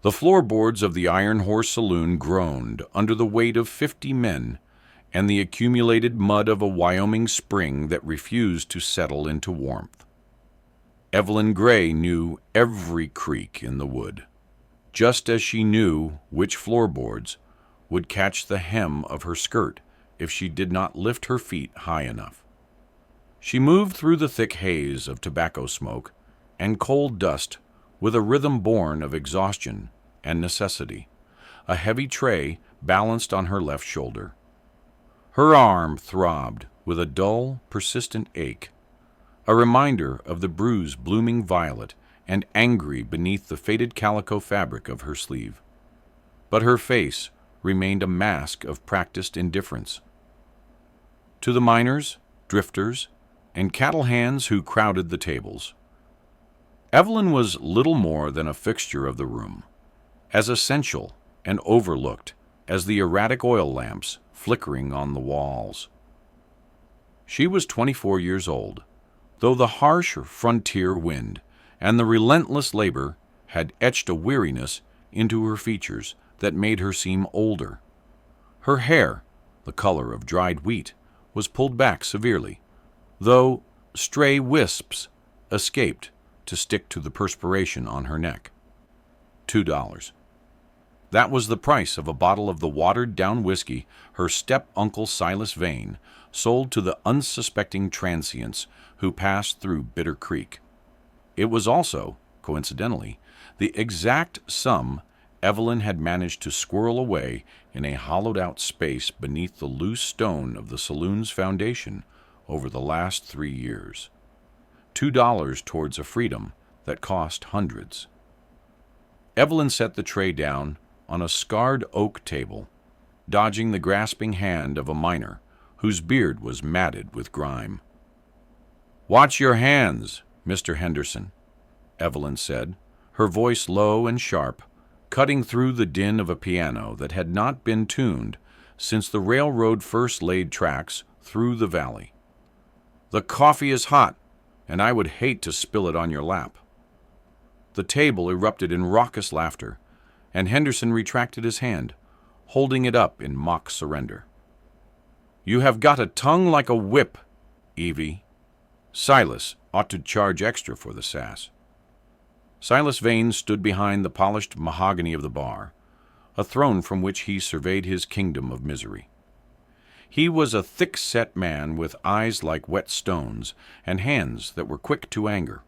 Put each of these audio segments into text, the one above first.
The floorboards of the Iron Horse Saloon groaned under the weight of 50 men and the accumulated mud of a Wyoming spring that refused to settle into warmth. Evelyn Gray knew every creak in the wood, just as she knew which floorboards would catch the hem of her skirt if she did not lift her feet high enough. She moved through the thick haze of tobacco smoke and coal dust with a rhythm born of exhaustion and necessity, a heavy tray balanced on her left shoulder. Her arm throbbed with a dull, persistent ache, a reminder of the bruise blooming violet and angry beneath the faded calico fabric of her sleeve. But her face remained a mask of practiced indifference. To the miners, drifters, and cattle hands who crowded the tables, Evelyn was little more than a fixture of the room, as essential and overlooked as the erratic oil lamps flickering on the walls. She was 24 years old, though the harsh frontier wind and the relentless labor had etched a weariness into her features that made her seem older. Her hair, the color of dried wheat, was pulled back severely, though stray wisps escaped to stick to the perspiration on her neck. $2. That was the price of a bottle of the watered-down whiskey her step-uncle Silas Vane sold to the unsuspecting transients who passed through Bitter Creek. It was also, coincidentally, the exact sum Evelyn had managed to squirrel away in a hollowed-out space beneath the loose stone of the saloon's foundation over the last 3 years. $2 towards a freedom that cost hundreds. Evelyn set the tray down on a scarred oak table, dodging the grasping hand of a miner whose beard was matted with grime. "Watch your hands, Mr. Henderson," Evelyn said, her voice low and sharp, cutting through the din of a piano that had not been tuned since the railroad first laid tracks through the valley. "The coffee is hot, and I would hate to spill it on your lap." The table erupted in raucous laughter, and Henderson retracted his hand, holding it up in mock surrender. "You have got a tongue like a whip, Evie. Silas ought to charge extra for the sass." Silas Vane stood behind the polished mahogany of the bar, a throne from which he surveyed his kingdom of misery. He was a thick-set man with eyes like wet stones and hands that were quick to anger.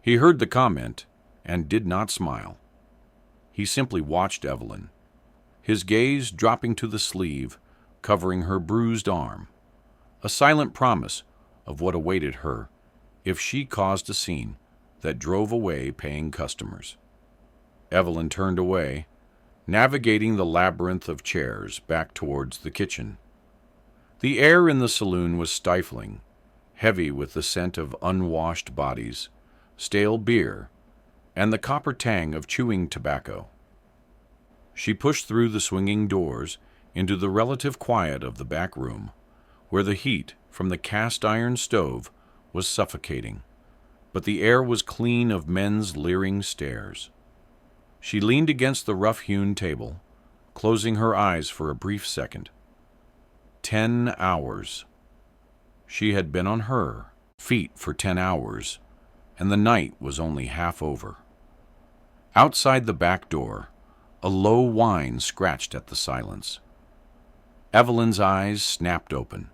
He heard the comment and did not smile. He simply watched Evelyn, his gaze dropping to the sleeve, covering her bruised arm, a silent promise of what awaited her if she caused a scene that drove away paying customers. Evelyn turned away, navigating the labyrinth of chairs back towards the kitchen. The air in the saloon was stifling, heavy with the scent of unwashed bodies, stale beer, and the copper tang of chewing tobacco. She pushed through the swinging doors into the relative quiet of the back room, where the heat from the cast-iron stove was suffocating, but the air was clean of men's leering stares. She leaned against the rough-hewn table, closing her eyes for a brief second. 10 hours. She had been on her feet for 10 hours, and the night was only half over. Outside the back door, a low whine scratched at the silence. Evelyn's eyes snapped open,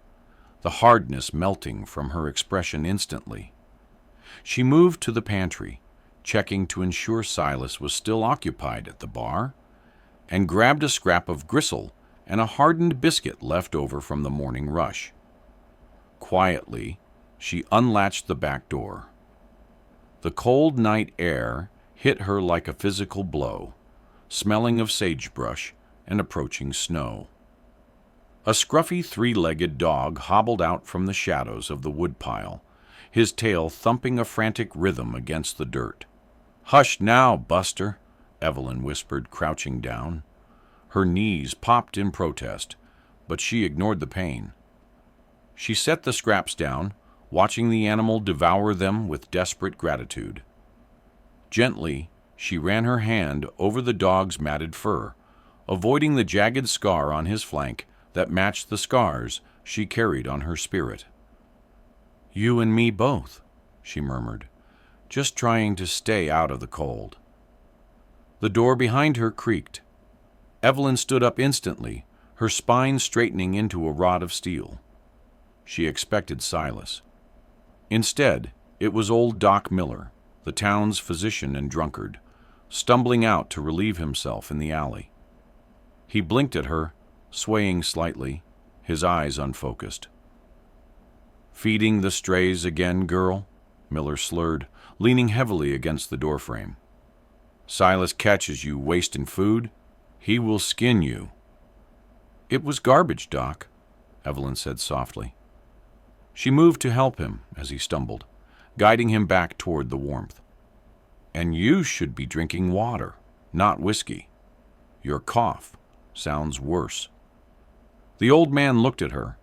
the hardness melting from her expression instantly. She moved to the pantry, checking to ensure Silas was still occupied at the bar, and grabbed a scrap of gristle and a hardened biscuit left over from the morning rush. Quietly, she unlatched the back door. The cold night air hit her like a physical blow, smelling of sagebrush and approaching snow. A scruffy three-legged dog hobbled out from the shadows of the woodpile, his tail thumping a frantic rhythm against the dirt. "Hush now, Buster," Evelyn whispered, crouching down. Her knees popped in protest, but she ignored the pain. She set the scraps down, watching the animal devour them with desperate gratitude. Gently, She ran her hand over the dog's matted fur, avoiding the jagged scar on his flank that matched the scars she carried on her spirit. "You and me both," she murmured, just trying to stay out of the cold. The door behind her creaked. Evelyn stood up instantly, her spine straightening into a rod of steel. She expected Silas. Instead, it was old Doc Miller, the town's physician and drunkard, stumbling out to relieve himself in the alley. He blinked at her, swaying slightly, his eyes unfocused. "Feeding the strays again, girl?" Miller slurred, leaning heavily against the doorframe. "Silas catches you wasting food, he will skin you." "It was garbage, Doc," Evelyn said softly. She moved to help him as he stumbled, guiding him back toward the warmth. "And you should be drinking water, not whiskey. Your cough sounds worse." The old man looked at her,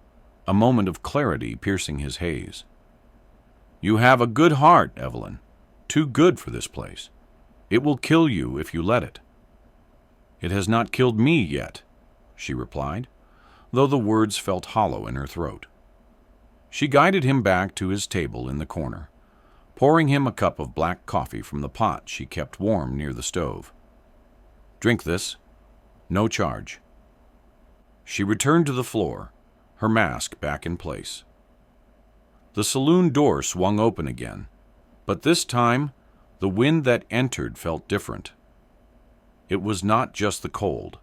a moment of clarity piercing his haze. "You have a good heart, Evelyn. Too good for this place. It will kill you if you let it." "It has not killed me yet," she replied, though the words felt hollow in her throat. She guided him back to his table in the corner, pouring him a cup of black coffee from the pot she kept warm near the stove. "Drink this. No charge." She returned to the floor, her mask back in place. The saloon door swung open again, but this time the wind that entered felt different. It was not just the cold.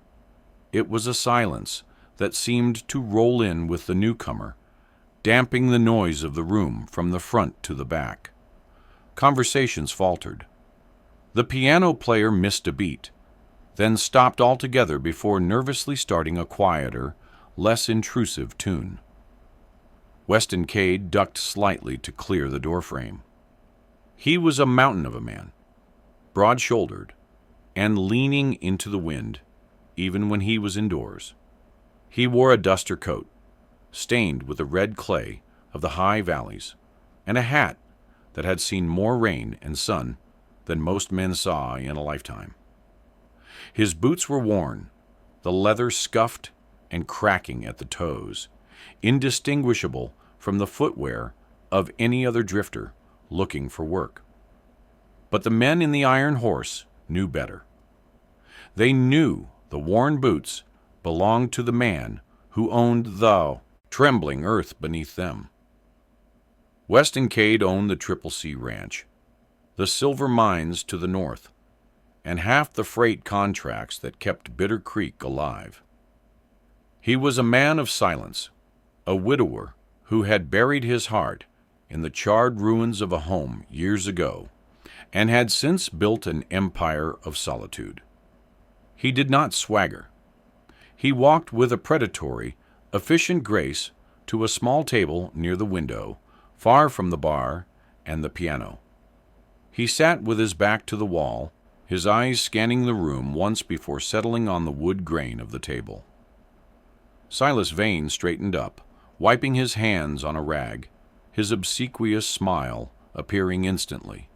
It was a silence that seemed to roll in with the newcomer, damping the noise of the room from the front to the back. Conversations faltered. The piano player missed a beat, then stopped altogether before nervously starting a quieter, less intrusive tune. Weston Cade ducked slightly to clear the doorframe. He was a mountain of a man, broad-shouldered, and leaning into the wind, even when he was indoors. He wore a duster coat, stained with the red clay of the high valleys, and a hat that had seen more rain and sun than most men saw in a lifetime. His boots were worn, the leather scuffed and cracking at the toes, indistinguishable from the footwear of any other drifter looking for work. But the men in the Iron Horse knew better. They knew the worn boots belonged to the man who owned the trembling earth beneath them. Weston Cade owned the Triple C Ranch, the silver mines to the north, and half the freight contracts that kept Bitter Creek alive. He was a man of silence, a widower who had buried his heart in the charred ruins of a home years ago and had since built an empire of solitude. He did not swagger. He walked with a predatory, efficient grace to a small table near the window, far from the bar and the piano. He sat with his back to the wall, his eyes scanning the room once before settling on the wood grain of the table. Silas Vane straightened up, wiping his hands on a rag, his obsequious smile appearing instantly.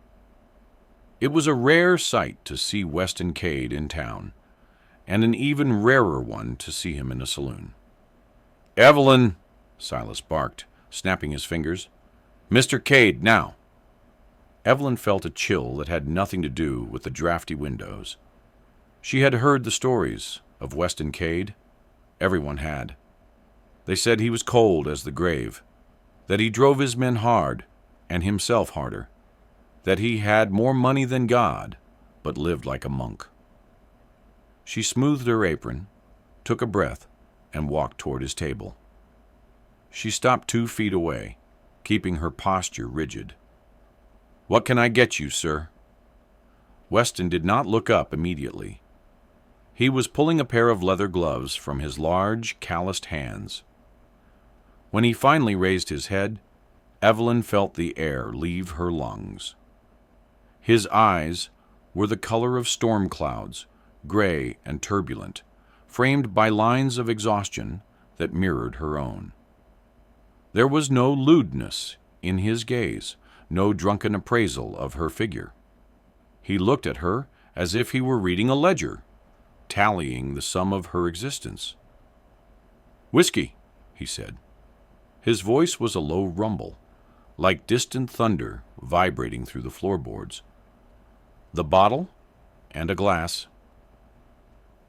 It was a rare sight to see Weston Cade in town, and an even rarer one to see him in a saloon. "Evelyn," Silas barked, snapping his fingers. "Mr. Cade, now." Evelyn felt a chill that had nothing to do with the drafty windows. She had heard the stories of Weston Cade. Everyone had. They said he was cold as the grave, that he drove his men hard and himself harder, that he had more money than God, but lived like a monk. She smoothed her apron, took a breath, and walked toward his table. She stopped 2 feet away, keeping her posture rigid. "What can I get you, sir?" Weston did not look up immediately. He was pulling a pair of leather gloves from his large, calloused hands. When he finally raised his head, Evelyn felt the air leave her lungs. His eyes were the color of storm clouds, gray and turbulent, framed by lines of exhaustion that mirrored her own. There was no lewdness in his gaze, no drunken appraisal of her figure. He looked at her as if he were reading a ledger, tallying the sum of her existence. "Whiskey," he said. His voice was a low rumble, like distant thunder vibrating through the floorboards. "The bottle and a glass."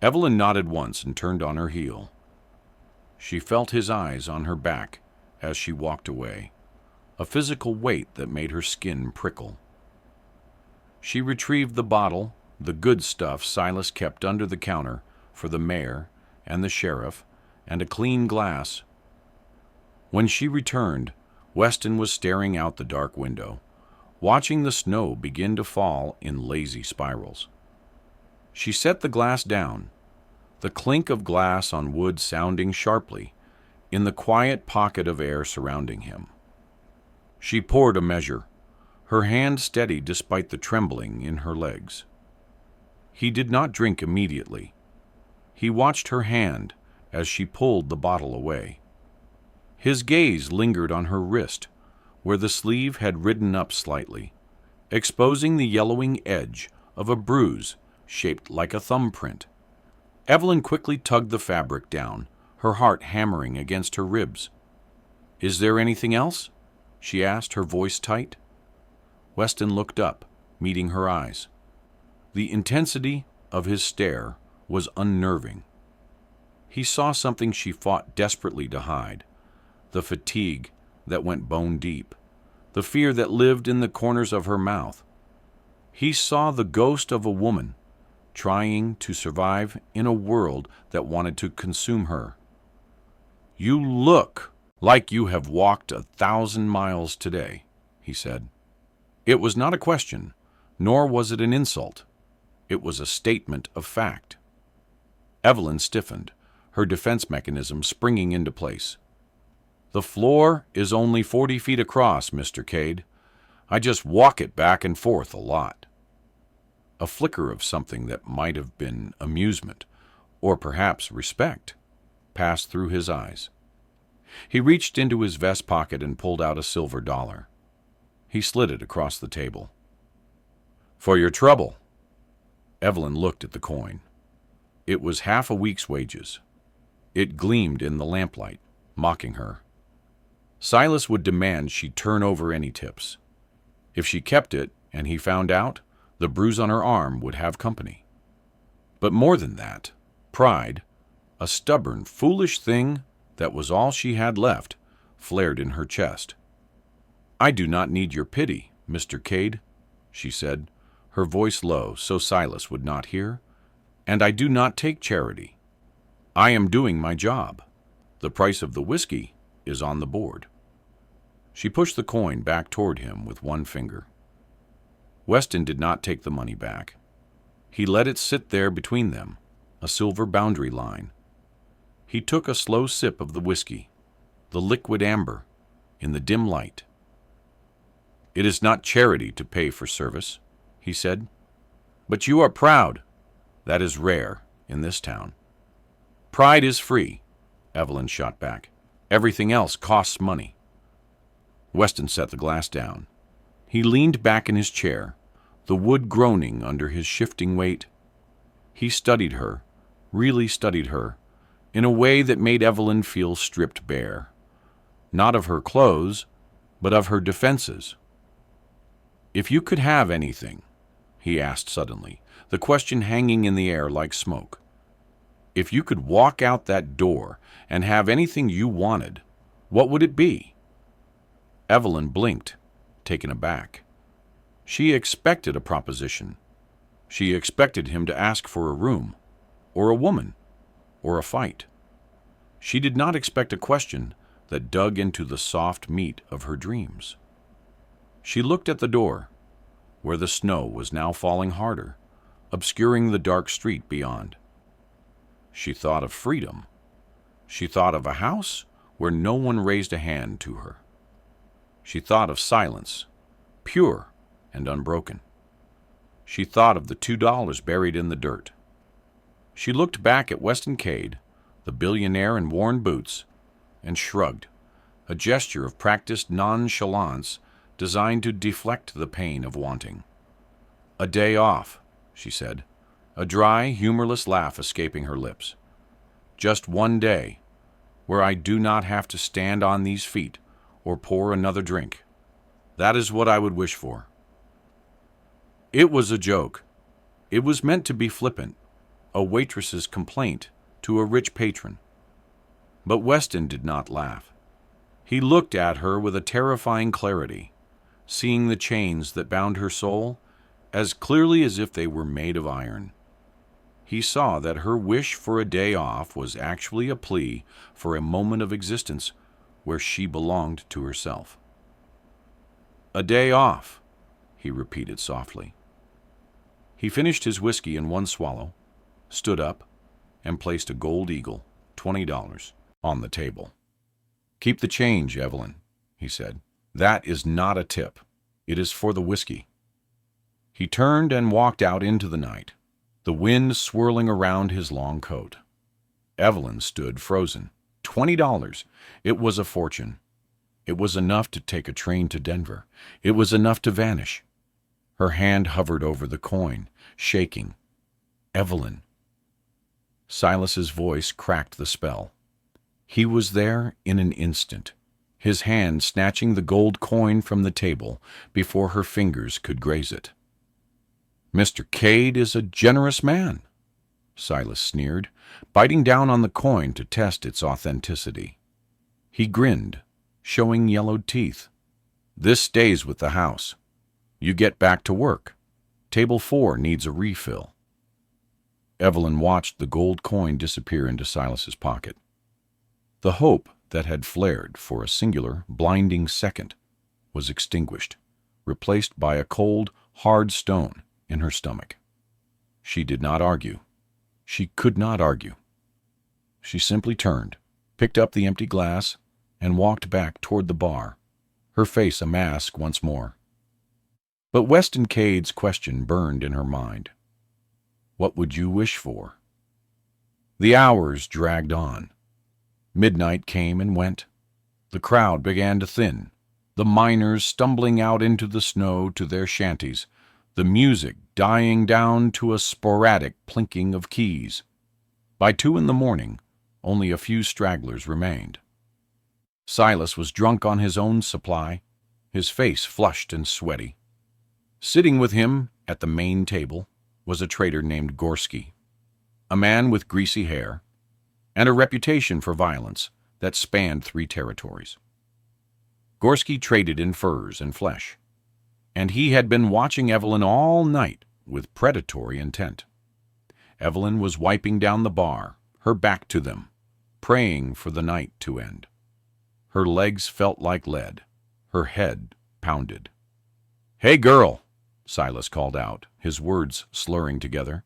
Evelyn nodded once and turned on her heel. She felt his eyes on her back as she walked away, a physical weight that made her skin prickle. She retrieved the bottle, the good stuff Silas kept under the counter for the mayor and the sheriff, and a clean glass. When she returned, Weston was staring out the dark window, watching the snow begin to fall in lazy spirals. She set the glass down, the clink of glass on wood sounding sharply in the quiet pocket of air surrounding him. She poured a measure, her hand steady despite the trembling in her legs. He did not drink immediately. He watched her hand as she pulled the bottle away. His gaze lingered on her wrist, where the sleeve had ridden up slightly, exposing the yellowing edge of a bruise shaped like a thumbprint. Evelyn quickly tugged the fabric down, her heart hammering against her ribs. "Is there anything else?" she asked, her voice tight. Weston looked up, meeting her eyes. The intensity of his stare was unnerving. He saw something she fought desperately to hide, the fatigue that went bone deep, the fear that lived in the corners of her mouth. He saw the ghost of a woman trying to survive in a world that wanted to consume her. "You look like you have walked 1,000 miles today," he said. It was not a question, nor was it an insult. It was a statement of fact. Evelyn stiffened, her defense mechanism springing into place. "The floor is only 40 feet across, Mr. Cade. I just walk it back and forth a lot." A flicker of something that might have been amusement, or perhaps respect, passed through his eyes. He reached into his vest pocket and pulled out a silver dollar. He slid it across the table. "For your trouble." Evelyn looked at the coin. It was half a week's wages. It gleamed in the lamplight, mocking her. Silas would demand she turn over any tips. If she kept it and he found out, the bruise on her arm would have company. But more than that, pride, a stubborn, foolish thing that was all she had left, flared in her chest. "I do not need your pity, Mr. Cade," she said, her voice low so Silas would not hear, "and I do not take charity. I am doing my job. The price of the whiskey is on the board." She pushed the coin back toward him with one finger. Weston did not take the money back. He let it sit there between them, a silver boundary line. He took a slow sip of the whiskey, the liquid amber, in the dim light. "It is not charity to pay for service," he said. "But you are proud. That is rare in this town." "Pride is free," Evelyn shot back. "Everything else costs money." Weston set the glass down. He leaned back in his chair, the wood groaning under his shifting weight. He studied her, really studied her, in a way that made Evelyn feel stripped bare, not of her clothes, but of her defenses. "If you could have anything," he asked suddenly, the question hanging in the air like smoke. "If you could walk out that door and have anything you wanted, what would it be?" Evelyn blinked, taken aback. She expected a proposition. She expected him to ask for a room, or a woman, or a fight. She did not expect a question that dug into the soft meat of her dreams. She looked at the door, where the snow was now falling harder, obscuring the dark street beyond. She thought of freedom. She thought of a house where no one raised a hand to her. She thought of silence, pure and unbroken. She thought of the $2 buried in the dirt. She looked back at Weston Cade, the billionaire in worn boots, and shrugged, a gesture of practiced nonchalance designed to deflect the pain of wanting. A day off, she said, a dry, humorless laugh escaping her lips. Just one day, where I do not have to stand on these feet or pour another drink. That is what I would wish for. It was a joke. It was meant to be flippant, a waitress's complaint to a rich patron. But Weston did not laugh. He looked at her with a terrifying clarity, seeing the chains that bound her soul as clearly as if they were made of iron. He saw that her wish for a day off was actually a plea for a moment of existence where she belonged to herself. A day off, he repeated softly. He finished his whiskey in one swallow, stood up, and placed a gold eagle, $20, on the table. Keep the change, Evelyn, he said. That is not a tip. It is for the whiskey. He turned and walked out into the night, the wind swirling around his long coat. Evelyn stood frozen. $20. It was a fortune. It was enough to take a train to Denver. It was enough to vanish. Her hand hovered over the coin, shaking. Evelyn. Silas's voice cracked the spell. He was there in an instant, his hand snatching the gold coin from the table before her fingers could graze it. Mr. Cade is a generous man, Silas sneered, biting down on the coin to test its authenticity. He grinned, showing yellowed teeth. This stays with the house. You get back to work. Table 4 needs a refill. Evelyn watched the gold coin disappear into Silas's pocket. The hope that had flared for a singular, blinding second was extinguished, replaced by a cold, hard stone in her stomach. She did not argue. She could not argue. She simply turned, picked up the empty glass, and walked back toward the bar, her face a mask once more. But Weston Cade's question burned in her mind. What would you wish for? The hours dragged on. Midnight came and went. The crowd began to thin, the miners stumbling out into the snow to their shanties, the music dying down to a sporadic plinking of keys. By 2 a.m, only a few stragglers remained. Silas was drunk on his own supply, his face flushed and sweaty. Sitting with him at the main table was a trader named Gorski, a man with greasy hair and a reputation for violence that spanned 3 territories. Gorski traded in furs and flesh, and he had been watching Evelyn all night with predatory intent. Evelyn was wiping down the bar, her back to them, praying for the night to end. Her legs felt like lead, her head pounded. "Hey, girl," Silas called out, his words slurring together.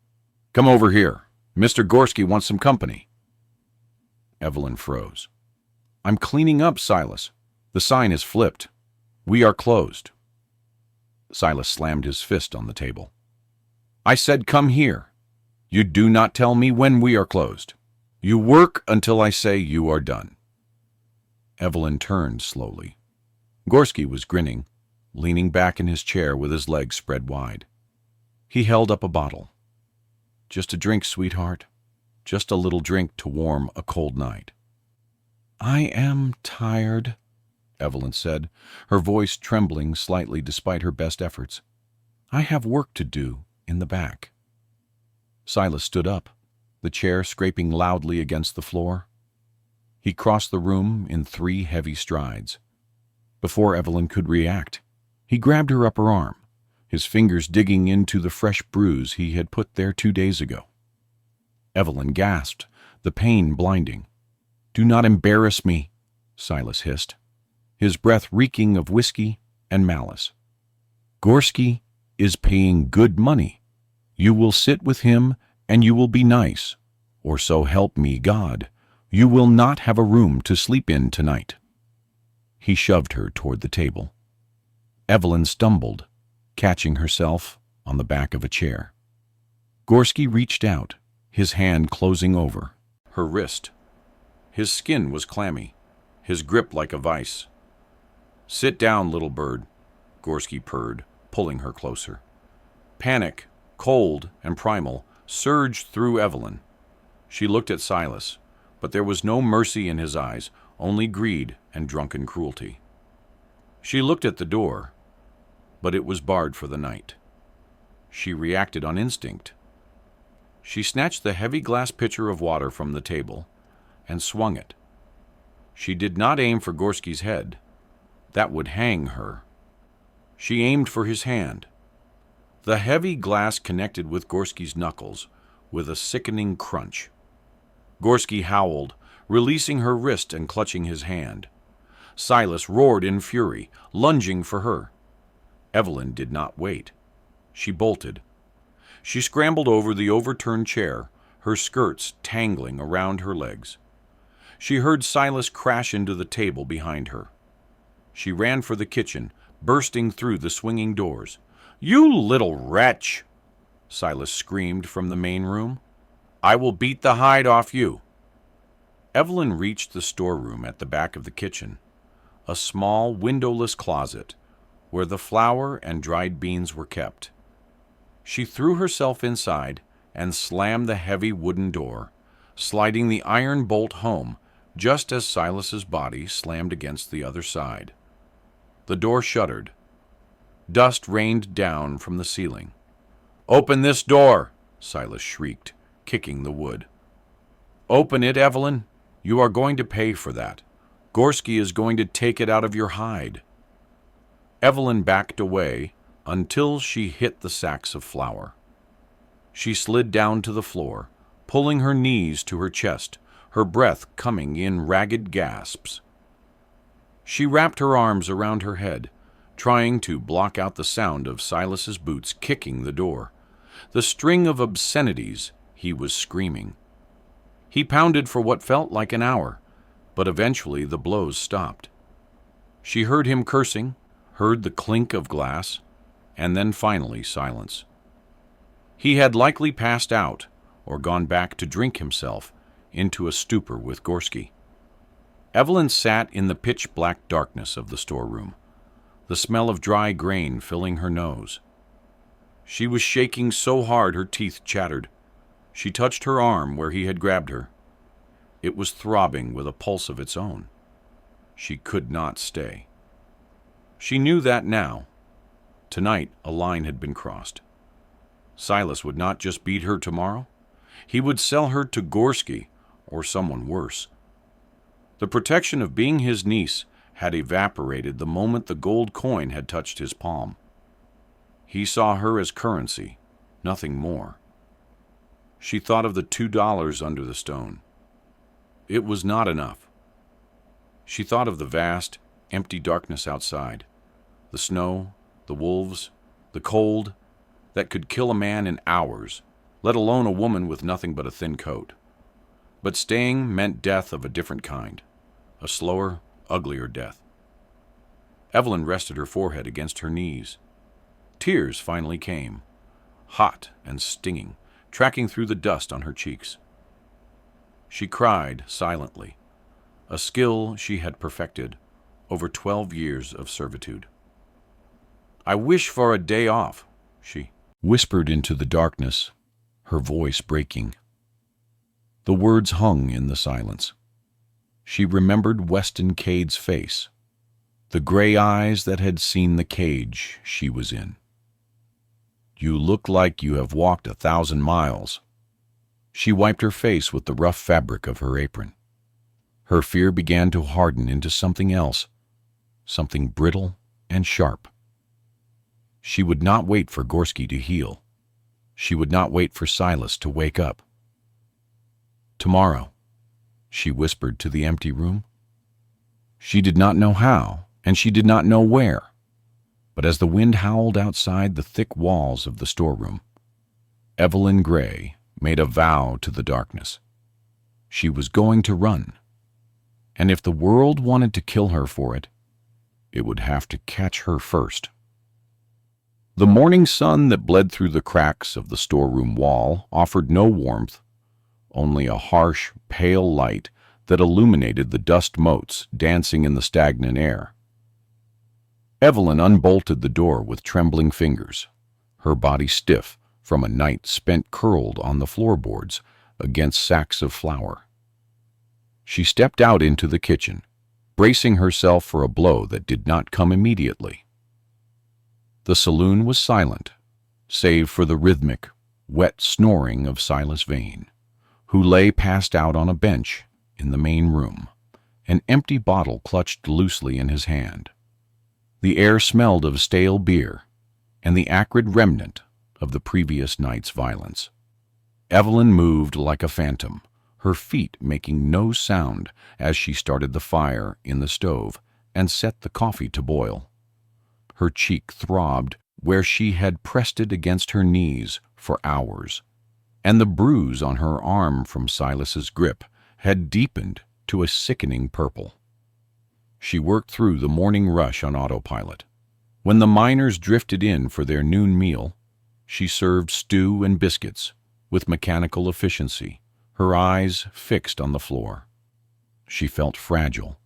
"Come over here. Mr. Gorski wants some company." Evelyn froze. "I'm cleaning up, Silas. The sign is flipped. We are closed." Silas slammed his fist on the table. "I said come here. You do not tell me when we are closed. You work until I say you are done." Evelyn turned slowly. Gorski was grinning, leaning back in his chair with his legs spread wide. He held up a bottle. "Just a drink, sweetheart. Just a little drink to warm a cold night." "I am tired," Evelyn said, her voice trembling slightly despite her best efforts. "I have work to do in the back." Silas stood up, the chair scraping loudly against the floor. He crossed the room in 3 heavy strides. Before Evelyn could react, he grabbed her upper arm, his fingers digging into the fresh bruise he had put there 2 days ago. Evelyn gasped, the pain blinding. "Do not embarrass me," Silas hissed, his breath reeking of whiskey and malice. "Gorski is paying good money. You will sit with him and you will be nice, or so help me God, you will not have a room to sleep in tonight." He shoved her toward the table. Evelyn stumbled, catching herself on the back of a chair. Gorski reached out, his hand closing over her wrist. His skin was clammy, his grip like a vice. "Sit down, little bird," Gorski purred, pulling her closer. Panic cold and primal, surged through Evelyn. She looked at Silas, but there was no mercy in his eyes, only greed and drunken cruelty. She looked at the door, but it was barred for the night. She reacted on instinct. She snatched the heavy glass pitcher of water from the table and swung it. She did not aim for Gorski's head. That would hang her. She aimed for his hand. The heavy glass connected with Gorski's knuckles with a sickening crunch. Gorski howled, releasing her wrist and clutching his hand. Silas roared in fury, lunging for her. Evelyn did not wait. She bolted. She scrambled over the overturned chair, her skirts tangling around her legs. She heard Silas crash into the table behind her. She ran for the kitchen, bursting through the swinging doors. "You little wretch!" Silas screamed from the main room. "I will beat the hide off you." Evelyn reached the storeroom at the back of the kitchen, a small windowless closet where the flour and dried beans were kept. She threw herself inside and slammed the heavy wooden door, sliding the iron bolt home just as Silas's body slammed against the other side. The door shuddered. Dust rained down from the ceiling. "Open this door!" Silas shrieked, kicking the wood. "Open it, Evelyn. You are going to pay for that. Gorski is going to take it out of your hide." Evelyn backed away until she hit the sacks of flour. She slid down to the floor, pulling her knees to her chest, her breath coming in ragged gasps. She wrapped her arms around her head, trying to block out the sound of Silas's boots kicking the door, the string of obscenities he was screaming. He pounded for what felt like an hour, but eventually the blows stopped. She heard him cursing, heard the clink of glass, and then finally silence. He had likely passed out or gone back to drink himself into a stupor with Gorski. Evelyn sat in the pitch-black darkness of the storeroom, the smell of dry grain filling her nose. She was shaking so hard her teeth chattered. She touched her arm where he had grabbed her. It was throbbing with a pulse of its own. She could not stay. She knew that now. Tonight a line had been crossed. Silas would not just beat her tomorrow. He would sell her to Gorski or someone worse. The protection of being his niece had evaporated the moment the gold coin had touched his palm. He saw her as currency, nothing more. She thought of the $2 under the stone. It was not enough. She thought of the vast, empty darkness outside, the snow, the wolves, the cold that could kill a man in hours, let alone a woman with nothing but a thin coat. But staying meant death of a different kind, a slower, uglier death. Evelyn rested her forehead against her knees. Tears finally came, hot and stinging, tracking through the dust on her cheeks. She cried silently, a skill she had perfected over 12 years of servitude. "I wish for a day off," she whispered into the darkness, her voice breaking. The words hung in the silence. She remembered Weston Cade's face, the gray eyes that had seen the cage she was in. "You look like you have walked 1,000 miles. She wiped her face with the rough fabric of her apron. Her fear began to harden into something else, something brittle and sharp. She would not wait for Gorski to heal. She would not wait for Silas to wake up. "Tomorrow," she whispered to the empty room. She did not know how, and she did not know where, but as the wind howled outside the thick walls of the storeroom, Evelyn Gray made a vow to the darkness. She was going to run, and if the world wanted to kill her for it, it would have to catch her first. The morning sun that bled through the cracks of the storeroom wall offered no warmth, only a harsh, pale light that illuminated the dust motes dancing in the stagnant air. Evelyn unbolted the door with trembling fingers, her body stiff from a night spent curled on the floorboards against sacks of flour. She stepped out into the kitchen, bracing herself for a blow that did not come immediately. The saloon was silent, save for the rhythmic, wet snoring of Silas Vane, who lay passed out on a bench in the main room, an empty bottle clutched loosely in his hand. The air smelled of stale beer and the acrid remnant of the previous night's violence. Evelyn moved like a phantom, her feet making no sound as she started the fire in the stove and set the coffee to boil. Her cheek throbbed where she had pressed it against her knees for hours, and the bruise on her arm from Silas's grip had deepened to a sickening purple. She worked through the morning rush on autopilot. When the miners drifted in for their noon meal, she served stew and biscuits with mechanical efficiency, her eyes fixed on the floor. She felt fragile,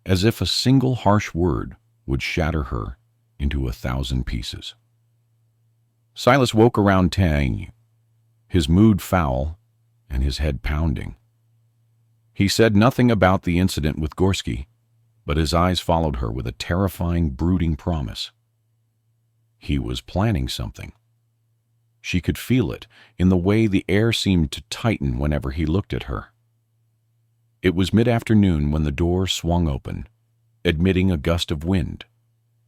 as if a single harsh word would shatter her into 1,000 pieces. Silas woke around 10, his mood foul and his head pounding. He said nothing about the incident with Gorski, but his eyes followed her with a terrifying, brooding promise. He was planning something. She could feel it in the way the air seemed to tighten whenever he looked at her. It was mid-afternoon when the door swung open, admitting a gust of wind,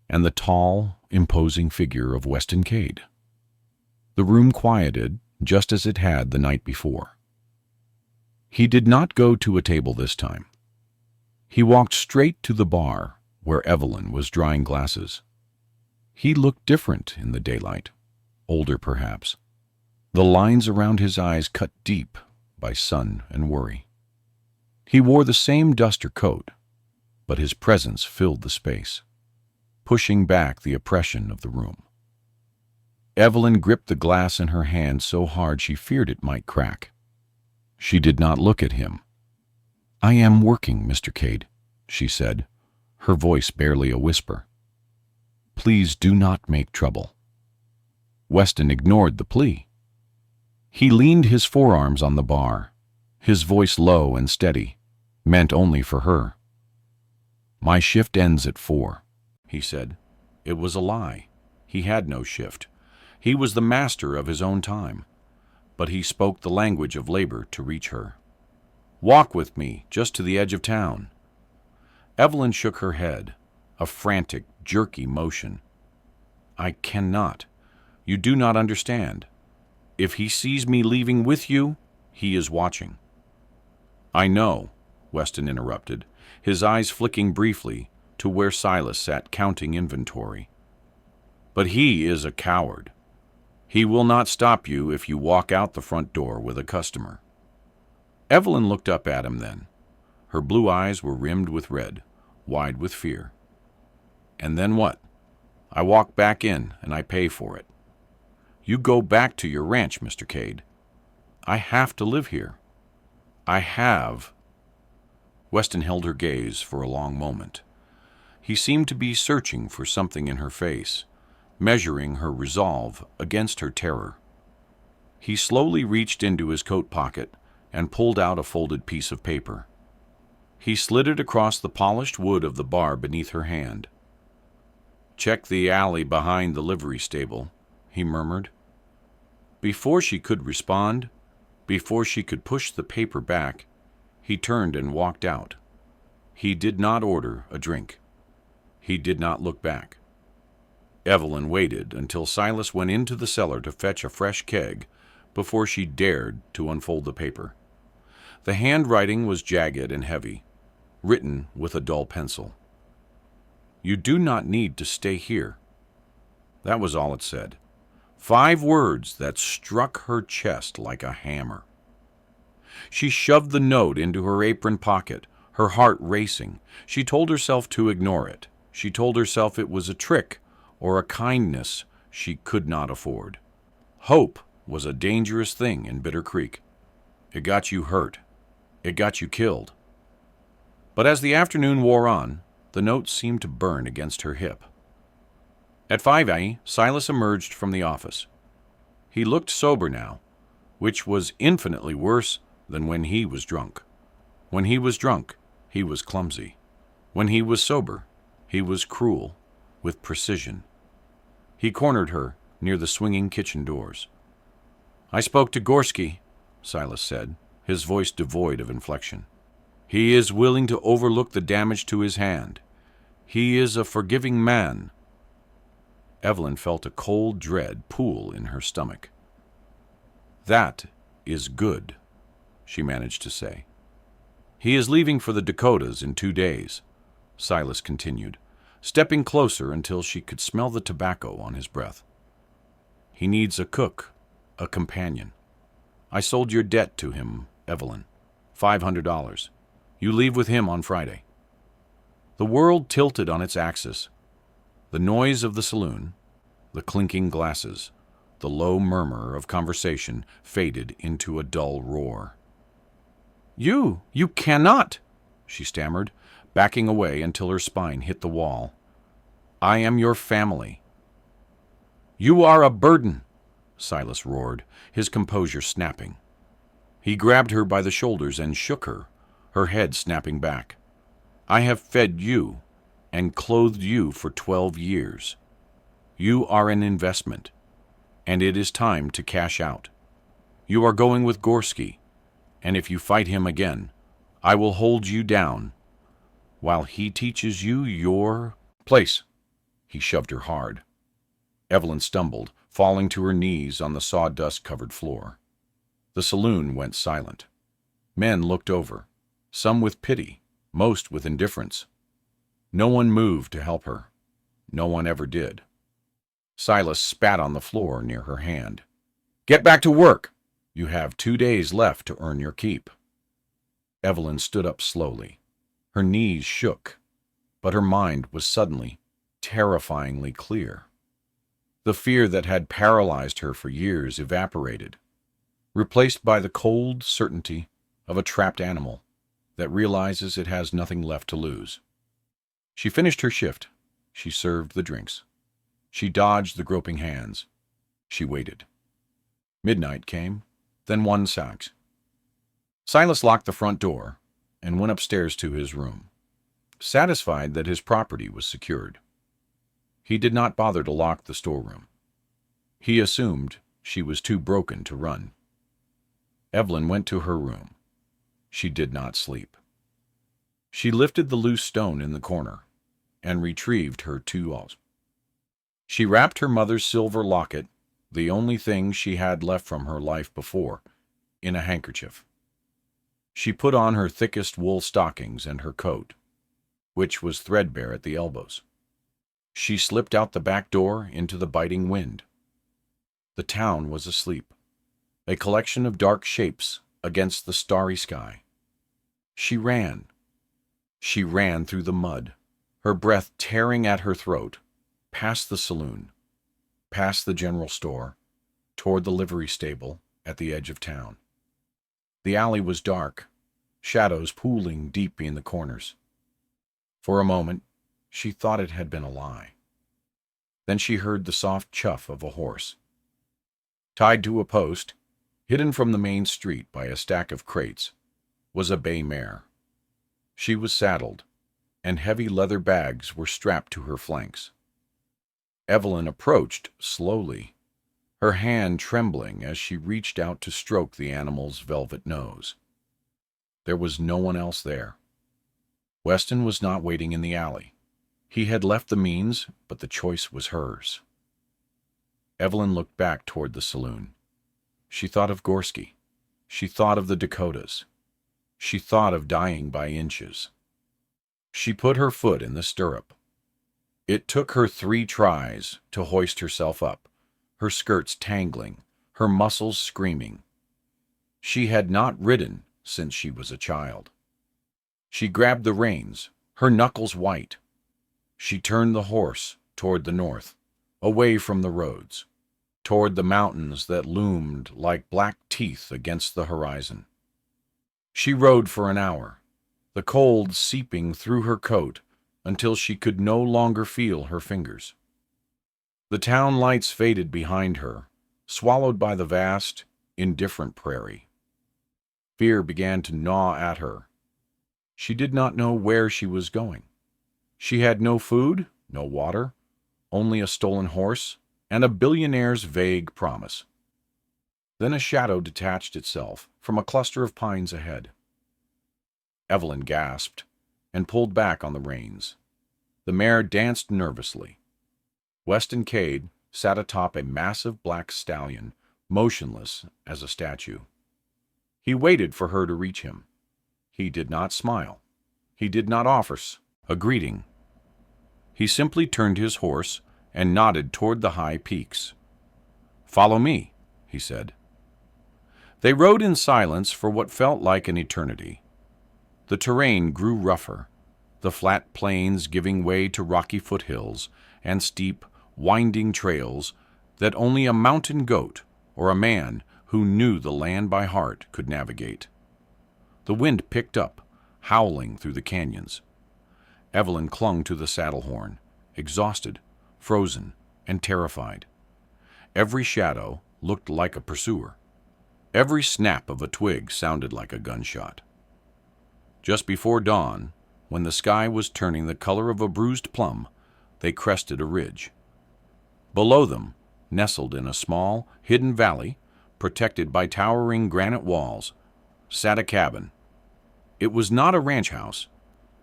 and the tall, imposing figure of Weston Cade. The room quieted just as it had the night before. He did not go to a table this time. He walked straight to the bar where Evelyn was drying glasses. He looked different in the daylight, older perhaps, the lines around his eyes cut deep by sun and worry. He wore the same duster coat, but his presence filled the space, pushing back the oppression of the room. Evelyn gripped the glass in her hand so hard she feared it might crack. She did not look at him. "I am working, Mr. Cade," she said, her voice barely a whisper. "Please do not make trouble." Weston ignored the plea. He leaned his forearms on the bar, his voice low and steady, meant only for her. "My shift ends at 4, he said. It was a lie. He had no shift. He was the master of his own time, but he spoke the language of labor to reach her. "Walk with me, just to the edge of town." Evelyn shook her head, a frantic, jerky motion. "I cannot. You do not understand. If he sees me leaving with you, he is watching." "I know," Weston interrupted, his eyes flicking briefly to where Silas sat counting inventory. "But he is a coward. He will not stop you if you walk out the front door with a customer." Evelyn looked up at him then. Her blue eyes were rimmed with red, wide with fear. "And then what? I walk back in and I pay for it. You go back to your ranch, Mr. Cade. I have to live here. I have." Weston held her gaze for a long moment. He seemed to be searching for something in her face, measuring her resolve against her terror. He slowly reached into his coat pocket and pulled out a folded piece of paper. He slid it across the polished wood of the bar beneath her hand. "Check the alley behind the livery stable," he murmured. Before she could respond, before she could push the paper back, he turned and walked out. He did not order a drink. He did not look back. Evelyn waited until Silas went into the cellar to fetch a fresh keg before she dared to unfold the paper. The handwriting was jagged and heavy, written with a dull pencil. "You do not need to stay here." That was all it said. 5 words that struck her chest like a hammer. She shoved the note into her apron pocket, her heart racing. She told herself to ignore it. She told herself it was a trick or a kindness she could not afford. Hope was a dangerous thing in Bitter Creek. It got you hurt. It got you killed. But as the afternoon wore on, the note seemed to burn against her hip. At 5 a.m., Silas emerged from the office. He looked sober now, which was infinitely worse than when he was drunk. When he was drunk, he was clumsy. When he was sober, he was cruel, with precision. He cornered her near the swinging kitchen doors. "I spoke to Gorski," Silas said, his voice devoid of inflection. "He is willing to overlook the damage to his hand. He is a forgiving man." Evelyn felt a cold dread pool in her stomach. "That is good," she managed to say. "He is leaving for the Dakotas in 2 days," Silas continued, stepping closer until she could smell the tobacco on his breath. "He needs a cook, a companion. I sold your debt to him, Evelyn. $500. You leave with him on Friday." The world tilted on its axis. The noise of the saloon, the clinking glasses, the low murmur of conversation faded into a dull roar. You cannot," she stammered, backing away until her spine hit the wall. "I am your family." "You are a burden," Silas roared, his composure snapping. He grabbed her by the shoulders and shook her, her head snapping back. "I have fed you and clothed you for 12 years. You are an investment, and it is time to cash out. You are going with Gorski, and if you fight him again, I will hold you down while he teaches you your place." He shoved her hard. Evelyn stumbled, falling to her knees on the sawdust-covered floor. The saloon went silent. Men looked over, some with pity, most with indifference. No one moved to help her. No one ever did. Silas spat on the floor near her hand. "Get back to work! You have 2 days left to earn your keep." Evelyn stood up slowly. Her knees shook, but her mind was suddenly, terrifyingly clear. The fear that had paralyzed her for years evaporated, replaced by the cold certainty of a trapped animal that realizes it has nothing left to lose. She finished her shift. She served the drinks. She dodged the groping hands. She waited. Midnight came, then 1:00. Silas locked the front door and went upstairs to his room, satisfied that his property was secured. He did not bother to lock the storeroom. He assumed she was too broken to run. Evelyn went to her room. She did not sleep. She lifted the loose stone in the corner and retrieved her 2 alls. She wrapped her mother's silver locket, the only thing she had left from her life before, in a handkerchief. She put on her thickest wool stockings and her coat, which was threadbare at the elbows. She slipped out the back door into the biting wind. The town was asleep, a collection of dark shapes against the starry sky. She ran. She ran through the mud, her breath tearing at her throat, past the saloon, past the general store, toward the livery stable at the edge of town. The alley was dark, shadows pooling deep in the corners. For a moment, she thought it had been a lie. Then she heard the soft chuff of a horse. Tied to a post, hidden from the main street by a stack of crates, was a bay mare. She was saddled, and heavy leather bags were strapped to her flanks. Evelyn approached slowly, her hand trembling as she reached out to stroke the animal's velvet nose. There was no one else there. Weston was not waiting in the alley. He had left the means, but the choice was hers. Evelyn looked back toward the saloon. She thought of Gorski. She thought of the Dakotas. She thought of dying by inches. She put her foot in the stirrup. It took her 3 tries to hoist herself up, her skirts tangling, her muscles screaming. She had not ridden since she was a child. She grabbed the reins, her knuckles white. She turned the horse toward the north, away from the roads, toward the mountains that loomed like black teeth against the horizon. She rode for an hour, the cold seeping through her coat until she could no longer feel her fingers. The town lights faded behind her, swallowed by the vast, indifferent prairie. Fear began to gnaw at her. She did not know where she was going. She had no food, no water, only a stolen horse and a billionaire's vague promise. Then a shadow detached itself from a cluster of pines ahead. Evelyn gasped and pulled back on the reins. The mare danced nervously. Weston Cade sat atop a massive black stallion, motionless as a statue. He waited for her to reach him. He did not smile. He did not offer a greeting. He simply turned his horse and nodded toward the high peaks. "Follow me," he said. They rode in silence for what felt like an eternity. The terrain grew rougher, the flat plains giving way to rocky foothills and steep, winding trails that only a mountain goat or a man who knew the land by heart could navigate. The wind picked up, howling through the canyons. Evelyn clung to the saddle horn, exhausted, frozen, and terrified. Every shadow looked like a pursuer. Every snap of a twig sounded like a gunshot. Just before dawn, when the sky was turning the color of a bruised plum, they crested a ridge. Below them, nestled in a small, hidden valley, protected by towering granite walls, sat a cabin. It was not a ranch house.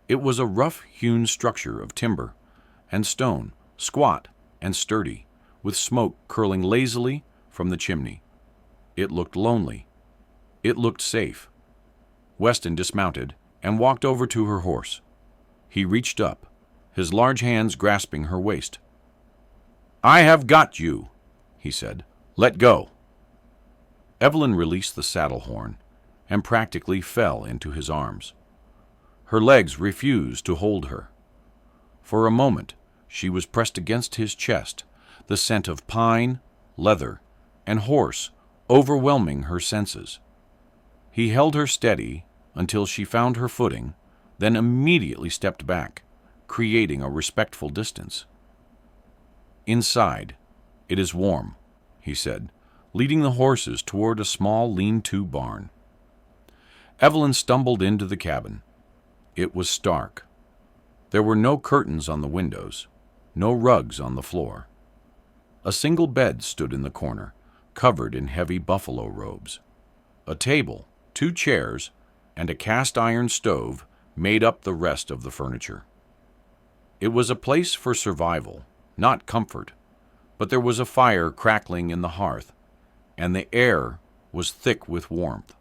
It was a rough-hewn structure of timber and stone, squat and sturdy, with smoke curling lazily from the chimney. It looked lonely. It looked safe. Weston dismounted and walked over to her horse. He reached up, his large hands grasping her waist. "I have got you," he said. "Let go." Evelyn released the saddle horn and practically fell into his arms. Her legs refused to hold her. For a moment, she was pressed against his chest, the scent of pine, leather, and horse overwhelming her senses. He held her steady until she found her footing, then immediately stepped back, creating a respectful distance. "Inside, it is warm," he said, leading the horses toward a small lean-to barn. Evelyn stumbled into the cabin. It was stark. There were no curtains on the windows, no rugs on the floor. A single bed stood in the corner, covered in heavy buffalo robes. A table, 2 chairs, and a cast-iron stove made up the rest of the furniture. It was a place for survival, not comfort, but there was a fire crackling in the hearth, and the air was thick with warmth.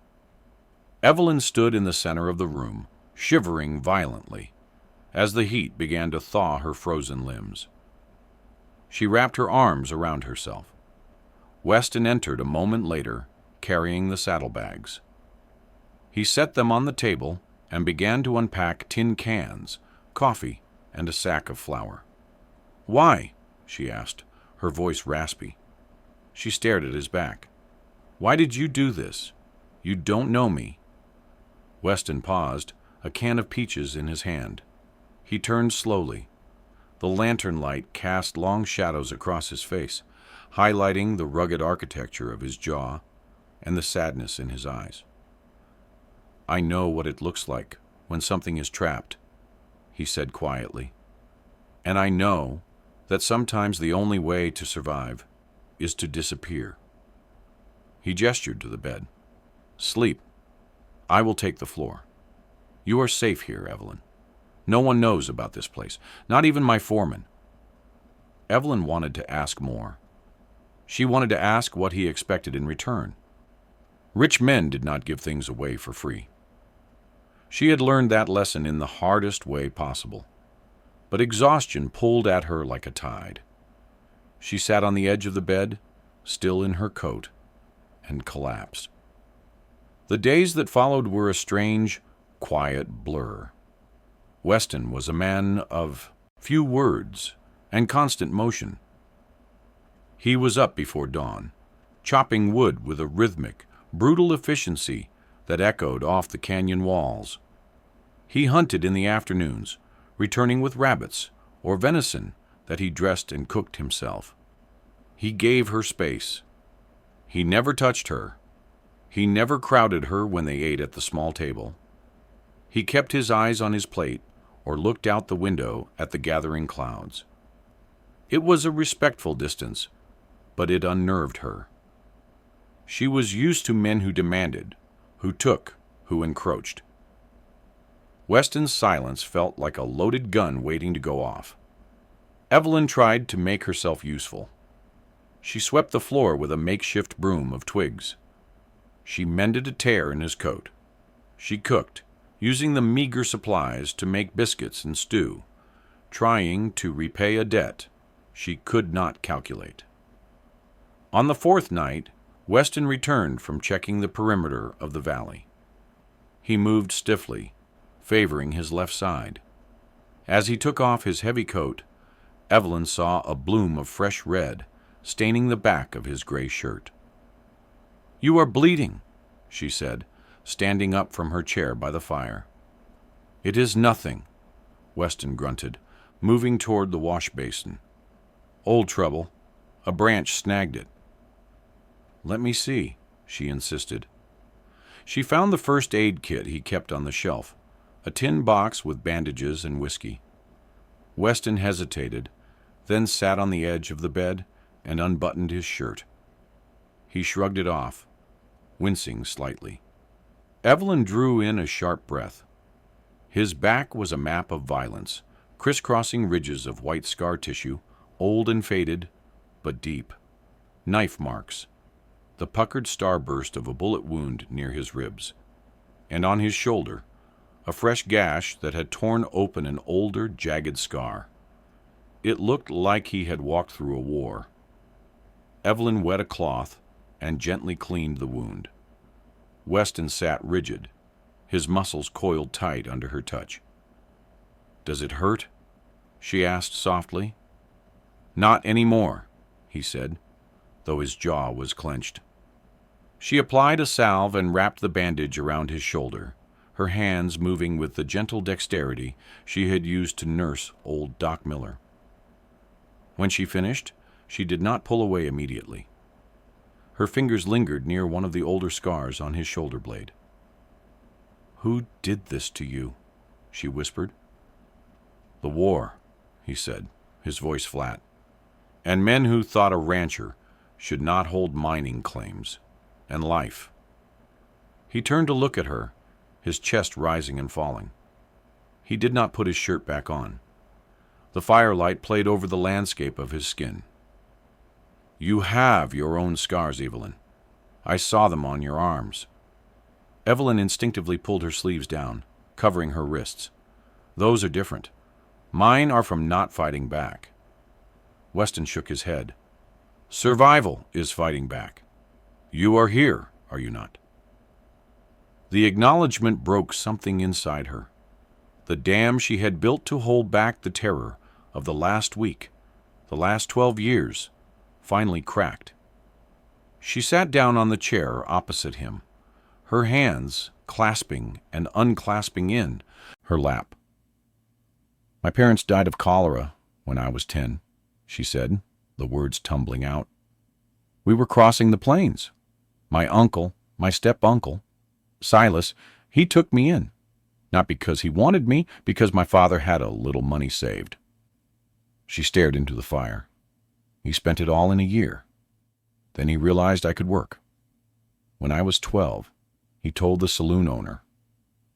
Evelyn stood in the center of the room, shivering violently, as the heat began to thaw her frozen limbs. She wrapped her arms around herself. Weston entered a moment later, carrying the saddlebags. He set them on the table and began to unpack tin cans, coffee, and a sack of flour. "Why?" she asked, her voice raspy. She stared at his back. "Why did you do this? You don't know me." Weston paused, a can of peaches in his hand. He turned slowly. The lantern light cast long shadows across his face, highlighting the rugged architecture of his jaw and the sadness in his eyes. "I know what it looks like when something is trapped," he said quietly. "And I know that sometimes the only way to survive is to disappear." He gestured to the bed. "Sleep. I will take the floor. You are safe here, Evelyn. No one knows about this place, not even my foreman." Evelyn wanted to ask more. She wanted to ask what he expected in return. Rich men did not give things away for free. She had learned that lesson in the hardest way possible, but exhaustion pulled at her like a tide. She sat on the edge of the bed, still in her coat, and collapsed. The days that followed were a strange, quiet blur. Weston was a man of few words and constant motion. He was up before dawn, chopping wood with a rhythmic, brutal efficiency that echoed off the canyon walls. He hunted in the afternoons, returning with rabbits or venison that he dressed and cooked himself. He gave her space, He never touched her. He never crowded her when they ate at the small table. He kept his eyes on his plate or looked out the window at the gathering clouds. It was a respectful distance, but it unnerved her. She was used to men who demanded, who took, who encroached. Weston's silence felt like a loaded gun waiting to go off. Evelyn tried to make herself useful. She swept the floor with a makeshift broom of twigs. She mended a tear in his coat. She cooked, using the meager supplies to make biscuits and stew, trying to repay a debt she could not calculate. On the fourth night, Weston returned from checking the perimeter of the valley. He moved stiffly, favoring his left side. As he took off his heavy coat, Evelyn saw a bloom of fresh red staining the back of his gray shirt. "You are bleeding," she said, standing up from her chair by the fire. "It is nothing," Weston grunted, moving toward the wash basin. "Old trouble. A branch snagged it." "Let me see," she insisted. She found the first aid kit he kept on the shelf, a tin box with bandages and whiskey. Weston hesitated, then sat on the edge of the bed and unbuttoned his shirt. He shrugged it off, wincing slightly. Evelyn drew in a sharp breath. His back was a map of violence, crisscrossing ridges of white scar tissue, old and faded, but deep. Knife marks, the puckered starburst of a bullet wound near his ribs, and on his shoulder, a fresh gash that had torn open an older, jagged scar. It looked like he had walked through a war. Evelyn wet a cloth and gently cleaned the wound. Weston sat rigid, his muscles coiled tight under her touch. "Does it hurt?" she asked softly. "Not any more," he said, though his jaw was clenched. She applied a salve and wrapped the bandage around his shoulder, her hands moving with the gentle dexterity she had used to nurse old Doc Miller. When she finished, she did not pull away immediately. Her fingers lingered near one of the older scars on his shoulder blade. "Who did this to you?" she whispered. "The war," he said, his voice flat. "And men who thought a rancher should not hold mining claims, and life." He turned to look at her, his chest rising and falling. He did not put his shirt back on. The firelight played over the landscape of his skin. "You have your own scars, Evelyn. I saw them on your arms." Evelyn instinctively pulled her sleeves down, covering her wrists. "Those are different. Mine are from not fighting back." Weston shook his head. "Survival is fighting back. You are here, are you not?" The acknowledgement broke something inside her. The dam she had built to hold back the terror of the last week, the last 12 years, finally cracked. She sat down on the chair opposite him, her hands clasping and unclasping in her lap. "My parents died of cholera when I was 10, she said, the words tumbling out. "We were crossing the plains. My uncle, my step-uncle, Silas, he took me in. Not because he wanted me, because my father had a little money saved." She stared into the fire. "He spent it all in a year. Then he realized I could work. When I was 12, he told the saloon owner.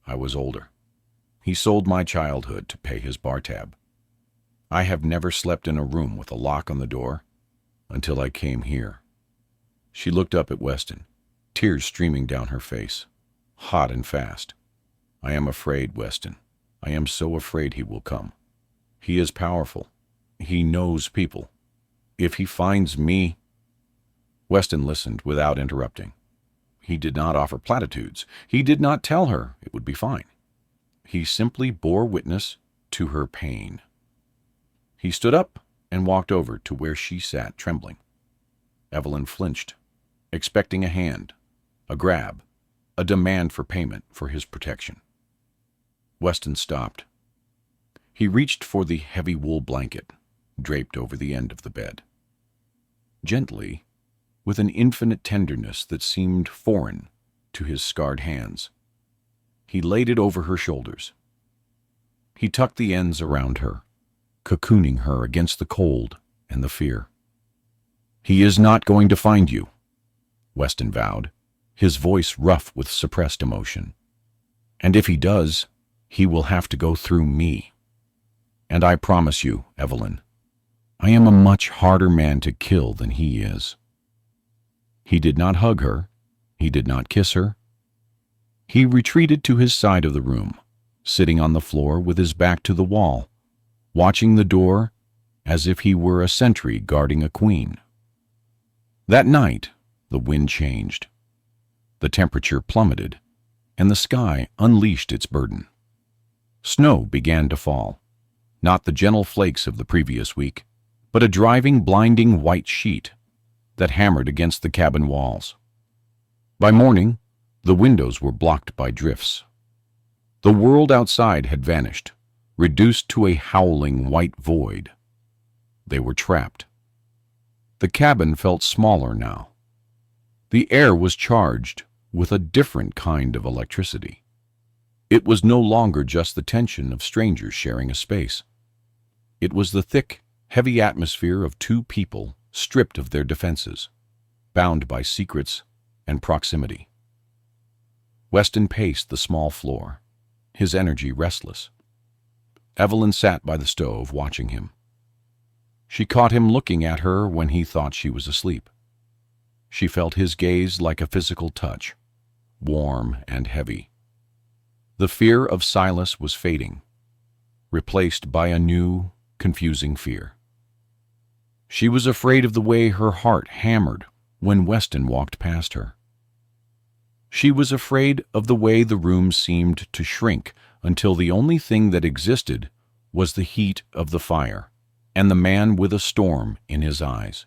I was older. He sold my childhood to pay his bar tab. I have never slept in a room with a lock on the door until I came here." She looked up at Weston, tears streaming down her face, hot and fast. "I am afraid, Weston. I am so afraid he will come. He is powerful. He knows people. If he finds me—" Weston listened without interrupting. He did not offer platitudes. He did not tell her it would be fine. He simply bore witness to her pain. He stood up and walked over to where she sat, trembling. Evelyn flinched, expecting a hand, a grab, a demand for payment for his protection. Weston stopped. He reached for the heavy wool blanket draped over the end of the bed. Gently, with an infinite tenderness that seemed foreign to his scarred hands. He laid it over her shoulders. He tucked the ends around her, cocooning her against the cold and the fear. "He is not going to find you," Weston vowed, his voice rough with suppressed emotion. "And if he does, he will have to go through me. And I promise you, Evelyn, I am a much harder man to kill than he is." He did not hug her. He did not kiss her. He retreated to his side of the room, sitting on the floor with his back to the wall, watching the door as if he were a sentry guarding a queen. That night, the wind changed. The temperature plummeted, and the sky unleashed its burden. Snow began to fall, not the gentle flakes of the previous week, but a driving, blinding white sheet that hammered against the cabin walls. By morning, the windows were blocked by drifts. The world outside had vanished, reduced to a howling white void. They were trapped. The cabin felt smaller now. The air was charged with a different kind of electricity. It was no longer just the tension of strangers sharing a space. It was the thick, heavy atmosphere of two people stripped of their defenses, bound by secrets and proximity. Weston paced the small floor, his energy restless. Evelyn sat by the stove watching him. She caught him looking at her when he thought she was asleep. She felt his gaze like a physical touch, warm and heavy. The fear of Silas was fading, replaced by a new, confusing fear. She was afraid of the way her heart hammered when Weston walked past her. She was afraid of the way the room seemed to shrink until the only thing that existed was the heat of the fire and the man with a storm in his eyes.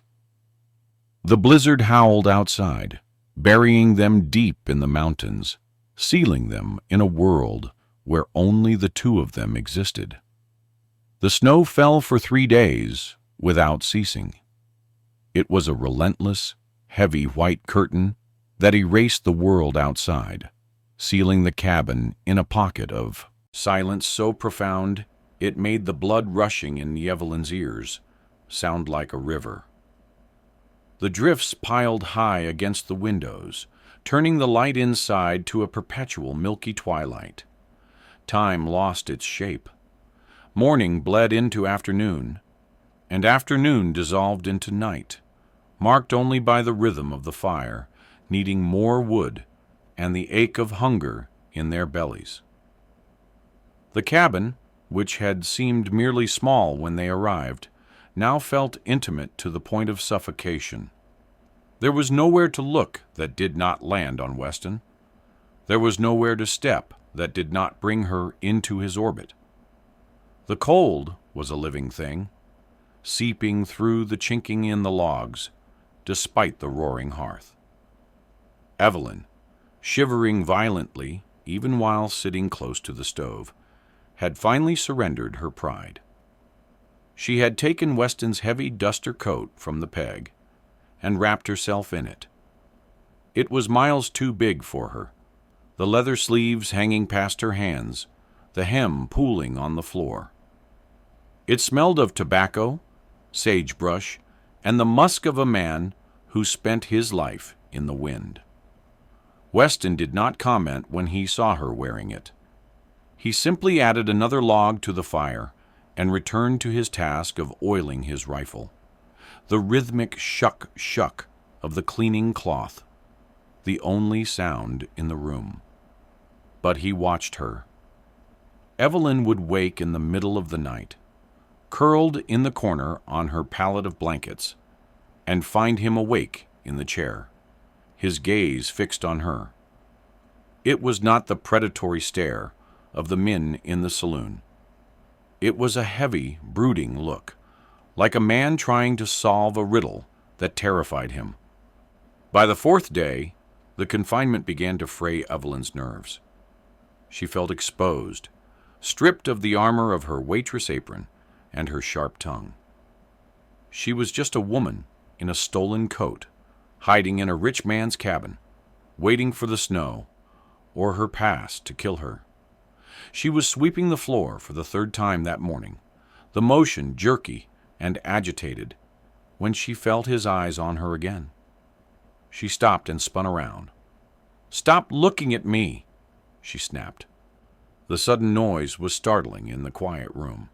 The blizzard howled outside, burying them deep in the mountains, sealing them in a world where only the two of them existed. The snow fell for 3 days without ceasing. It was a relentless, heavy white curtain that erased the world outside, sealing the cabin in a pocket of silence so profound it made the blood rushing in Evelyn's ears sound like a river. The drifts piled high against the windows, turning the light inside to a perpetual milky twilight. Time lost its shape. Morning bled into afternoon, and afternoon dissolved into night, marked only by the rhythm of the fire, needing more wood, and the ache of hunger in their bellies. The cabin, which had seemed merely small when they arrived, now felt intimate to the point of suffocation. There was nowhere to look that did not land on Weston. There was nowhere to step that did not bring her into his orbit. The cold was a living thing, seeping through the chinking in the logs, despite the roaring hearth. Evelyn, shivering violently even while sitting close to the stove, had finally surrendered her pride. She had taken Weston's heavy duster coat from the peg and wrapped herself in it. It was miles too big for her, the leather sleeves hanging past her hands, the hem pooling on the floor. It smelled of tobacco, sagebrush, and the musk of a man who spent his life in the wind. Weston did not comment when he saw her wearing it. He simply added another log to the fire and returned to his task of oiling his rifle. The rhythmic shuck-shuck of the cleaning cloth, the only sound in the room. But he watched her. Evelyn would wake in the middle of the night, curled in the corner on her pallet of blankets, and find him awake in the chair, his gaze fixed on her. It was not the predatory stare of the men in the saloon. It was a heavy, brooding look, like a man trying to solve a riddle that terrified him. By the 4th day, the confinement began to fray Evelyn's nerves. She felt exposed, stripped of the armor of her waitress apron and her sharp tongue. She was just a woman in a stolen coat, hiding in a rich man's cabin, waiting for the snow or her past to kill her. She was sweeping the floor for the third time that morning, the motion jerky and agitated, when she felt his eyes on her again. She stopped and spun around. "Stop looking at me," she snapped. The sudden noise was startling in the quiet room.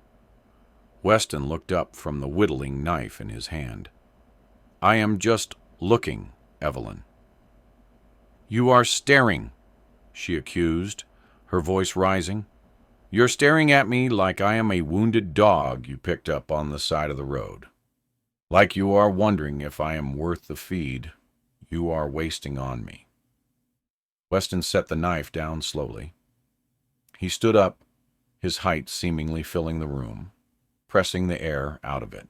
Weston looked up from the whittling knife in his hand. "I am just looking, Evelyn." "You are staring," she accused, her voice rising. "You're staring at me like I am a wounded dog you picked up on the side of the road. Like you are wondering if I am worth the feed you are wasting on me." Weston set the knife down slowly. He stood up, his height seemingly filling the room, pressing the air out of it.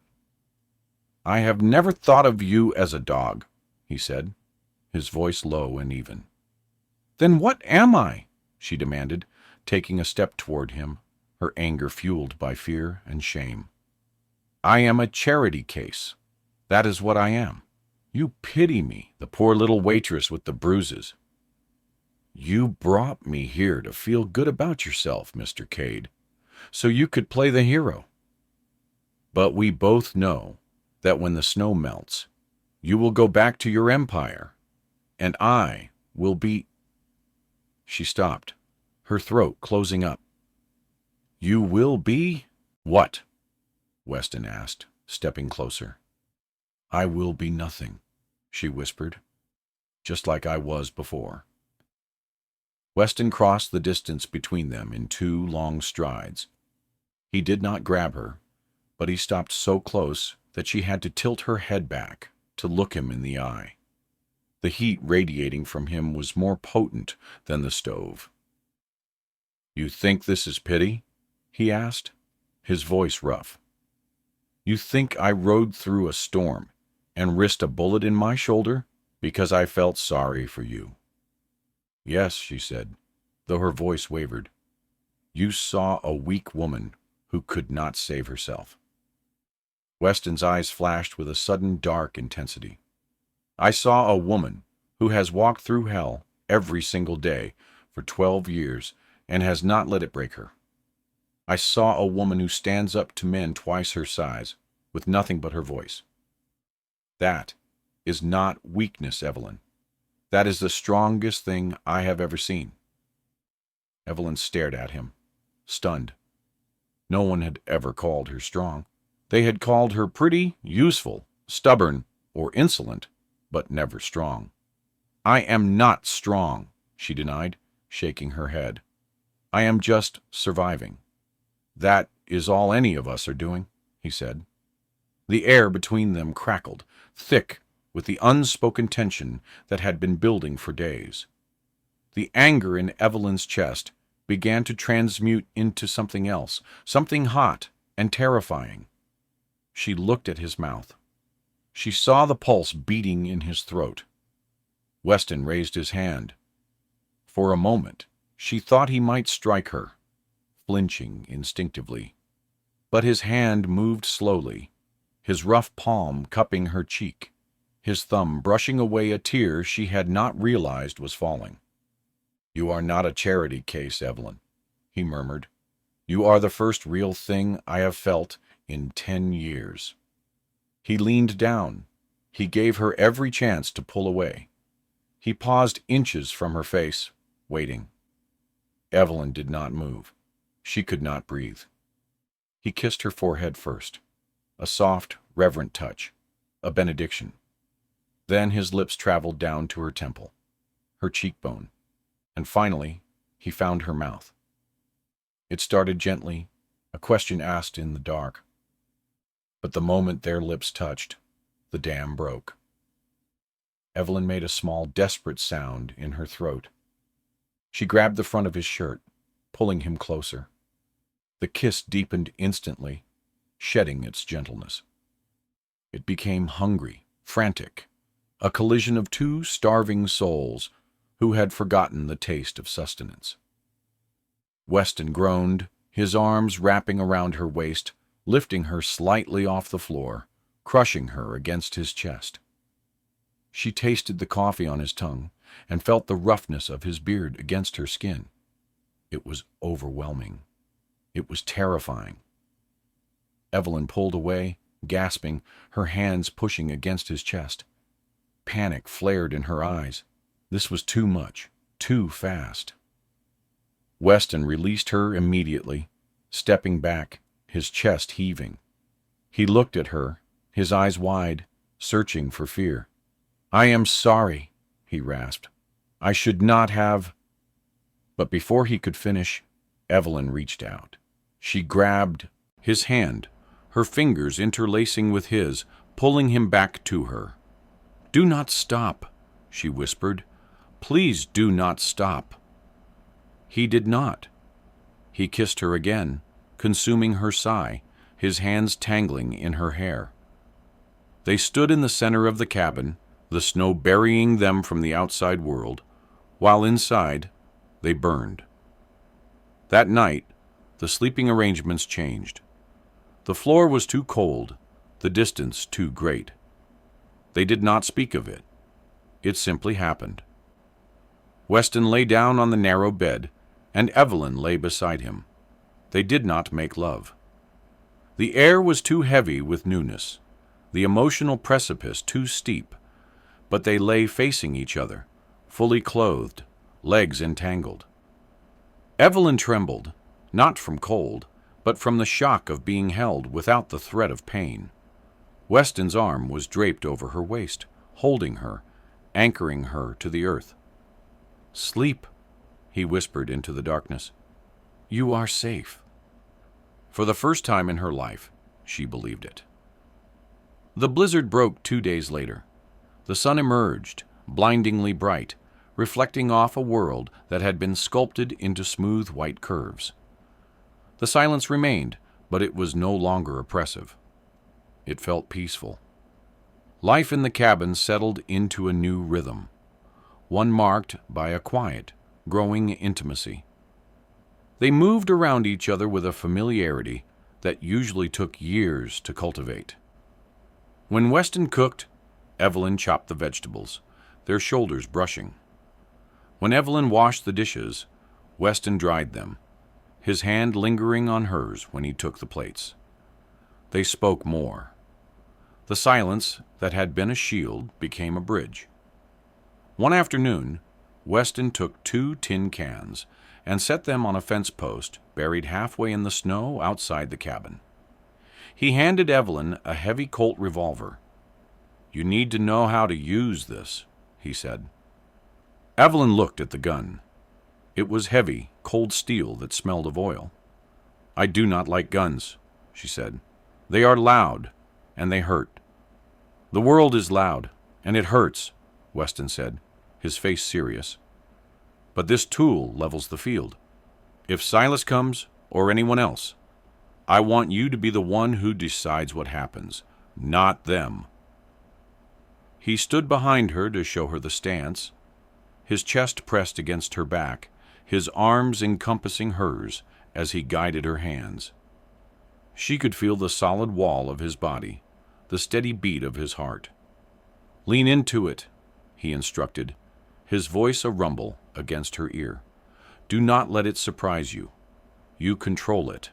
"I have never thought of you as a dog," he said, his voice low and even. "Then what am I?" she demanded, taking a step toward him, her anger fueled by fear and shame. "I am a charity case. That is what I am. You pity me, the poor little waitress with the bruises. You brought me here to feel good about yourself, Mr. Cade, so you could play the hero. But we both know that when the snow melts, you will go back to your empire, and I will be—" She stopped, her throat closing up. "You will be what?" Weston asked, stepping closer. "I will be nothing," she whispered, "just like I was before." Weston crossed the distance between them in 2 long strides. He did not grab her, but he stopped so close that she had to tilt her head back to look him in the eye. The heat radiating from him was more potent than the stove. "You think this is pity?" he asked, his voice rough. "You think I rode through a storm and risked a bullet in my shoulder because I felt sorry for you?" "Yes," she said, though her voice wavered. "You saw a weak woman who could not save herself." Weston's eyes flashed with a sudden dark intensity. "I saw a woman who has walked through hell every single day for 12 years and has not let it break her. I saw a woman who stands up to men twice her size with nothing but her voice. That is not weakness, Evelyn. That is the strongest thing I have ever seen." Evelyn stared at him, stunned. No one had ever called her strong. They had called her pretty, useful, stubborn, or insolent, but never strong. "I am not strong," she denied, shaking her head. "I am just surviving." "That is all any of us are doing," he said. The air between them crackled, thick with the unspoken tension that had been building for days. The anger in Evelyn's chest began to transmute into something else, something hot and terrifying. She looked at his mouth. She saw the pulse beating in his throat. Weston raised his hand. For a moment, she thought he might strike her, flinching instinctively. But his hand moved slowly, his rough palm cupping her cheek, his thumb brushing away a tear she had not realized was falling. "You are not a charity case, Evelyn," he murmured. "You are the first real thing I have felt in 10 years. He leaned down. He gave her every chance to pull away. He paused inches from her face, waiting. Evelyn did not move. She could not breathe. He kissed her forehead first, a soft, reverent touch, a benediction. Then his lips traveled down to her temple, her cheekbone, and finally he found her mouth. It started gently, a question asked in the dark. But the moment their lips touched, the dam broke. Evelyn made a small, desperate sound in her throat. She grabbed the front of his shirt, pulling him closer. The kiss deepened instantly, shedding its gentleness. It became hungry, frantic, a collision of 2 starving souls who had forgotten the taste of sustenance. Weston groaned, his arms wrapping around her waist, lifting her slightly off the floor, crushing her against his chest. She tasted the coffee on his tongue and felt the roughness of his beard against her skin. It was overwhelming. It was terrifying. Evelyn pulled away, gasping, her hands pushing against his chest. Panic flared in her eyes. This was too much, too fast. Weston released her immediately, stepping back, his chest heaving. He looked at her, his eyes wide, searching for fear. "I am sorry," he rasped. "I should not have—" But before he could finish, Evelyn reached out. She grabbed his hand, her fingers interlacing with his, pulling him back to her. "Do not stop," she whispered. "Please do not stop." He did not. He kissed her again, consuming her sigh, his hands tangling in her hair. They stood in the center of the cabin, the snow burying them from the outside world, while inside they burned. That night, the sleeping arrangements changed. The floor was too cold, the distance too great. They did not speak of it. It simply happened. Weston lay down on the narrow bed, and Evelyn lay beside him. They did not make love. The air was too heavy with newness, the emotional precipice too steep, but they lay facing each other, fully clothed, legs entangled. Evelyn trembled, not from cold, but from the shock of being held without the threat of pain. Weston's arm was draped over her waist, holding her, anchoring her to the earth. "Sleep," he whispered into the darkness. "You are safe." For the first time in her life, she believed it. The blizzard broke 2 days later. The sun emerged, blindingly bright, reflecting off a world that had been sculpted into smooth white curves. The silence remained, but it was no longer oppressive. It felt peaceful. Life in the cabin settled into a new rhythm, one marked by a quiet, growing intimacy. They moved around each other with a familiarity that usually took years to cultivate. When Weston cooked, Evelyn chopped the vegetables, their shoulders brushing. When Evelyn washed the dishes, Weston dried them, his hand lingering on hers when he took the plates. They spoke more. The silence that had been a shield became a bridge. One afternoon, Weston took 2 tin cans and set them on a fence post buried halfway in the snow outside the cabin. He handed Evelyn a heavy Colt revolver. "You need to know how to use this," he said. Evelyn looked at the gun. It was heavy, cold steel that smelled of oil. "I do not like guns," she said. "They are loud, and they hurt." "The world is loud, and it hurts," Weston said, his face serious. "But this tool levels the field. If Silas comes, or anyone else, I want you to be the one who decides what happens, not them." He stood behind her to show her the stance, his chest pressed against her back, his arms encompassing hers as he guided her hands. She could feel the solid wall of his body, the steady beat of his heart. "Lean into it," he instructed, his voice a rumble against her ear. "Do not let it surprise you. You control it."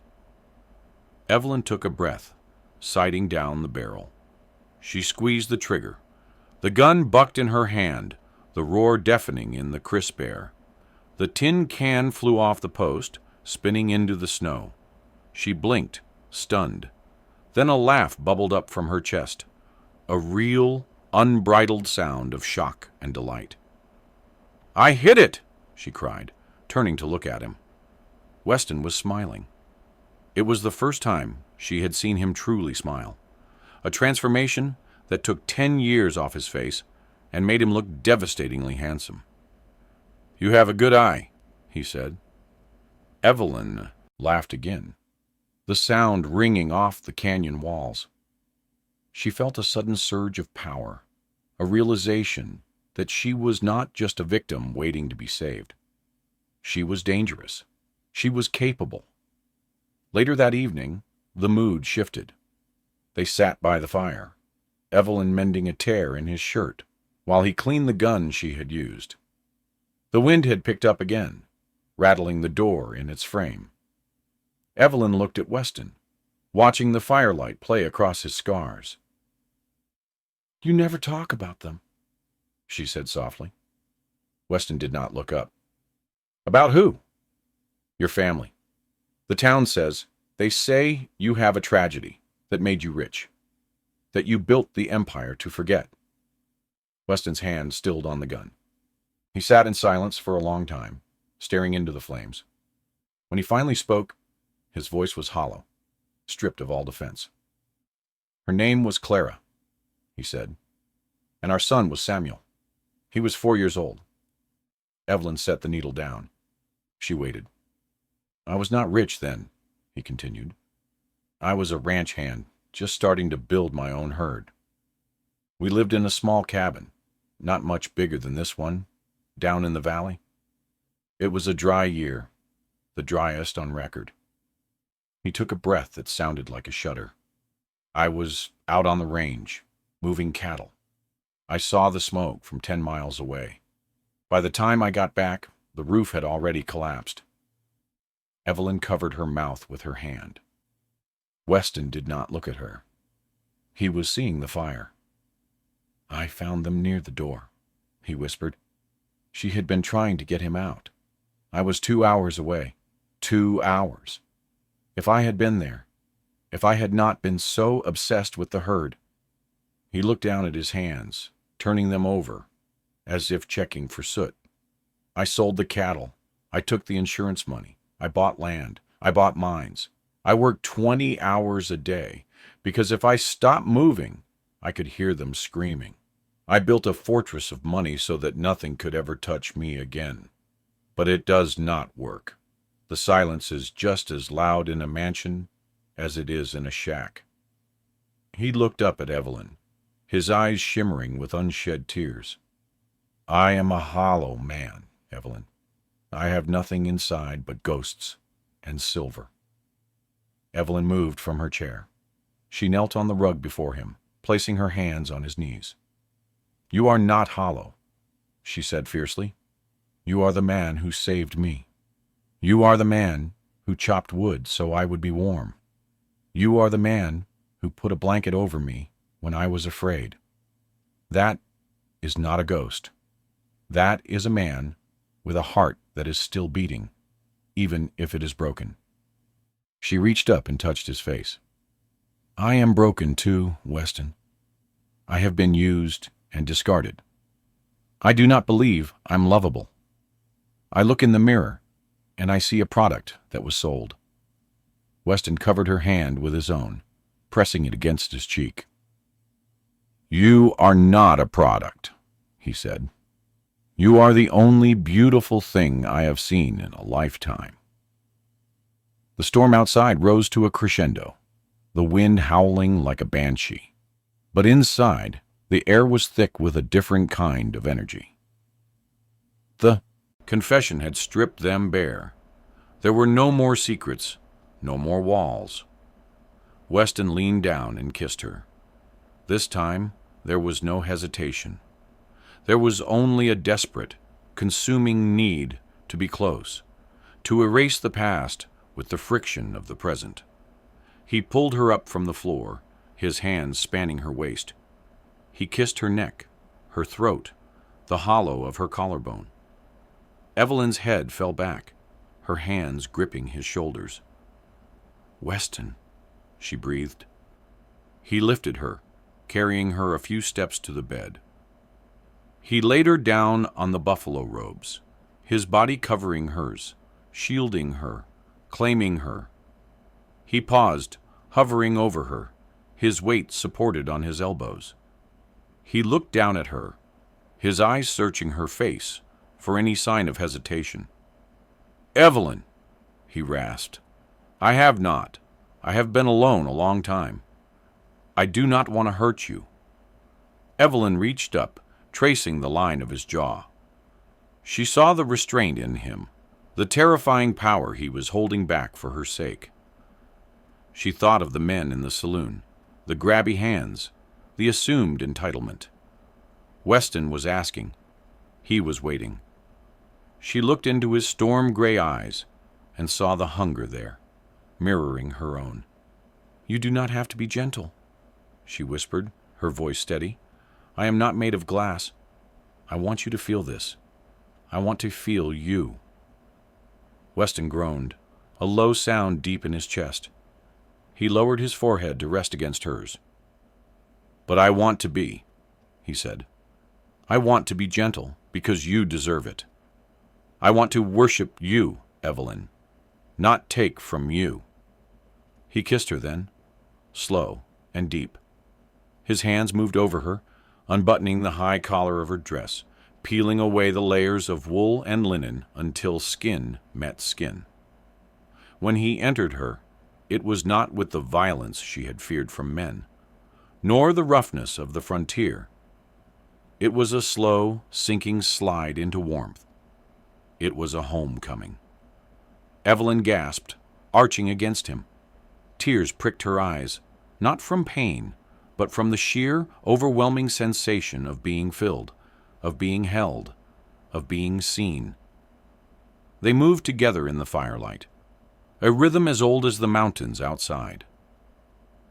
Evelyn took a breath, sighting down the barrel. She squeezed the trigger. The gun bucked in her hand, the roar deafening in the crisp air. The tin can flew off the post, spinning into the snow. She blinked, stunned. Then a laugh bubbled up from her chest, a real, unbridled sound of shock and delight. "I hit it!" she cried, turning to look at him. Weston was smiling. It was the first time she had seen him truly smile, a transformation that took 10 years off his face and made him look devastatingly handsome. "You have a good eye," he said. Evelyn laughed again, the sound ringing off the canyon walls. She felt a sudden surge of power, a realization that she was not just a victim waiting to be saved. She was dangerous. She was capable. Later that evening, the mood shifted. They sat by the fire, Evelyn mending a tear in his shirt, while he cleaned the gun she had used. The wind had picked up again, rattling the door in its frame. Evelyn looked at Weston, watching the firelight play across his scars. "You never talk about them," she said softly. Weston did not look up. "About who?" "Your family. The town says, they say you have a tragedy that made you rich, that you built the empire to forget." Weston's hand stilled on the gun. He sat in silence for a long time, staring into the flames. When he finally spoke, his voice was hollow, stripped of all defense. "Her name was Clara," he said, "and our son was Samuel. He was 4 years old." Evelyn set the needle down. She waited. "I was not rich then," he continued. "I was a ranch hand, just starting to build my own herd. We lived in a small cabin, not much bigger than this one, down in the valley. It was a dry year, the driest on record." He took a breath that sounded like a shudder. "I was out on the range, moving cattle. I saw the smoke from 10 miles away. By the time I got back, the roof had already collapsed." Evelyn covered her mouth with her hand. Weston did not look at her. He was seeing the fire. "I found them near the door," he whispered. "She had been trying to get him out. I was 2 hours away. 2 hours. If I had been there, if I had not been so obsessed with the herd." He looked down at his hands, turning them over, as if checking for soot. "I sold the cattle. I took the insurance money. I bought land. I bought mines. I worked 20 hours a day, because if I stopped moving, I could hear them screaming. I built a fortress of money so that nothing could ever touch me again. But it does not work. The silence is just as loud in a mansion as it is in a shack." He looked up at Evelyn, his eyes shimmering with unshed tears. "I am a hollow man, Evelyn. I have nothing inside but ghosts and silver." Evelyn moved from her chair. She knelt on the rug before him, placing her hands on his knees. "You are not hollow," she said fiercely. "You are the man who saved me. You are the man who chopped wood so I would be warm. You are the man who put a blanket over me when I was afraid. That is not a ghost. That is a man with a heart that is still beating, even if it is broken." She reached up and touched his face. "I am broken too, Weston. I have been used and discarded. I do not believe I'm lovable. I look in the mirror, and I see a product that was sold." Weston covered her hand with his own, pressing it against his cheek. "You are not a product," he said. "You are the only beautiful thing I have seen in a lifetime." The storm outside rose to a crescendo, the wind howling like a banshee. But inside, the air was thick with a different kind of energy. The confession had stripped them bare. There were no more secrets, no more walls. Weston leaned down and kissed her. This time, there was no hesitation. There was only a desperate, consuming need to be close, to erase the past with the friction of the present. He pulled her up from the floor, his hands spanning her waist. He kissed her neck, her throat, the hollow of her collarbone. Evelyn's head fell back, her hands gripping his shoulders. "Weston," she breathed. He lifted her, carrying her a few steps to the bed. He laid her down on the buffalo robes, his body covering hers, shielding her, claiming her. He paused, hovering over her, his weight supported on his elbows. He looked down at her, his eyes searching her face for any sign of hesitation. "Evelyn," he rasped, "I have not. I have been alone a long time. I do not want to hurt you." Evelyn reached up, tracing the line of his jaw. She saw the restraint in him, the terrifying power he was holding back for her sake. She thought of the men in the saloon, the grabby hands, the assumed entitlement. Weston was asking. He was waiting. She looked into his storm-gray eyes and saw the hunger there, mirroring her own. "You do not have to be gentle," she whispered, her voice steady. "I am not made of glass. I want you to feel this. I want to feel you." Weston groaned, a low sound deep in his chest. He lowered his forehead to rest against hers. "But I want to be," he said. "I want to be gentle because you deserve it. I want to worship you, Evelyn, not take from you." He kissed her then, slow and deep. His hands moved over her, unbuttoning the high collar of her dress, peeling away the layers of wool and linen until skin met skin. When he entered her, it was not with the violence she had feared from men, nor the roughness of the frontier. It was a slow, sinking slide into warmth. It was a homecoming. Evelyn gasped, arching against him. Tears pricked her eyes, not from pain, but from the sheer, overwhelming sensation of being filled, of being held, of being seen. They moved together in the firelight, a rhythm as old as the mountains outside.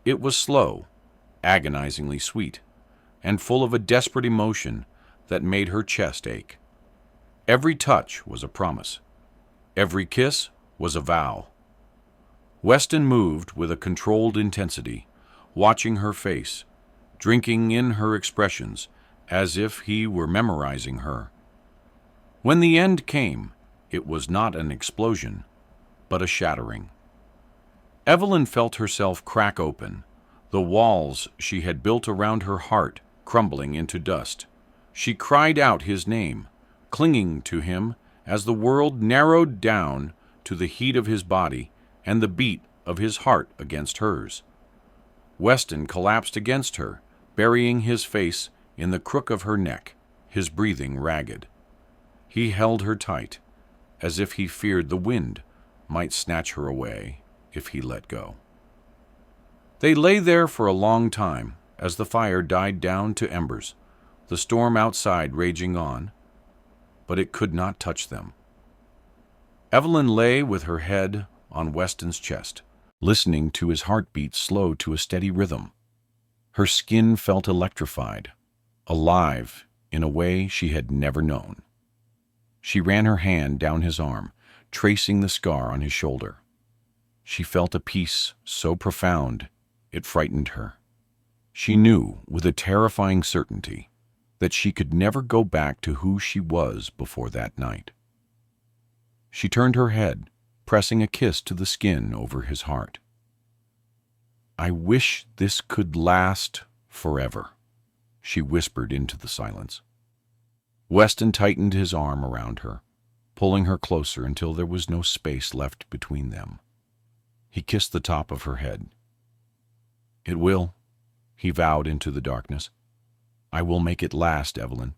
It was slow, agonizingly sweet, and full of a desperate emotion that made her chest ache. Every touch was a promise. Every kiss was a vow. Weston moved with a controlled intensity, watching her face, drinking in her expressions, as if he were memorizing her. When the end came, it was not an explosion, but a shattering. Evelyn felt herself crack open, the walls she had built around her heart crumbling into dust. She cried out his name, clinging to him as the world narrowed down to the heat of his body and the beat of his heart against hers. Weston collapsed against her, burying his face in the crook of her neck, his breathing ragged. He held her tight, as if he feared the wind might snatch her away if he let go. They lay there for a long time as the fire died down to embers, the storm outside raging on, but it could not touch them. Evelyn lay with her head on Weston's chest, listening to his heartbeat slow to a steady rhythm. Her skin felt electrified, alive in a way she had never known. She ran her hand down his arm, tracing the scar on his shoulder. She felt a peace so profound it frightened her. She knew with a terrifying certainty that she could never go back to who she was before that night. She turned her head, pressing a kiss to the skin over his heart. "I wish this could last forever," she whispered into the silence. Weston tightened his arm around her, pulling her closer until there was no space left between them. He kissed the top of her head. "It will," he vowed into the darkness. "I will make it last, Evelyn.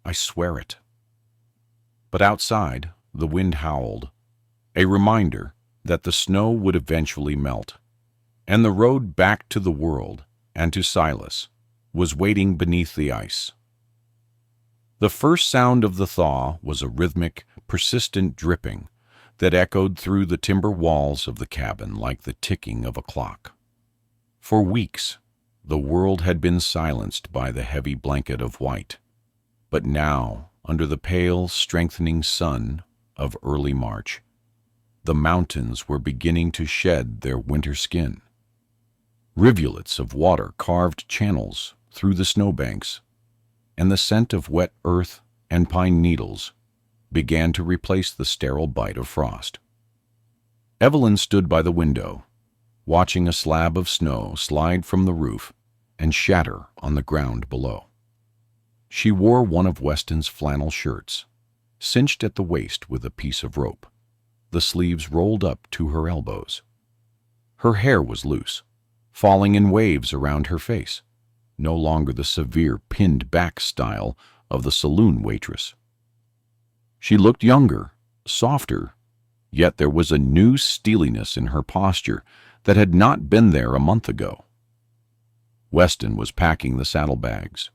I swear it." But outside, the wind howled, a reminder that the snow would eventually melt, and the road back to the world and to Silas was waiting beneath the ice. The first sound of the thaw was a rhythmic, persistent dripping that echoed through the timber walls of the cabin like the ticking of a clock. For weeks, the world had been silenced by the heavy blanket of white, but now, under the pale, strengthening sun of early March, the mountains were beginning to shed their winter skin. Rivulets of water carved channels through the snowbanks, and the scent of wet earth and pine needles began to replace the sterile bite of frost. Evelyn stood by the window, watching a slab of snow slide from the roof and shatter on the ground below. She wore one of Weston's flannel shirts, cinched at the waist with a piece of rope, the sleeves rolled up to her elbows. Her hair was loose, falling in waves around her face, no longer the severe pinned-back style of the saloon waitress. She looked younger, softer, yet there was a new steeliness in her posture that had not been there a month ago. Weston was packing the saddlebags.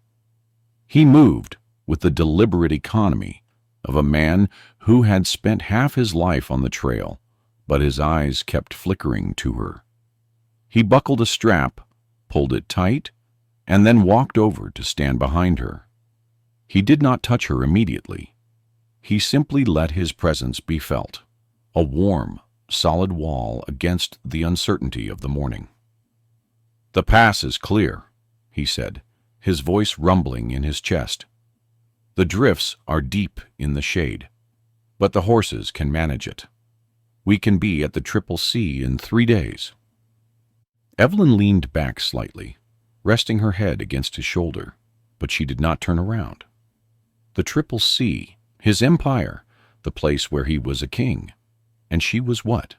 He moved with the deliberate economy of a man who had spent half his life on the trail, but his eyes kept flickering to her. He buckled a strap, pulled it tight, and then walked over to stand behind her. He did not touch her immediately. He simply let his presence be felt, a warm, solid wall against the uncertainty of the morning. "The pass is clear," he said, his voice rumbling in his chest. "The drifts are deep in the shade, but the horses can manage it. We can be at the Triple C in 3 days." Evelyn leaned back slightly, resting her head against his shoulder, but she did not turn around. The Triple C, his empire, the place where he was a king. And she was what?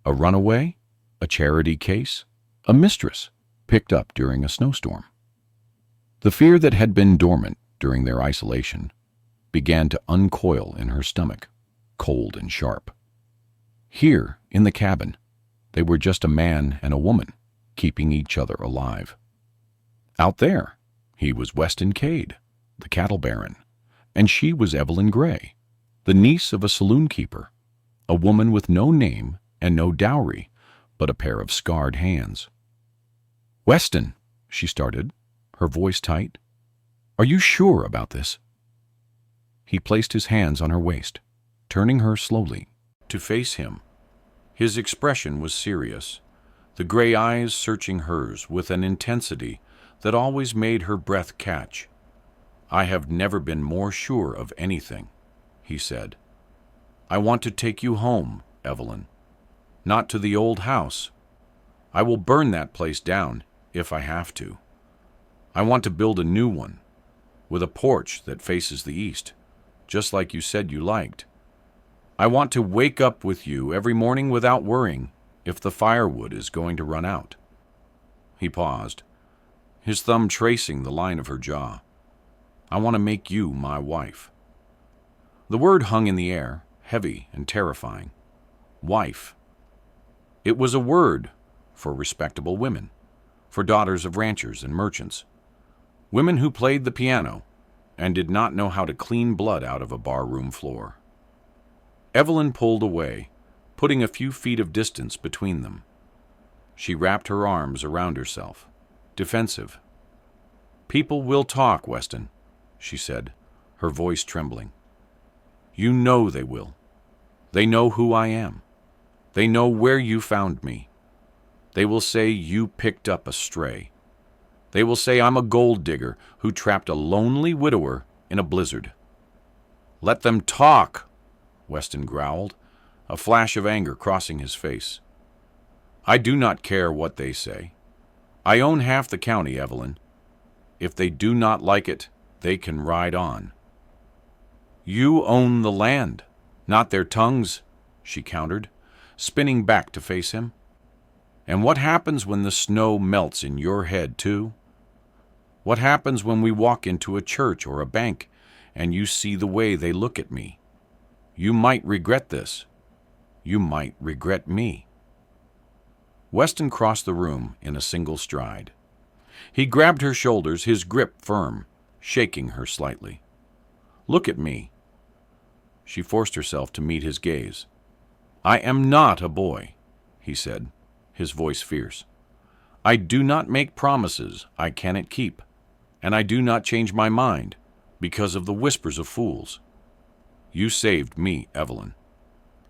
A runaway? A charity case? A mistress, picked up during a snowstorm? The fear that had been dormant during their isolation began to uncoil in her stomach, cold and sharp. Here, in the cabin, they were just a man and a woman, keeping each other alive. Out there, he was Weston Cade, the cattle baron, and she was Evelyn Gray, the niece of a saloon keeper, a woman with no name and no dowry, but a pair of scarred hands. "Weston," she started, her voice tight, "are you sure about this?" He placed his hands on her waist, turning her slowly to face him. His expression was serious, the gray eyes searching hers with an intensity that always made her breath catch. "I have never been more sure of anything," he said. "I want to take you home, Evelyn. Not to the old house. I will burn that place down if I have to. I want to build a new one, with a porch that faces the east, just like you said you liked. I want to wake up with you every morning without worrying if the firewood is going to run out." He paused, his thumb tracing the line of her jaw. "I want to make you my wife." The word hung in the air, heavy and terrifying. Wife. It was a word for respectable women, for daughters of ranchers and merchants, women who played the piano and did not know how to clean blood out of a barroom floor. Evelyn pulled away, putting a few feet of distance between them. She wrapped her arms around herself, defensive. "People will talk, Weston," she said, her voice trembling. "You know they will. They know who I am. They know where you found me. They will say you picked up a stray. They will say I'm a gold digger who trapped a lonely widower in a blizzard." "Let them talk," Weston growled, a flash of anger crossing his face. "I do not care what they say. I own half the county, Evelyn. If they do not like it, they can ride on." "You own the land, not their tongues," she countered, spinning back to face him. "And what happens when the snow melts in your head, too? What happens when we walk into a church or a bank and you see the way they look at me? You might regret this. You might regret me." Weston crossed the room in a single stride. He grabbed her shoulders, his grip firm, shaking her slightly. "Look at me." She forced herself to meet his gaze. "I am not a boy," he said, his voice fierce. "I do not make promises I cannot keep, and I do not change my mind because of the whispers of fools. You saved me, Evelyn.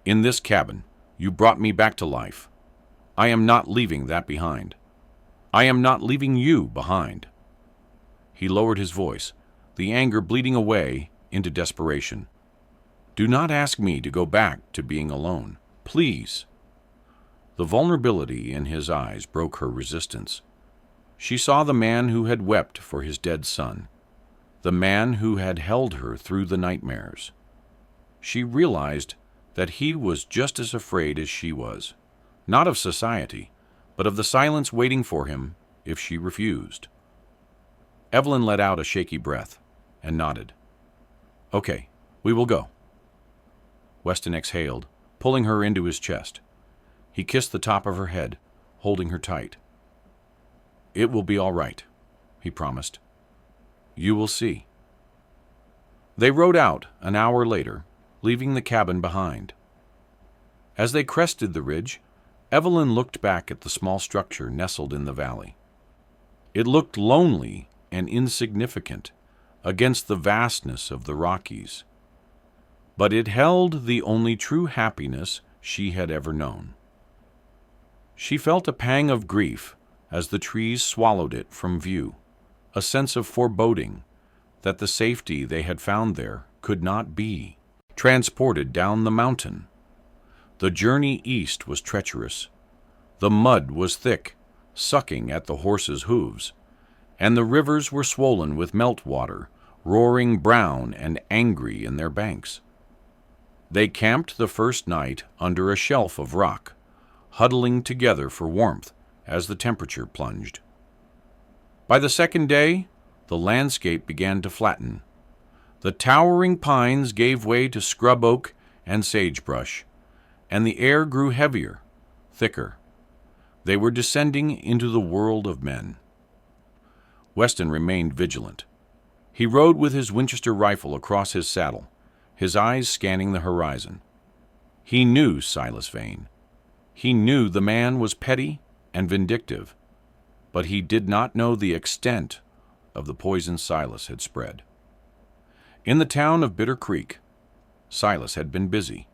In this cabin, you brought me back to life. I am not leaving that behind. I am not leaving you behind." He lowered his voice, the anger bleeding away into desperation. "Do not ask me to go back to being alone. Please." The vulnerability in his eyes broke her resistance. She saw the man who had wept for his dead son, the man who had held her through the nightmares. She realized that he was just as afraid as she was, not of society, but of the silence waiting for him if she refused. Evelyn let out a shaky breath and nodded. "Okay, we will go." Weston exhaled, pulling her into his chest. He kissed the top of her head, holding her tight. "It will be all right," he promised. "You will see." They rode out an hour later, leaving the cabin behind. As they crested the ridge, Evelyn looked back at the small structure nestled in the valley. It looked lonely and insignificant against the vastness of the Rockies, but it held the only true happiness she had ever known. She felt a pang of grief as the trees swallowed it from view, a sense of foreboding that the safety they had found there could not be. Transported down the mountain. The journey east was treacherous. The mud was thick, sucking at the horses' hooves, and the rivers were swollen with meltwater, roaring brown and angry in their banks. They camped the first night under a shelf of rock, huddling together for warmth as the temperature plunged. By the second day, the landscape began to flatten. The towering pines gave way to scrub oak and sagebrush, and the air grew heavier, thicker. They were descending into the world of men. Weston remained vigilant. He rode with his Winchester rifle across his saddle, his eyes scanning the horizon. He knew Silas Vane. He knew the man was petty and vindictive, but he did not know the extent of the poison Silas had spread. In the town of Bitter Creek, Silas had been busy.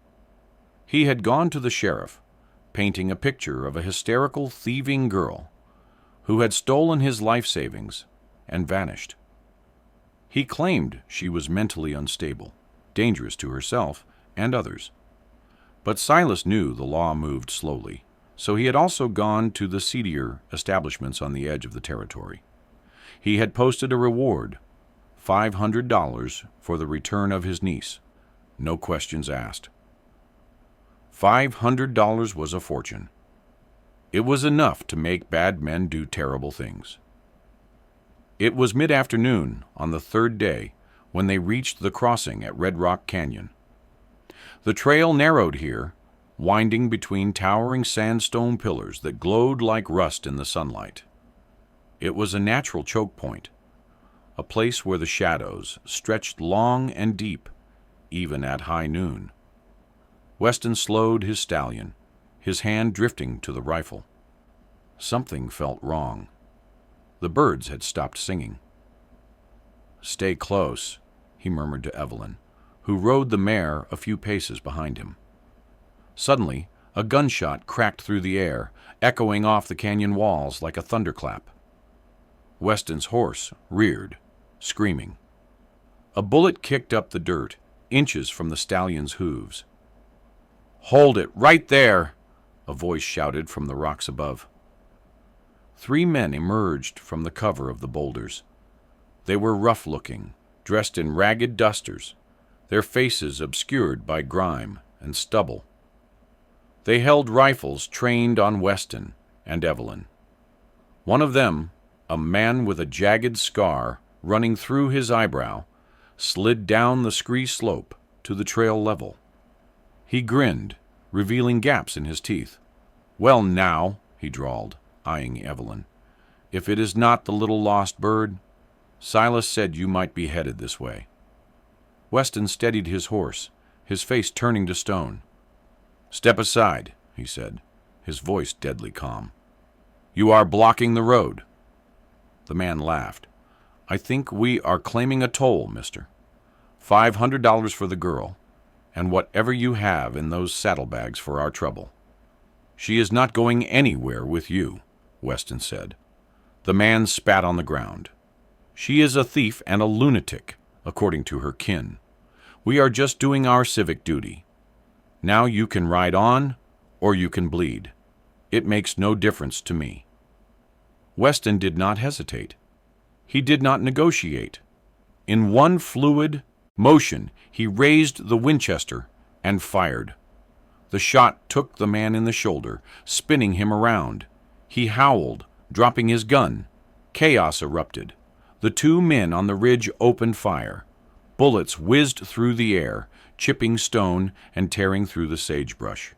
He had gone to the sheriff, painting a picture of a hysterical, thieving girl who had stolen his life savings and vanished. He claimed she was mentally unstable, dangerous to herself and others. But Silas knew the law moved slowly, so he had also gone to the seedier establishments on the edge of the territory. He had posted a reward, $500 for the return of his niece, no questions asked. $500 was a fortune. It was enough to make bad men do terrible things. It was mid-afternoon on the third day when they reached the crossing at Red Rock Canyon. The trail narrowed here, winding between towering sandstone pillars that glowed like rust in the sunlight. It was a natural choke point, a place where the shadows stretched long and deep, even at high noon. Weston slowed his stallion, his hand drifting to the rifle. Something felt wrong. The birds had stopped singing. "Stay close," he murmured to Evelyn, who rode the mare a few paces behind him. Suddenly, a gunshot cracked through the air, echoing off the canyon walls like a thunderclap. Weston's horse reared, screaming. A bullet kicked up the dirt, inches from the stallion's hooves. "Hold it, right there!" a voice shouted from the rocks above. 3 men emerged from the cover of the boulders. They were rough-looking, dressed in ragged dusters, their faces obscured by grime and stubble. They held rifles trained on Weston and Evelyn. One of them, a man with a jagged scar running through his eyebrow, slid down the scree slope to the trail level. He grinned, revealing gaps in his teeth. "Well now," he drawled, eyeing Evelyn, "if it is not the little lost bird, Silas said you might be headed this way." Weston steadied his horse, his face turning to stone. "Step aside," he said, his voice deadly calm. "You are blocking the road." The man laughed. "I think we are claiming a toll, mister. $500 for the girl, and whatever you have in those saddlebags for our trouble." "She is not going anywhere with you," Weston said. The man spat on the ground. "She is a thief and a lunatic, according to her kin. We are just doing our civic duty. Now you can ride on, or you can bleed. It makes no difference to me." Weston did not hesitate. He did not negotiate. In one fluid motion, he raised the Winchester and fired. The shot took the man in the shoulder, spinning him around. He howled, dropping his gun. Chaos erupted. The 2 men on the ridge opened fire. Bullets whizzed through the air, chipping stone and tearing through the sagebrush.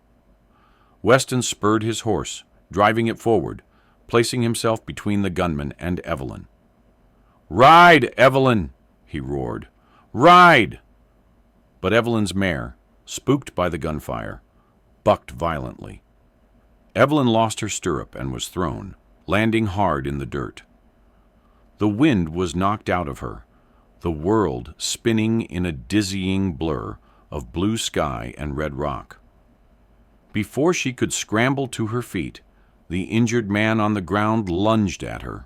Weston spurred his horse, driving it forward, placing himself between the gunman and Evelyn. "Ride, Evelyn!" he roared. Ride! But Evelyn's mare, spooked by the gunfire, bucked violently. Evelyn lost her stirrup and was thrown, landing hard in the dirt. The wind was knocked out of her, the world spinning in a dizzying blur of blue sky and red rock. Before she could scramble to her feet, the injured man on the ground lunged at her.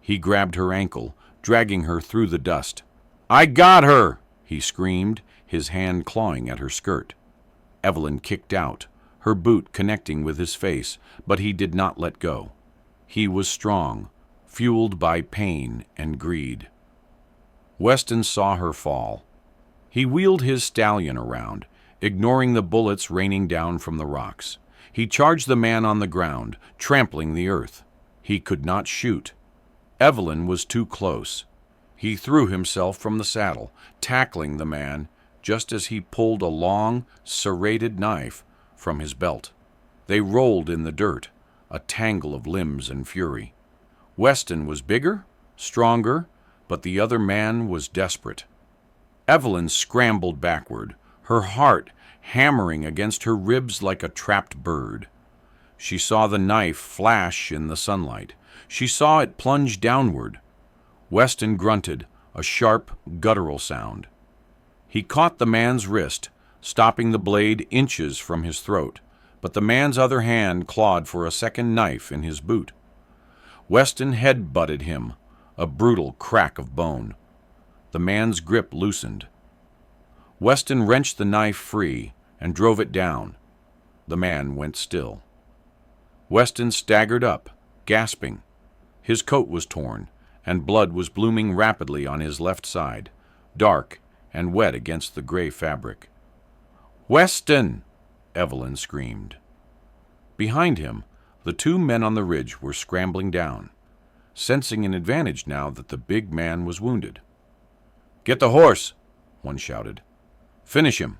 He grabbed her ankle, dragging her through the dust. "I got her!" he screamed, his hand clawing at her skirt. Evelyn kicked out, her boot connecting with his face, but he did not let go. He was strong, fueled by pain and greed. Weston saw her fall. He wheeled his stallion around, ignoring the bullets raining down from the rocks. He charged the man on the ground, trampling the earth. He could not shoot. Evelyn was too close. He threw himself from the saddle, tackling the man just as he pulled a long, serrated knife from his belt. They rolled in the dirt, a tangle of limbs and fury. Weston was bigger, stronger, but the other man was desperate. Evelyn scrambled backward, her heart hammering against her ribs like a trapped bird. She saw the knife flash in the sunlight. She saw it plunge downward. Weston grunted, a sharp, guttural sound. He caught the man's wrist, stopping the blade inches from his throat, but the man's other hand clawed for a second knife in his boot. Weston head-butted him, a brutal crack of bone. The man's grip loosened. Weston wrenched the knife free and drove it down. The man went still. Weston staggered up, gasping. His coat was torn, and blood was blooming rapidly on his left side, dark and wet against the gray fabric. "Weston!" Evelyn screamed. Behind him, the two men on the ridge were scrambling down, sensing an advantage now that the big man was wounded. "Get the horse!" one shouted. "Finish him!"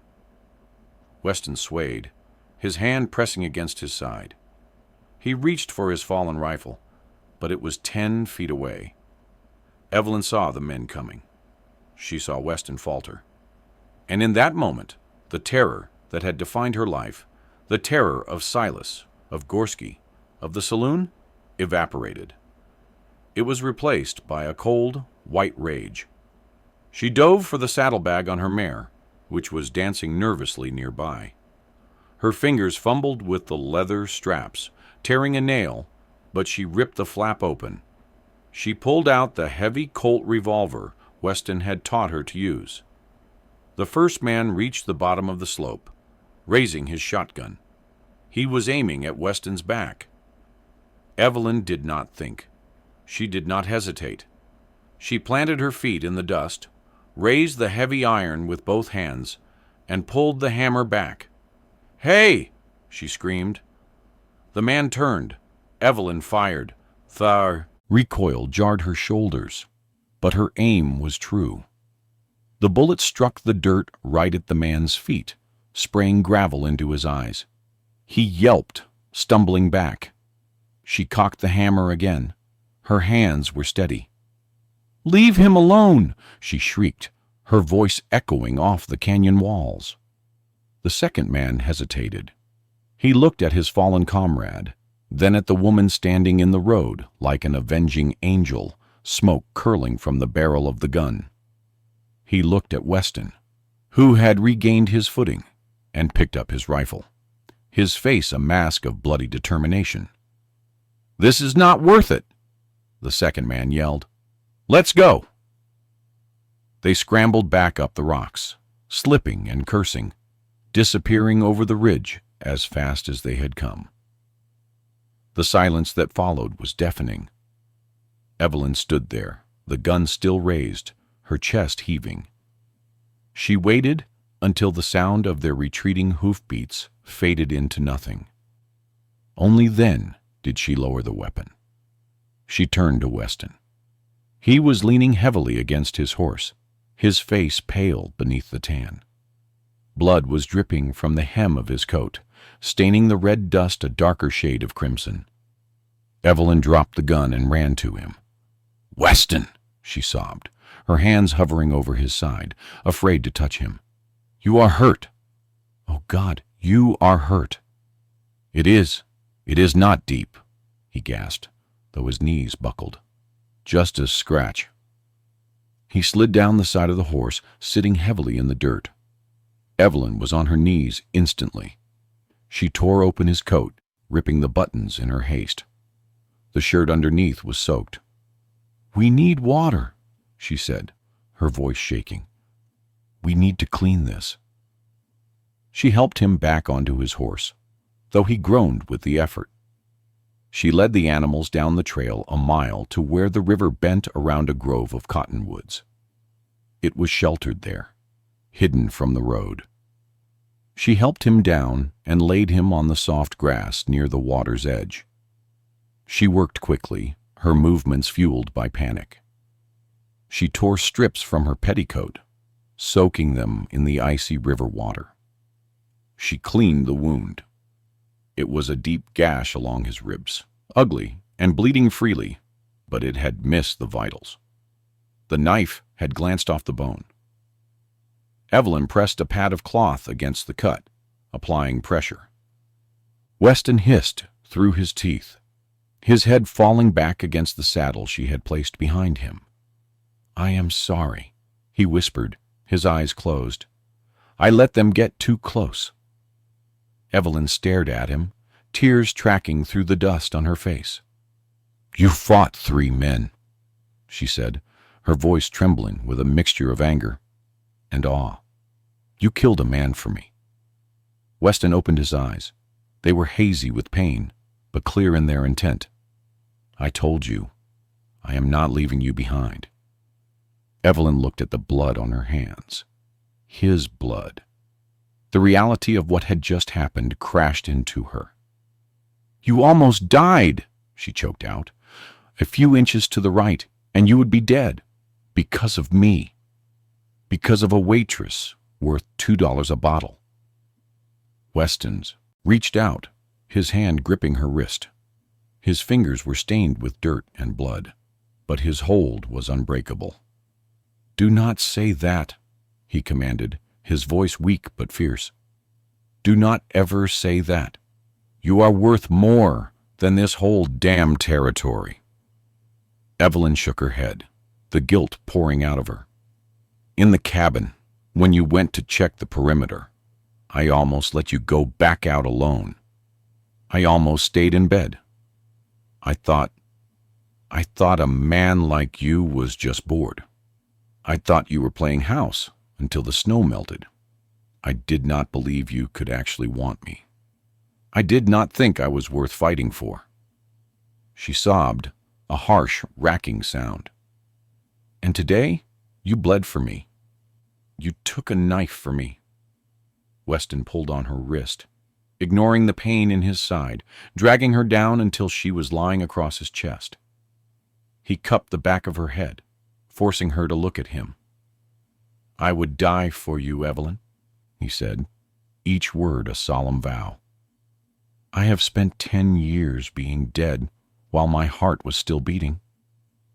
Weston swayed, his hand pressing against his side. He reached for his fallen rifle, but it was 10 feet away. Evelyn saw the men coming. She saw Weston falter. And in that moment, the terror that had defined her life, the terror of Silas, of Gorski, of the saloon, evaporated. It was replaced by a cold, white rage. She dove for the saddlebag on her mare, which was dancing nervously nearby. Her fingers fumbled with the leather straps, tearing a nail, but she ripped the flap open. She pulled out the heavy Colt revolver Weston had taught her to use. The first man reached the bottom of the slope, raising his shotgun. He was aiming at Weston's back. Evelyn did not think. She did not hesitate. She planted her feet in the dust, raised the heavy iron with both hands, and pulled the hammer back. "Hey!" she screamed. The man turned. Evelyn fired. The recoil jarred her shoulders, but her aim was true. The bullet struck the dirt right at the man's feet, spraying gravel into his eyes. He yelped, stumbling back. She cocked the hammer again. Her hands were steady. "Leave him alone!" she shrieked, her voice echoing off the canyon walls. The second man hesitated. He looked at his fallen comrade, then at the woman standing in the road like an avenging angel, smoke curling from the barrel of the gun. He looked at Weston, who had regained his footing, and picked up his rifle, his face a mask of bloody determination. "This is not worth it!" the second man yelled. "Let's go!" They scrambled back up the rocks, slipping and cursing, disappearing over the ridge as fast as they had come. The silence that followed was deafening. Evelyn stood there, the gun still raised, her chest heaving. She waited until the sound of their retreating hoofbeats faded into nothing. Only then did she lower the weapon. She turned to Weston. He was leaning heavily against his horse, his face pale beneath the tan. Blood was dripping from the hem of his coat, staining the red dust a darker shade of crimson. Evelyn dropped the gun and ran to him. "Weston!" she sobbed, her hands hovering over his side, afraid to touch him. "You are hurt." "Oh God, you are hurt." It is not deep," he gasped, though his knees buckled. "Just a scratch." He slid down the side of the horse, sitting heavily in the dirt. Evelyn was on her knees instantly. She tore open his coat, ripping the buttons in her haste. The shirt underneath was soaked. "We need water," she said, her voice shaking. "We need to clean this." She helped him back onto his horse, though he groaned with the effort. She led the animals down the trail a mile to where the river bent around a grove of cottonwoods. It was sheltered there, hidden from the road. She helped him down and laid him on the soft grass near the water's edge. She worked quickly, her movements fueled by panic. She tore strips from her petticoat, soaking them in the icy river water. She cleaned the wound. It was a deep gash along his ribs, ugly and bleeding freely, but it had missed the vitals. The knife had glanced off the bone. Evelyn pressed a pad of cloth against the cut, applying pressure. Weston hissed through his teeth, his head falling back against the saddle she had placed behind him. "I am sorry," he whispered, his eyes closed. "I let them get too close." Evelyn stared at him, tears tracking through the dust on her face. "You fought 3 men," she said, her voice trembling with a mixture of anger and awe. "You killed a man for me." Weston opened his eyes. They were hazy with pain, but clear in their intent. "I told you, I am not leaving you behind." Evelyn looked at the blood on her hands. His blood. The reality of what had just happened crashed into her. "You almost died," she choked out. "A few inches to the right, and you would be dead. Because of me. Because of a waitress worth $2 a bottle." Weston's reached out, his hand gripping her wrist. His fingers were stained with dirt and blood, but his hold was unbreakable. "Do not say that," he commanded, his voice weak but fierce. "Do not ever say that. You are worth more than this whole damn territory." Evelyn shook her head, the guilt pouring out of her. "In the cabin, when you went to check the perimeter, I almost let you go back out alone. I almost stayed in bed. I thought a man like you was just bored. I thought you were playing house until the snow melted. I did not believe you could actually want me. I did not think I was worth fighting for." She sobbed, a harsh, racking sound. "And today, you bled for me. You took a knife for me." Weston pulled on her wrist, ignoring the pain in his side, dragging her down until she was lying across his chest. He cupped the back of her head, forcing her to look at him. "I would die for you, Evelyn," he said, each word a solemn vow. "I have spent 10 years being dead while my heart was still beating.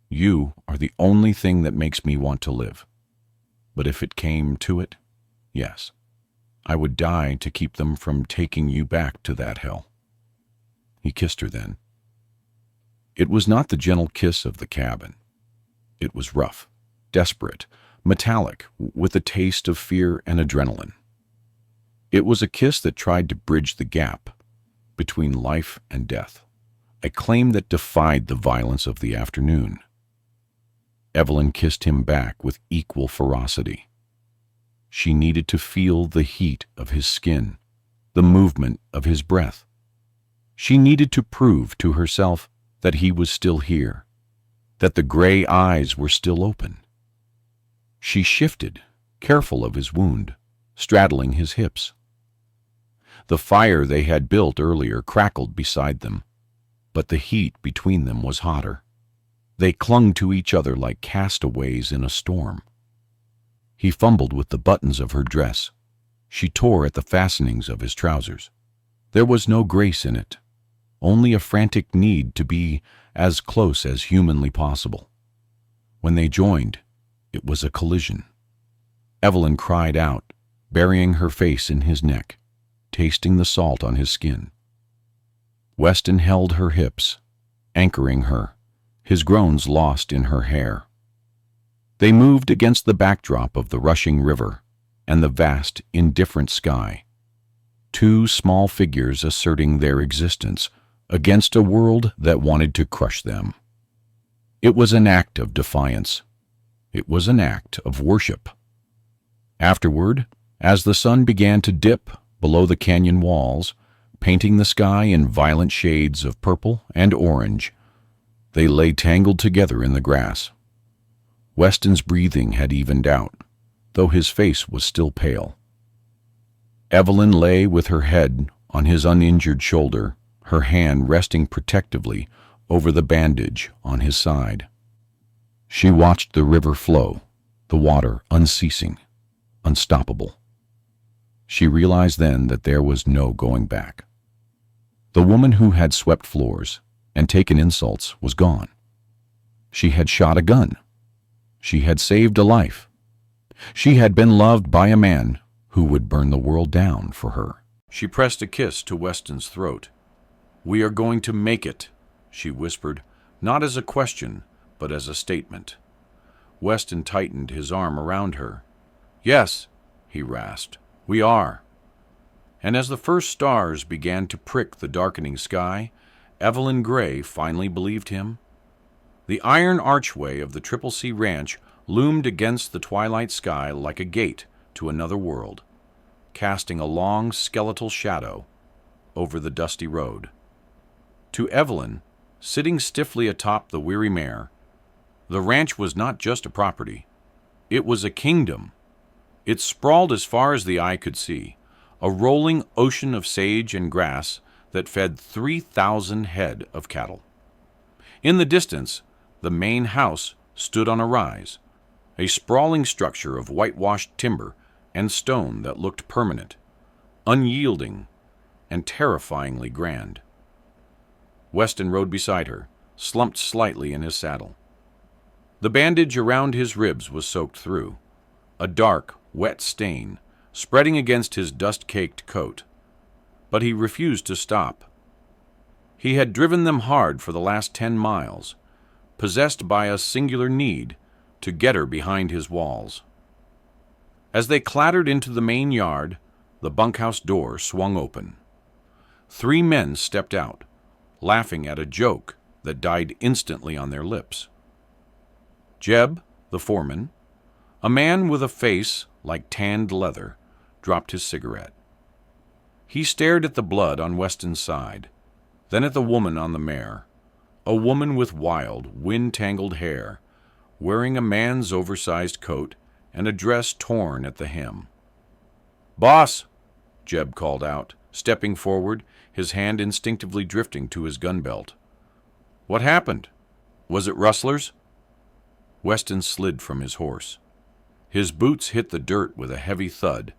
You are the only thing that makes me want to live. But if it came to it, yes, I would die to keep them from taking you back to that hell." He kissed her then. It was not the gentle kiss of the cabin. It was rough, desperate, metallic, with a taste of fear and adrenaline. It was a kiss that tried to bridge the gap between life and death, a claim that defied the violence of the afternoon. Evelyn kissed him back with equal ferocity. She needed to feel the heat of his skin, the movement of his breath. She needed to prove to herself that he was still here, that the gray eyes were still open. She shifted, careful of his wound, straddling his hips. The fire they had built earlier crackled beside them, but the heat between them was hotter. They clung to each other like castaways in a storm. He fumbled with the buttons of her dress. She tore at the fastenings of his trousers. There was no grace in it, only a frantic need to be as close as humanly possible. When they joined, It was a collision. Evelyn cried out, burying her face in his neck, tasting the salt on his skin. Weston held her hips, anchoring her, his groans lost in her hair. They moved against the backdrop of the rushing river and the vast, indifferent sky. Two small figures asserting their existence against a world that wanted to crush them. It was an act of defiance. It was an act of worship. Afterward, as the sun began to dip below the canyon walls, painting the sky in violent shades of purple and orange, they lay tangled together in the grass. Weston's breathing had evened out, though his face was still pale. Evelyn lay with her head on his uninjured shoulder, her hand resting protectively over the bandage on his side. She watched the river flow, the water unceasing, unstoppable. She realized then that there was no going back. The woman who had swept floors and taken insults was gone. She had shot a gun. She had saved a life. She had been loved by a man who would burn the world down for her. She pressed a kiss to Weston's throat. "We are going to make it," she whispered, not as a question, but as a statement. Weston tightened his arm around her. "Yes," he rasped, "we are." And as the first stars began to prick the darkening sky, Evelyn Gray finally believed him. The iron archway of the Triple C Ranch loomed against the twilight sky like a gate to another world, casting a long skeletal shadow over the dusty road. To Evelyn, sitting stiffly atop the weary mare, the ranch was not just a property. It was a kingdom. It sprawled as far as the eye could see, a rolling ocean of sage and grass that fed 3,000 head of cattle. In the distance, the main house stood on a rise, a sprawling structure of whitewashed timber and stone that looked permanent, unyielding, and terrifyingly grand. Weston rode beside her, slumped slightly in his saddle. The bandage around his ribs was soaked through, a dark, wet stain spreading against his dust-caked coat. But he refused to stop. He had driven them hard for the last 10 miles, possessed by a singular need to get her behind his walls. As they clattered into the main yard, the bunkhouse door swung open. 3 men stepped out, laughing at a joke that died instantly on their lips. Jeb, the foreman, a man with a face like tanned leather, dropped his cigarette. He stared at the blood on Weston's side, then at the woman on the mare, a woman with wild, wind-tangled hair, wearing a man's oversized coat and a dress torn at the hem. "Boss," Jeb called out, stepping forward, his hand instinctively drifting to his gun belt. "What happened? Was it rustlers?" Weston slid from his horse. His boots hit the dirt with a heavy thud,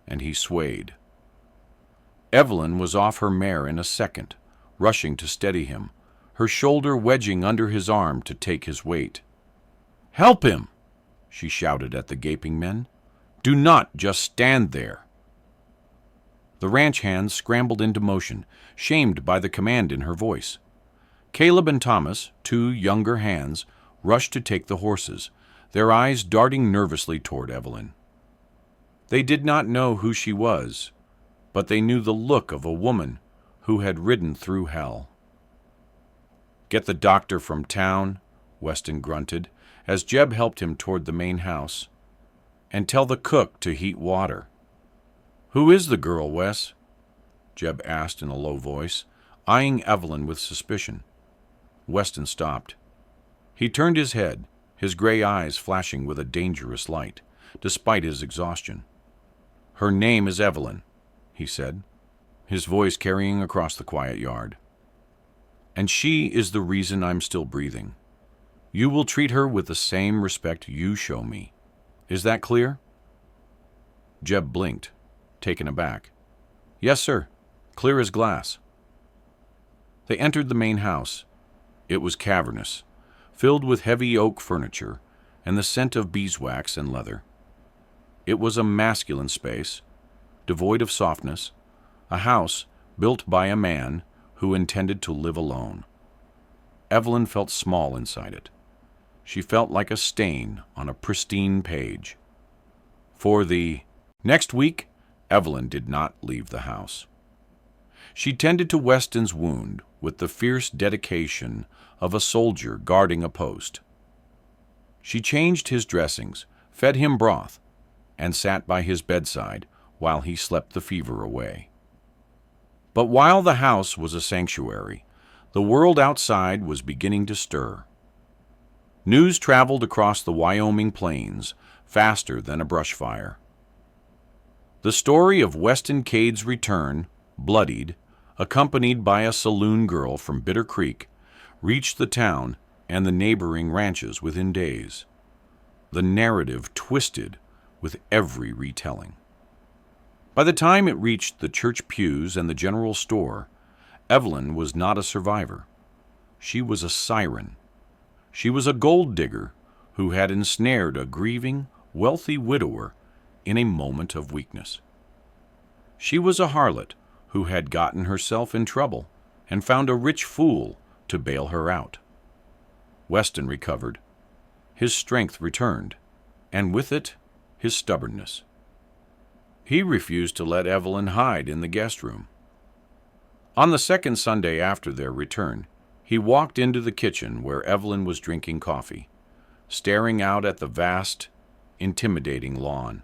and he swayed. Evelyn was off her mare in a second, rushing to steady him, her shoulder wedging under his arm to take his weight. "Help him!" she shouted at the gaping men. "Do not just stand there." The ranch hands scrambled into motion, shamed by the command in her voice. Caleb and Thomas, 2 younger hands, rushed to take the horses, their eyes darting nervously toward Evelyn. They did not know who she was, but they knew the look of a woman who had ridden through hell. "Get the doctor from town," Weston grunted, as Jeb helped him toward the main house. "And tell the cook to heat water." "Who is the girl, Wes?" Jeb asked in a low voice, eyeing Evelyn with suspicion. Weston stopped. He turned his head, his gray eyes flashing with a dangerous light, despite his exhaustion. "Her name is Evelyn," he said, his voice carrying across the quiet yard. "And she is the reason I'm still breathing. You will treat her with the same respect you show me. Is that clear?" Jeb blinked, taken aback. "Yes, sir. Clear as glass." They entered the main house. It was cavernous, filled with heavy oak furniture, and the scent of beeswax and leather. It was a masculine space, devoid of softness, a house built by a man who intended to live alone. Evelyn felt small inside it. She felt like a stain on a pristine page. For the next week, Evelyn did not leave the house. She tended to Weston's wound with the fierce dedication of a soldier guarding a post. She changed his dressings, fed him broth, and sat by his bedside while he slept the fever away. But while the house was a sanctuary, the world outside was beginning to stir. News traveled across the Wyoming plains faster than a brush fire. The story of Weston Cade's return, bloodied, accompanied by a saloon girl from Bitter Creek, reached the town and the neighboring ranches within days. The narrative twisted with every retelling. By the time it reached the church pews and the general store, Evelyn was not a survivor. She was a siren. She was a gold digger who had ensnared a grieving, wealthy widower in a moment of weakness. She was a harlot who had gotten herself in trouble and found a rich fool to bail her out. Weston recovered. His strength returned, and with it, his stubbornness. He refused to let Evelyn hide in the guest room. On the second Sunday after their return, he walked into the kitchen where Evelyn was drinking coffee, staring out at the vast, intimidating lawn.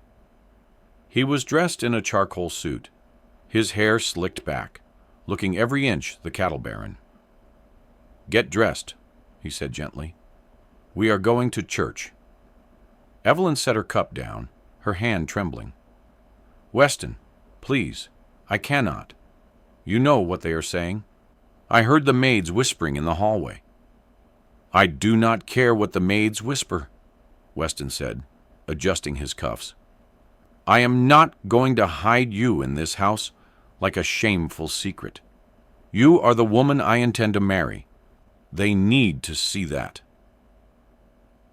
He was dressed in a charcoal suit, his hair slicked back, looking every inch the cattle baron. "Get dressed," he said gently. "We are going to church." Evelyn set her cup down, her hand trembling. "Weston, please, I cannot. You know what they are saying. I heard the maids whispering in the hallway." "I do not care what the maids whisper," Weston said, adjusting his cuffs. "I am not going to hide you in this house like a shameful secret. You are the woman I intend to marry. They need to see that."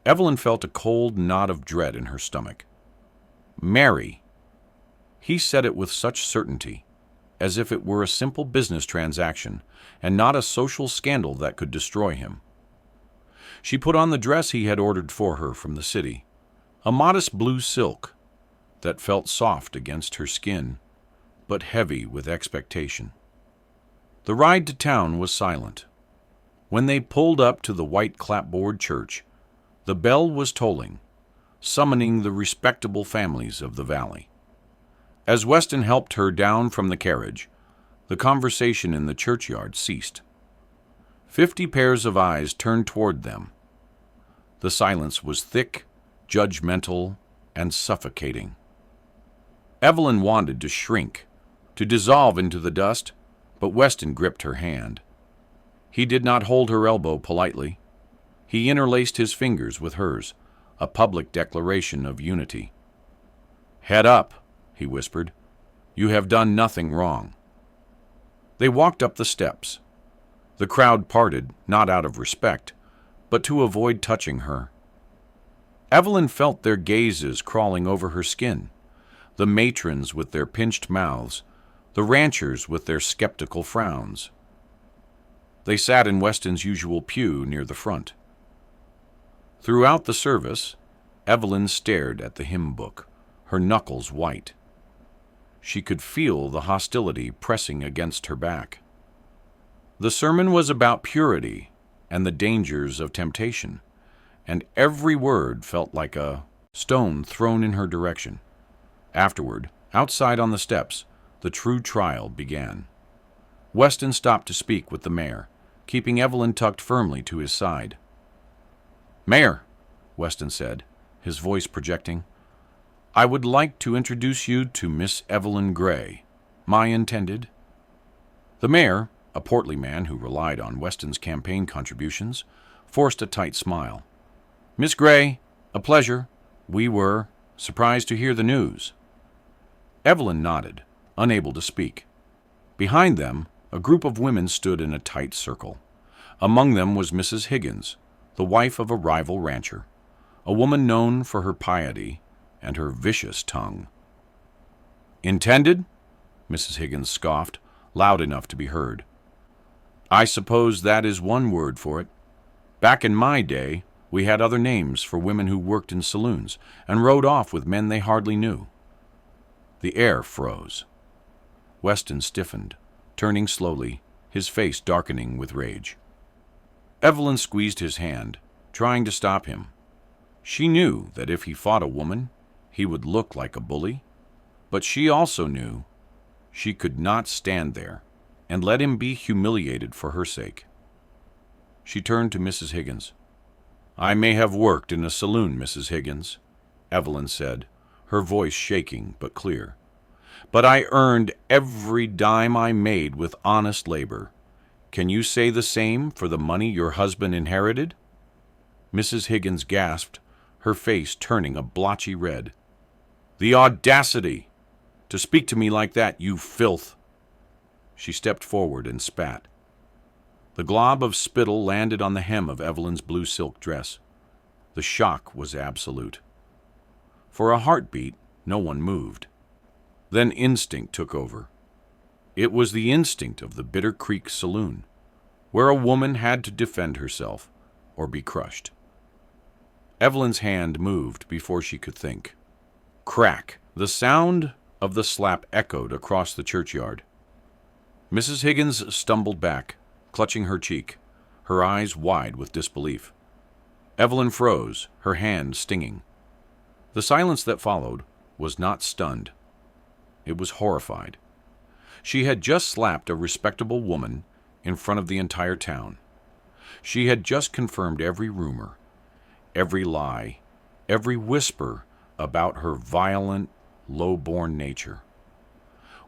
Evelyn felt a cold knot of dread in her stomach. Marry. He said it with such certainty, as if it were a simple business transaction and not a social scandal that could destroy him. She put on the dress he had ordered for her from the city, a modest blue silk that felt soft against her skin, but heavy with expectation. The ride to town was silent. When they pulled up to the white clapboard church, the bell was tolling, summoning the respectable families of the valley. As Weston helped her down from the carriage, the conversation in the churchyard ceased. 50 pairs of eyes turned toward them. The silence was thick, judgmental, and suffocating. Evelyn wanted to shrink, to dissolve into the dust, but Weston gripped her hand. He did not hold her elbow politely. He interlaced his fingers with hers, a public declaration of unity. "Head up," he whispered. "You have done nothing wrong." They walked up the steps. The crowd parted, not out of respect, but to avoid touching her. Evelyn felt their gazes crawling over her skin, the matrons with their pinched mouths, the ranchers with their skeptical frowns. They sat in Weston's usual pew near the front. Throughout the service, Evelyn stared at the hymn book, her knuckles white. She could feel the hostility pressing against her back. The sermon was about purity and the dangers of temptation, and every word felt like a stone thrown in her direction. Afterward, outside on the steps, the true trial began. Weston stopped to speak with the mayor, keeping Evelyn tucked firmly to his side. "Mayor," Weston said, his voice projecting, "I would like to introduce you to Miss Evelyn Gray, my intended." The mayor, a portly man who relied on Weston's campaign contributions, forced a tight smile. "Miss Gray, a pleasure. We were surprised to hear the news." Evelyn nodded, unable to speak. Behind them, a group of women stood in a tight circle. Among them was Mrs. Higgins, the wife of a rival rancher. a woman known for her piety and her vicious tongue. "Intended?" Mrs. Higgins scoffed, loud enough to be heard. "I suppose that is one word for it. Back in my day, we had other names for women who worked in saloons and rode off with men they hardly knew." The air froze. Weston stiffened, turning slowly, his face darkening with rage. Evelyn squeezed his hand, trying to stop him. She knew that if he fought a woman, he would look like a bully, but she also knew she could not stand there and let him be humiliated for her sake. She turned to Mrs. Higgins. "I may have worked in a saloon, Mrs. Higgins," Evelyn said, her voice shaking but clear. "But I earned every dime I made with honest labor. Can you say the same for the money your husband inherited?" Mrs. Higgins gasped, her face turning a blotchy red. "The audacity! To speak to me like that, you filth!" She stepped forward and spat. The glob of spittle landed on the hem of Evelyn's blue silk dress. The shock was absolute. For a heartbeat, no one moved. Then instinct took over. It was the instinct of the Bitter Creek Saloon, where a woman had to defend herself or be crushed. Evelyn's hand moved before she could think. Crack! The sound of the slap echoed across the churchyard. Mrs. Higgins stumbled back, clutching her cheek, her eyes wide with disbelief. Evelyn froze, her hand stinging. The silence that followed was not stunned. It was horrified. She had just slapped a respectable woman in front of the entire town. She had just confirmed every rumor, every lie, every whisper about her violent, low-born nature.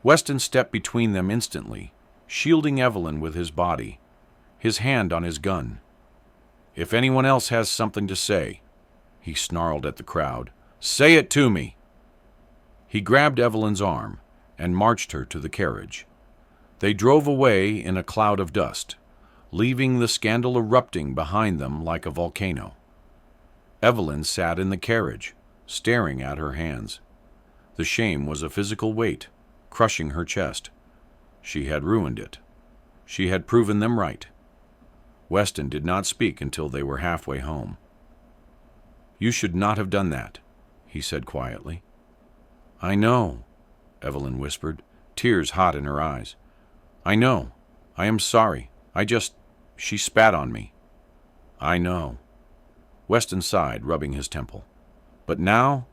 Weston stepped between them instantly, shielding Evelyn with his body, his hand on his gun. "If anyone else has something to say," he snarled at the crowd, "say it to me." He grabbed Evelyn's arm and marched her to the carriage. They drove away in a cloud of dust, leaving the scandal erupting behind them like a volcano. Evelyn sat in the carriage, staring at her hands. The shame was a physical weight, crushing her chest. She had ruined it. She had proven them right. Weston did not speak until they were halfway home. "You should not have done that," he said quietly. "I know," Evelyn whispered, tears hot in her eyes. "I know. I am sorry. She spat on me." "I know." Weston sighed, rubbing his temple. "But now,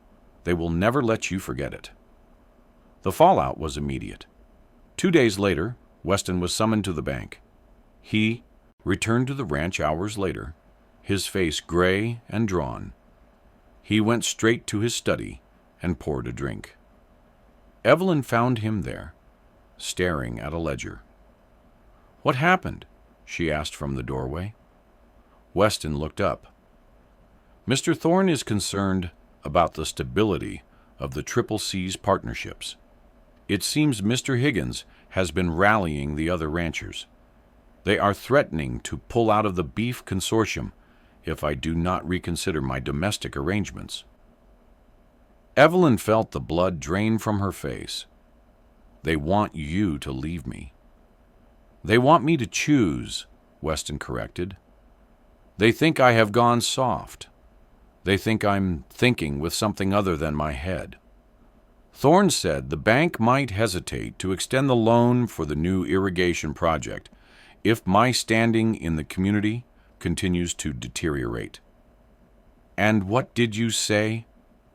they will never let you forget it." The fallout was immediate. 2 days later, Weston was summoned to the bank. He returned to the ranch hours later, his face gray and drawn. He went straight to his study and poured a drink. Evelyn found him there, staring at a ledger. "What happened?" she asked from the doorway. Weston looked up. "Mr. Thorne is concerned about the stability of the Triple C's partnerships. It seems Mr. Higgins has been rallying the other ranchers. They are threatening to pull out of the beef consortium if I do not reconsider my domestic arrangements." Evelyn felt the blood drain from her face. "They want you to leave me." "They want me to choose," Weston corrected. "They think I have gone soft. They think I'm thinking with something other than my head." Thorne said the bank might hesitate to extend the loan for the new irrigation project if my standing in the community continues to deteriorate. "And what did you say?"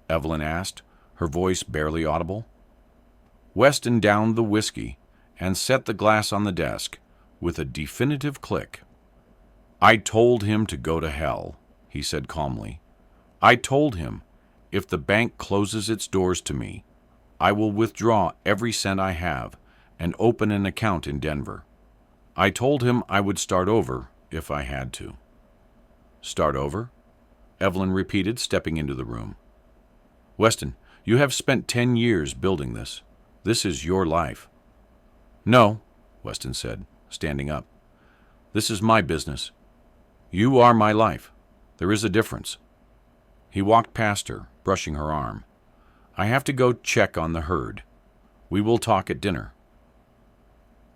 Evelyn asked, her voice barely audible. Weston downed the whiskey and set the glass on the desk with a definitive click. "I told him to go to hell," he said calmly. "I told him, if the bank closes its doors to me, I will withdraw every cent I have and open an account in Denver. I told him I would start over if I had to." "Start over?" Evelyn repeated, stepping into the room. "Weston, you have spent 10 years building this. This is your life." "No," Weston said, standing up. "This is my business. You are my life. There is a difference." He walked past her, brushing her arm. "I have to go check on the herd. We will talk at dinner."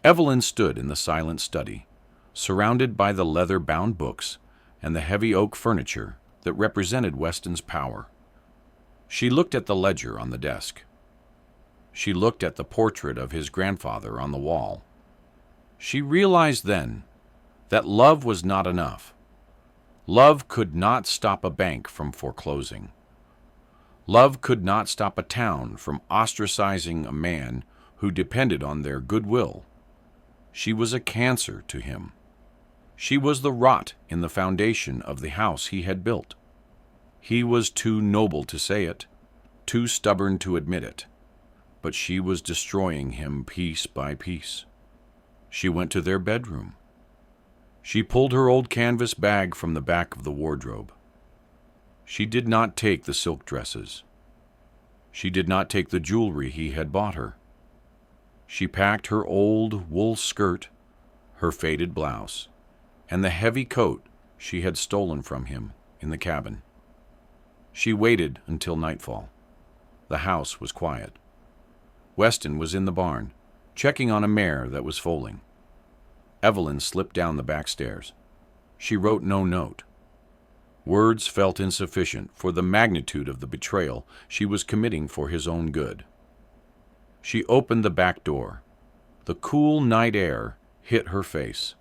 Evelyn stood in the silent study, surrounded by the leather-bound books and the heavy oak furniture that represented Weston's power. She looked at the ledger on the desk. She looked at the portrait of his grandfather on the wall. She realized then that love was not enough. Love could not stop a bank from foreclosing. Love could not stop a town from ostracizing a man who depended on their goodwill. She was a cancer to him. She was the rot in the foundation of the house he had built. He was too noble to say it, too stubborn to admit it, but she was destroying him piece by piece. She went to their bedroom. She pulled her old canvas bag from the back of the wardrobe. She did not take the silk dresses. She did not take the jewelry he had bought her. She packed her old wool skirt, her faded blouse, and the heavy coat she had stolen from him in the cabin. She waited until nightfall. The house was quiet. Weston was in the barn, checking on a mare that was foaling. Evelyn slipped down the back stairs. She wrote no note. Words felt insufficient for the magnitude of the betrayal she was committing for his own good. She opened the back door. The cool night air hit her face.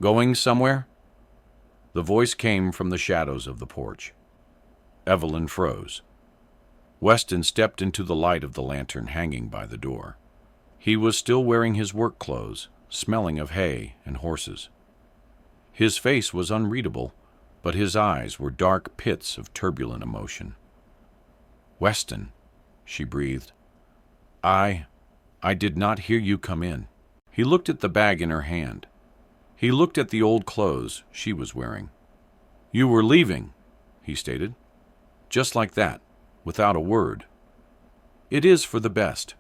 "Going somewhere?" The voice came from the shadows of the porch. Evelyn froze. Weston stepped into the light of the lantern hanging by the door. He was still wearing his work clothes, smelling of hay and horses. His face was unreadable, but his eyes were dark pits of turbulent emotion. "Weston," she breathed, I did not hear you come in." He looked at the bag in her hand. He looked at the old clothes she was wearing. "You were leaving," he stated. Just like that, without a word. "It is for the best,"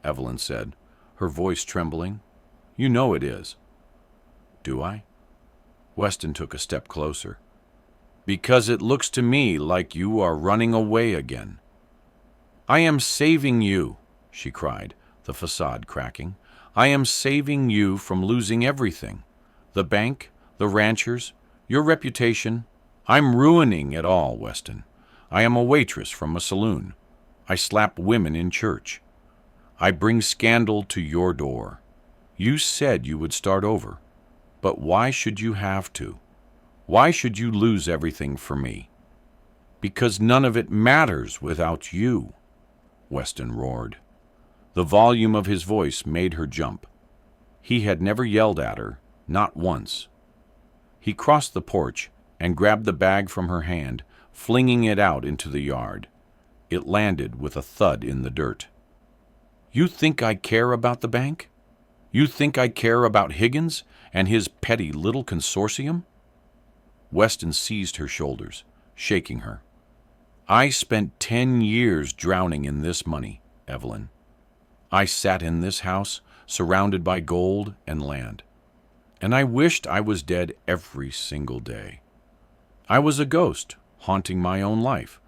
Evelyn said, her voice trembling. "You know it is." "Do I?" Weston took a step closer. "Because it looks to me like you are running away again." "I am saving you," she cried, the facade cracking. "I am saving you from losing everything. The bank, the ranchers, your reputation. I'm ruining it all, Weston. I am a waitress from a saloon. I slap women in church. I bring scandal to your door. You said you would start over. But why should you have to? Why should you lose everything for me?" "Because none of it matters without you," Weston roared. The volume of his voice made her jump. He had never yelled at her, not once. He crossed the porch and grabbed the bag from her hand, flinging it out into the yard. It landed with a thud in the dirt. "You think I care about the bank? You think I care about Higgins and his petty little consortium?" Weston seized her shoulders, shaking her. "I spent 10 years drowning in this money, Evelyn. I sat in this house, surrounded by gold and land, and I wished I was dead every single day. I was a ghost, haunting my own life,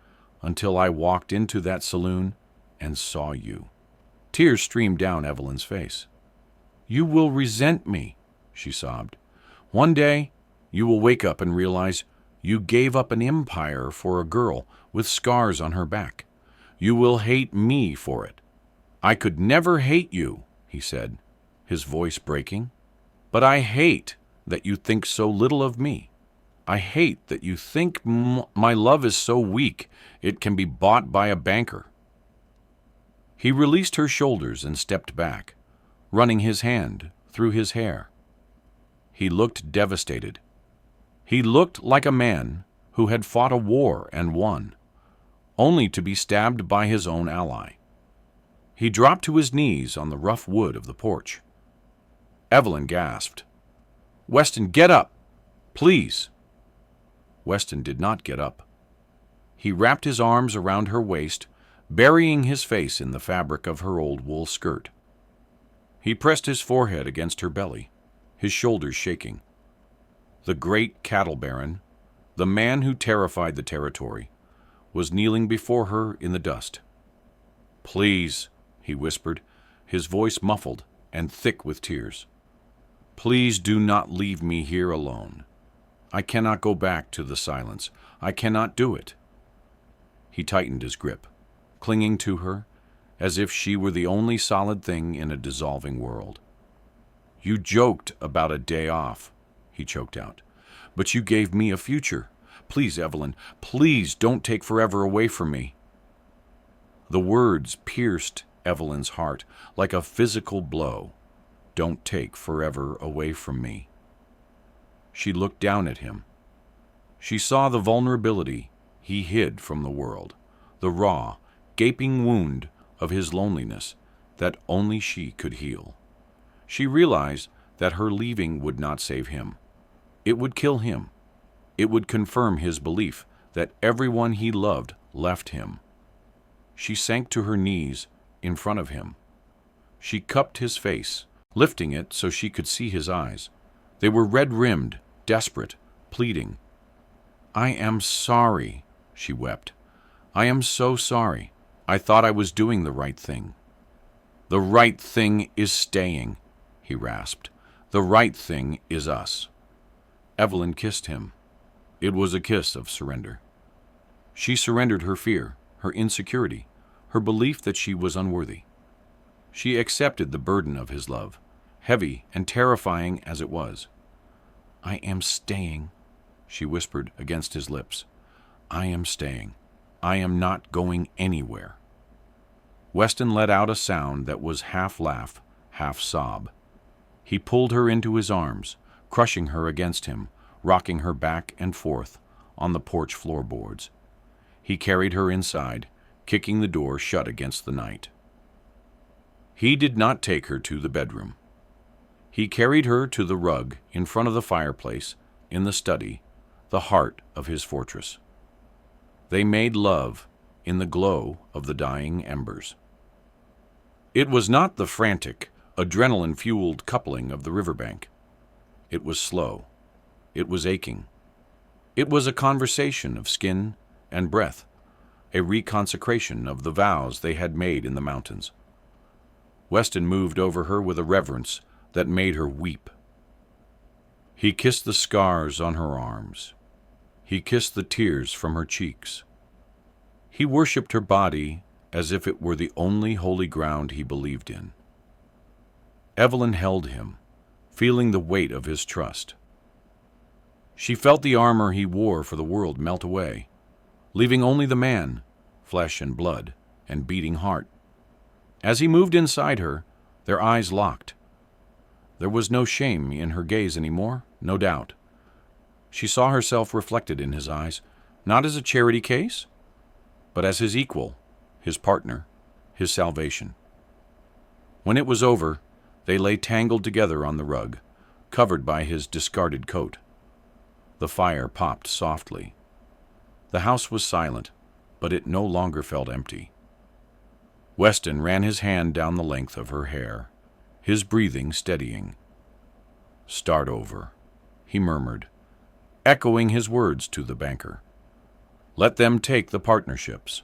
until I walked into that saloon and saw you." Tears streamed down Evelyn's face. "You will resent me," she sobbed. "One day, you will wake up and realize you gave up an empire for a girl with scars on her back. You will hate me for it." "I could never hate you," he said, his voice breaking. "But I hate that you think so little of me. I hate that you think my love is so weak it can be bought by a banker." He released her shoulders and stepped back, running his hand through his hair. He looked devastated. He looked like a man who had fought a war and won, only to be stabbed by his own ally. He dropped to his knees on the rough wood of the porch. Evelyn gasped. "Weston, get up! Please!" Weston did not get up. He wrapped his arms around her waist, burying his face in the fabric of her old wool skirt. He pressed his forehead against her belly, his shoulders shaking. The great cattle baron, the man who terrified the territory, was kneeling before her in the dust. "Please," he whispered, his voice muffled and thick with tears. "Please do not leave me here alone. I cannot go back to the silence. I cannot do it." He tightened his grip, clinging to her as if she were the only solid thing in a dissolving world. "You joked about a day off," he choked out, "but you gave me a future. Please, Evelyn, please don't take forever away from me." The words pierced Evelyn's heart like a physical blow. "Don't take forever away from me." She looked down at him. She saw the vulnerability he hid from the world, the raw, gaping wound of his loneliness that only she could heal. She realized that her leaving would not save him. It would kill him. It would confirm his belief that everyone he loved left him. She sank to her knees in front of him. She cupped his face, lifting it so she could see his eyes. They were red-rimmed, desperate, pleading. "I am sorry," she wept. "I am so sorry. I thought I was doing the right thing." "The right thing is staying," he rasped. "The right thing is us." Evelyn kissed him. It was a kiss of surrender. She surrendered her fear, her insecurity, her belief that she was unworthy. She accepted the burden of his love, heavy and terrifying as it was. "I am staying," she whispered against his lips. "I am staying. I am not going anywhere." Weston let out a sound that was half laugh, half sob. He pulled her into his arms, crushing her against him, rocking her back and forth on the porch floorboards. He carried her inside, kicking the door shut against the night. He did not take her to the bedroom. He carried her to the rug in front of the fireplace in the study, the heart of his fortress. They made love in the glow of the dying embers. It was not the frantic, adrenaline-fueled coupling of the riverbank. It was slow. It was aching. It was a conversation of skin and breath, a reconsecration of the vows they had made in the mountains. Weston moved over her with a reverence that made her weep. He kissed the scars on her arms. He kissed the tears from her cheeks. He worshipped her body as if it were the only holy ground he believed in. Evelyn held him, feeling the weight of his trust. She felt the armor he wore for the world melt away, leaving only the man, flesh and blood, and beating heart. As he moved inside her, their eyes locked. There was no shame in her gaze anymore, no doubt. She saw herself reflected in his eyes, not as a charity case, but as his equal, his partner, his salvation. When it was over, they lay tangled together on the rug, covered by his discarded coat. The fire popped softly. The house was silent, but it no longer felt empty. Weston ran his hand down the length of her hair, his breathing steadying. "Start over," he murmured, echoing his words to the banker. "Let them take the partnerships.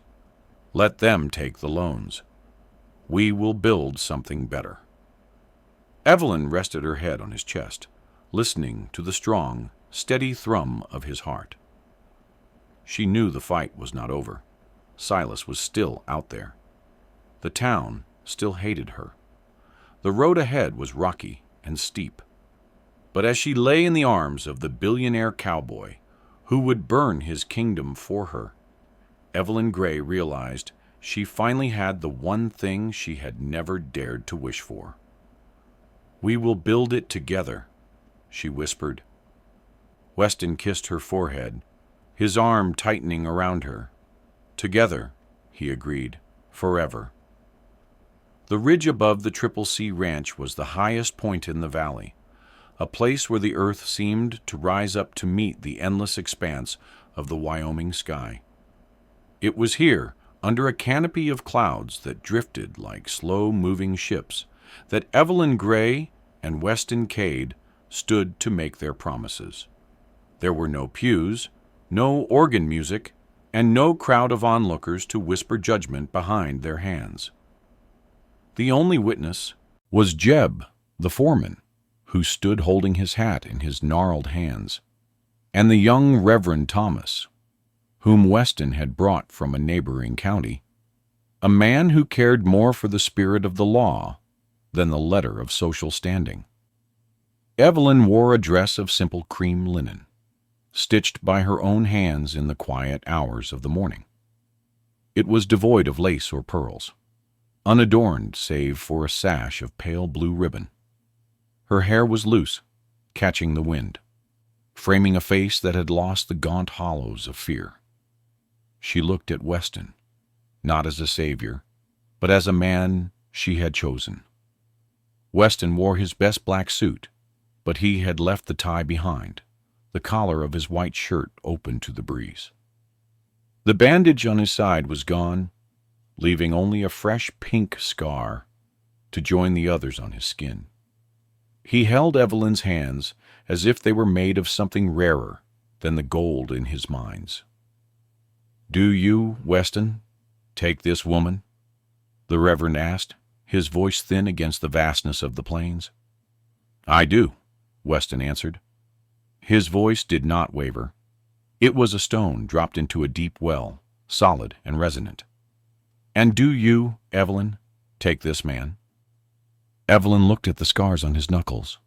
Let them take the loans. We will build something better." Evelyn rested her head on his chest, listening to the strong, steady thrum of his heart. She knew the fight was not over. Silas was still out there. The town still hated her. The road ahead was rocky and steep. But as she lay in the arms of the billionaire cowboy, who would burn his kingdom for her, Evelyn Gray realized she finally had the one thing she had never dared to wish for. "We will build it together," she whispered. Weston kissed her forehead, his arm tightening around her. "Together," he agreed, "forever." The ridge above the Triple C Ranch was the highest point in the valley, a place where the earth seemed to rise up to meet the endless expanse of the Wyoming sky. It was here, under a canopy of clouds that drifted like slow-moving ships, that Evelyn Gray and Weston Cade stood to make their promises. There were no pews, no organ music, and no crowd of onlookers to whisper judgment behind their hands. The only witness was Jeb, the foreman, who stood holding his hat in his gnarled hands, and the young Reverend Thomas, whom Weston had brought from a neighboring county, a man who cared more for the spirit of the law than the letter of social standing. Evelyn wore a dress of simple cream linen, stitched by her own hands in the quiet hours of the morning. It was devoid of lace or pearls, unadorned save for a sash of pale blue ribbon. Her hair was loose, catching the wind, framing a face that had lost the gaunt hollows of fear. She looked at Weston, not as a savior, but as a man she had chosen. Weston wore his best black suit, but he had left the tie behind, the collar of his white shirt open to the breeze. The bandage on his side was gone, leaving only a fresh pink scar to join the others on his skin. He held Evelyn's hands as if they were made of something rarer than the gold in his mines. "Do you, Weston, take this woman?" the Reverend asked, his voice thin against the vastness of the plains. "I do," Weston answered. His voice did not waver. It was a stone dropped into a deep well, solid and resonant. "And do you, Evelyn, take this man?" Evelyn looked at the scars on his knuckles.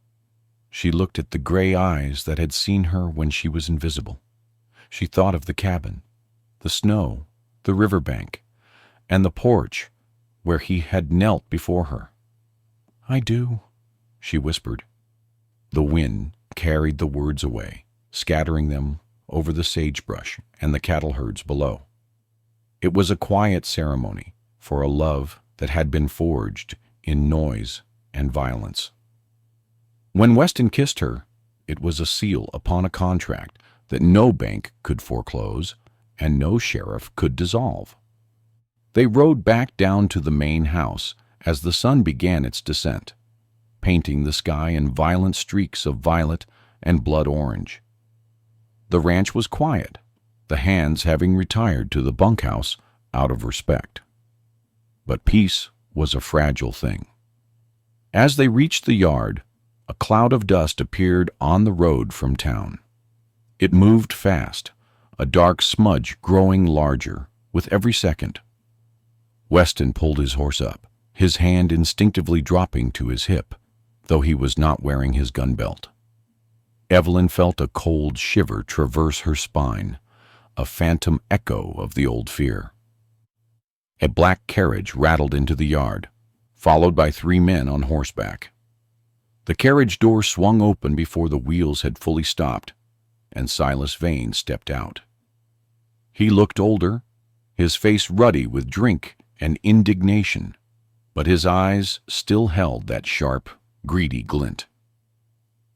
She looked at the gray eyes that had seen her when she was invisible. She thought of the cabin, the snow, the riverbank, and the porch where he had knelt before her. "I do," she whispered. The wind carried the words away, scattering them over the sagebrush and the cattle herds below. It was a quiet ceremony for a love that had been forged in noise and violence. When Weston kissed her, it was a seal upon a contract that no bank could foreclose and no sheriff could dissolve. They rode back down to the main house as the sun began its descent, painting the sky in violent streaks of violet and blood orange. The ranch was quiet, the hands having retired to the bunkhouse out of respect. But peace was a fragile thing. As they reached the yard, a cloud of dust appeared on the road from town. It moved fast, a dark smudge growing larger with every second. Weston pulled his horse up, his hand instinctively dropping to his hip, though he was not wearing his gun belt. Evelyn felt a cold shiver traverse her spine, a phantom echo of the old fear. A black carriage rattled into the yard, followed by 3 men on horseback. The carriage door swung open before the wheels had fully stopped, and Silas Vane stepped out. He looked older, his face ruddy with drink and indignation, but his eyes still held that sharp, greedy glint.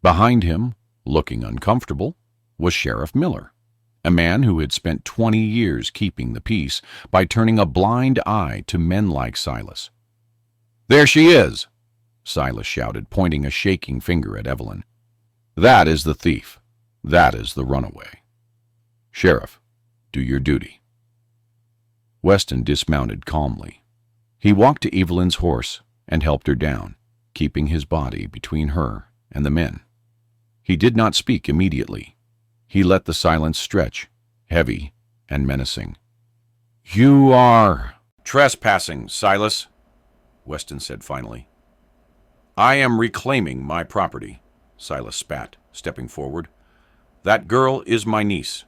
Behind him, looking uncomfortable, was Sheriff Miller, a man who had spent 20 years keeping the peace by turning a blind eye to men like Silas. "There she is!" Silas shouted, pointing a shaking finger at Evelyn. "That is the thief. That is the runaway. Sheriff, do your duty." Weston dismounted calmly. He walked to Evelyn's horse and helped her down, keeping his body between her and the men. He did not speak immediately. He let the silence stretch, heavy and menacing. "You are trespassing, Silas," Weston said finally. "I am reclaiming my property," Silas spat, stepping forward. "That girl is my niece.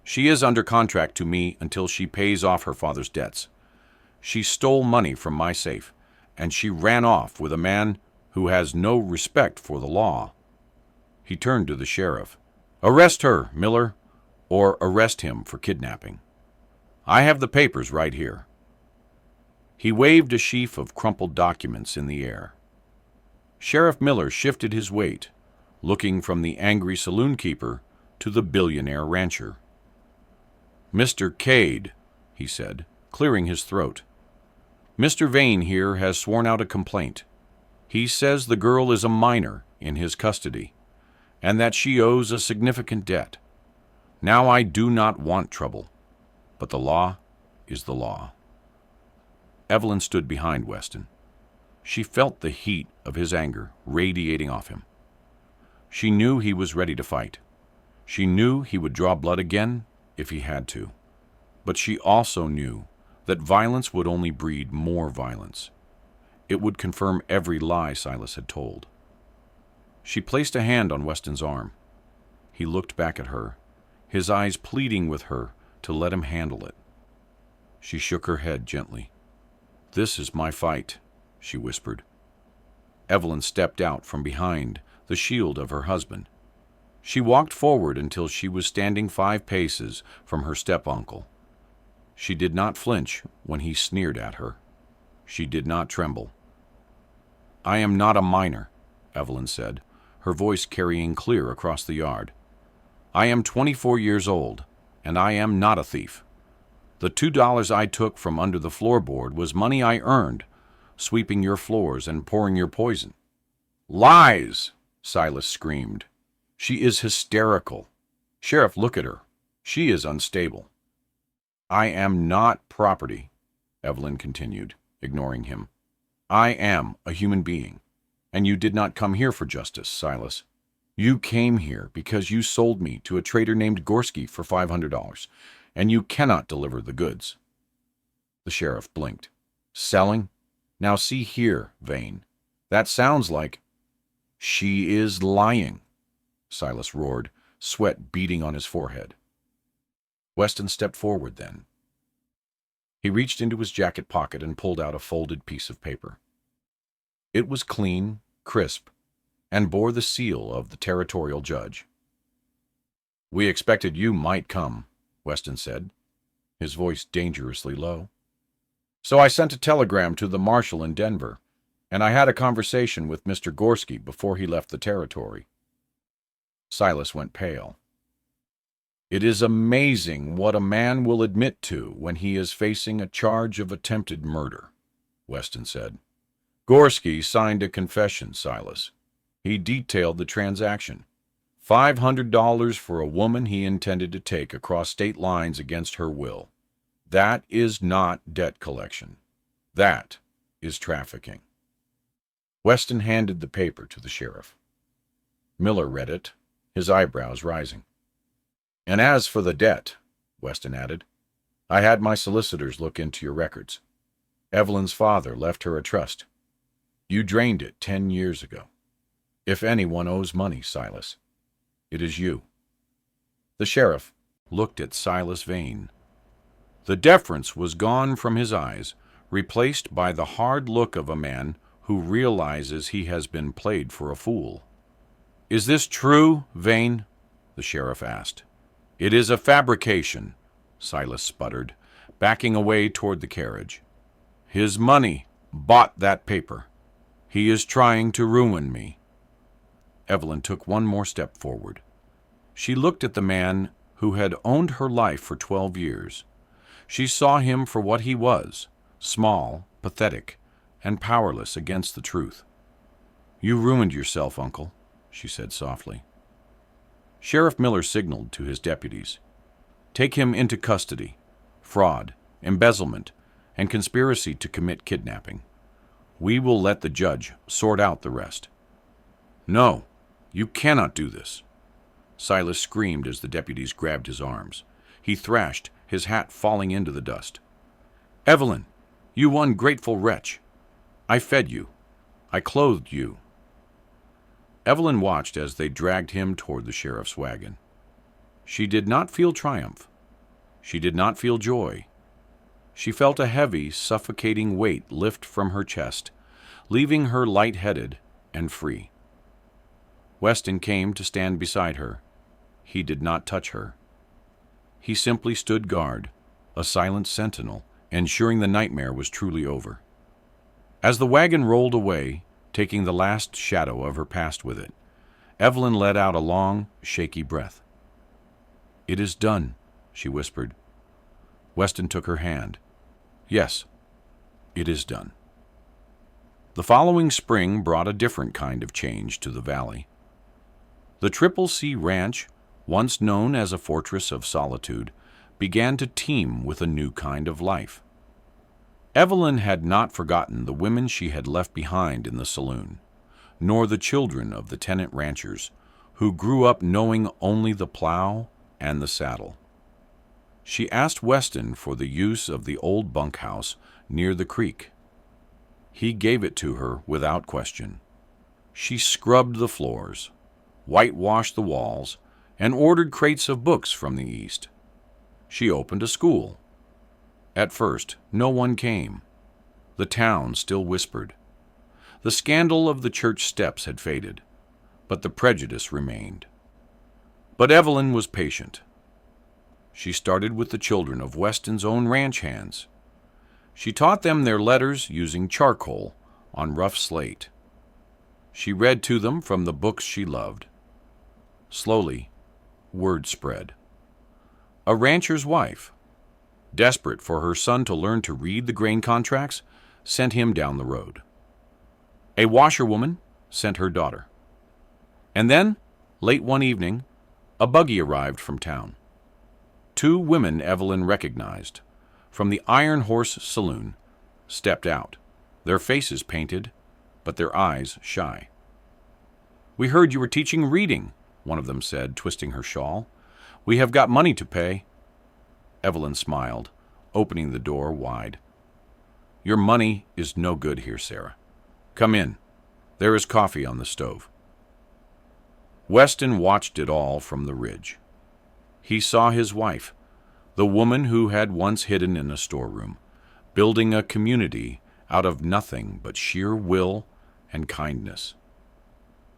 She is under contract to me until she pays off her father's debts. She stole money from my safe, and she ran off with a man who has no respect for the law." He turned to the sheriff. "Arrest her, Miller, or arrest him for kidnapping. I have the papers right here." He waved a sheaf of crumpled documents in the air. Sheriff Miller shifted his weight, looking from the angry saloon keeper to the billionaire rancher. "Mr. Cade," he said, clearing his throat, "Mr. Vane here has sworn out a complaint. He says the girl is a minor in his custody, and that she owes a significant debt. Now I do not want trouble. but the law is the law. Evelyn stood behind Weston. She felt the heat of his anger radiating off him. She knew he was ready to fight. She knew he would draw blood again if he had to. But she also knew that violence would only breed more violence. It would confirm every lie Silas had told. She placed a hand on Weston's arm. He looked back at her, his eyes pleading with her to let him handle it. She shook her head gently. "This is my fight," she whispered. Evelyn stepped out from behind the shield of her husband. She walked forward until she was standing 5 paces from her step-uncle. She did not flinch when he sneered at her. She did not tremble. "I am not a minor," Evelyn said, her voice carrying clear across the yard. "I am 24 years old, and I am not a thief. The $2 I took from under the floorboard was money I earned, sweeping your floors and pouring your poison." "Lies!" Silas screamed. "She is hysterical. Sheriff, look at her. She is unstable." "I am not property," Evelyn continued, ignoring him. "I am a human being, and you did not come here for justice, Silas. You came here because you sold me to a trader named Gorski for $500, and you cannot deliver the goods." The sheriff blinked. "Selling? Now see here, Vane. That sounds like—" "She is lying," Silas roared, sweat beading on his forehead. Weston stepped forward then. He reached into his jacket pocket and pulled out a folded piece of paper. It was clean, crisp, and bore the seal of the territorial judge. "We expected you might come," Weston said, his voice dangerously low. "So I sent a telegram to the marshal in Denver, and I had a conversation with Mr. Gorski before he left the territory." Silas went pale. "It is amazing what a man will admit to when he is facing a charge of attempted murder," Weston said. "Gorski signed a confession, Silas. He detailed the transaction. $500 for a woman he intended to take across state lines against her will. That is not debt collection. That is trafficking." Weston handed the paper to the sheriff. Miller read it, his eyebrows rising. "And as for the debt," Weston added, "I had my solicitors look into your records. Evelyn's father left her a trust. You drained it 10 years ago. If anyone owes money, Silas, it is you." The sheriff looked at Silas Vane. The deference was gone from his eyes, replaced by the hard look of a man who realizes he has been played for a fool. "Is this true, Vane?" the sheriff asked. "It is a fabrication," Silas sputtered, backing away toward the carriage. "His money bought that paper. He is trying to ruin me." Evelyn took one more step forward. She looked at the man who had owned her life for 12 years. She saw him for what he was, small, pathetic, and powerless against the truth. "You ruined yourself, Uncle," she said softly. Sheriff Miller signaled to his deputies. "Take him into custody. Fraud, embezzlement, and conspiracy to commit kidnapping. We will let the judge sort out the rest." "No, you cannot do this," Silas screamed as the deputies grabbed his arms. He thrashed, his hat falling into the dust. "Evelyn, you ungrateful wretch! I fed you. I clothed you." Evelyn watched as they dragged him toward the sheriff's wagon. She did not feel triumph. She did not feel joy. She felt a heavy, suffocating weight lift from her chest, leaving her light-headed and free. Weston came to stand beside her. He did not touch her. He simply stood guard, a silent sentinel, ensuring the nightmare was truly over. As the wagon rolled away, taking the last shadow of her past with it, Evelyn let out a long, shaky breath. "It is done," she whispered. Weston took her hand. "Yes, it is done." The following spring brought a different kind of change to the valley. The Triple C Ranch, once known as a fortress of solitude, began to teem with a new kind of life. Evelyn had not forgotten the women she had left behind in the saloon, nor the children of the tenant ranchers who grew up knowing only the plow and the saddle. She asked Weston for the use of the old bunkhouse near the creek. He gave it to her without question. She scrubbed the floors, whitewashed the walls, and ordered crates of books from the East. She opened a school. At first, no one came. The town still whispered. The scandal of the church steps had faded, but the prejudice remained. But Evelyn was patient. She started with the children of Weston's own ranch hands. She taught them their letters using charcoal on rough slate. She read to them from the books she loved. Slowly, word spread. A rancher's wife, desperate for her son to learn to read the grain contracts, sent him down the road. A washerwoman sent her daughter. And then, late one evening, a buggy arrived from town. 2 women Evelyn recognized, from the Iron Horse Saloon, stepped out, their faces painted, but their eyes shy. "We heard you were teaching reading," one of them said, twisting her shawl. "We have got money to pay." Evelyn smiled, opening the door wide. "Your money is no good here, Sarah. Come in. There is coffee on the stove." Weston watched it all from the ridge. He saw his wife, the woman who had once hidden in a storeroom, building a community out of nothing but sheer will and kindness.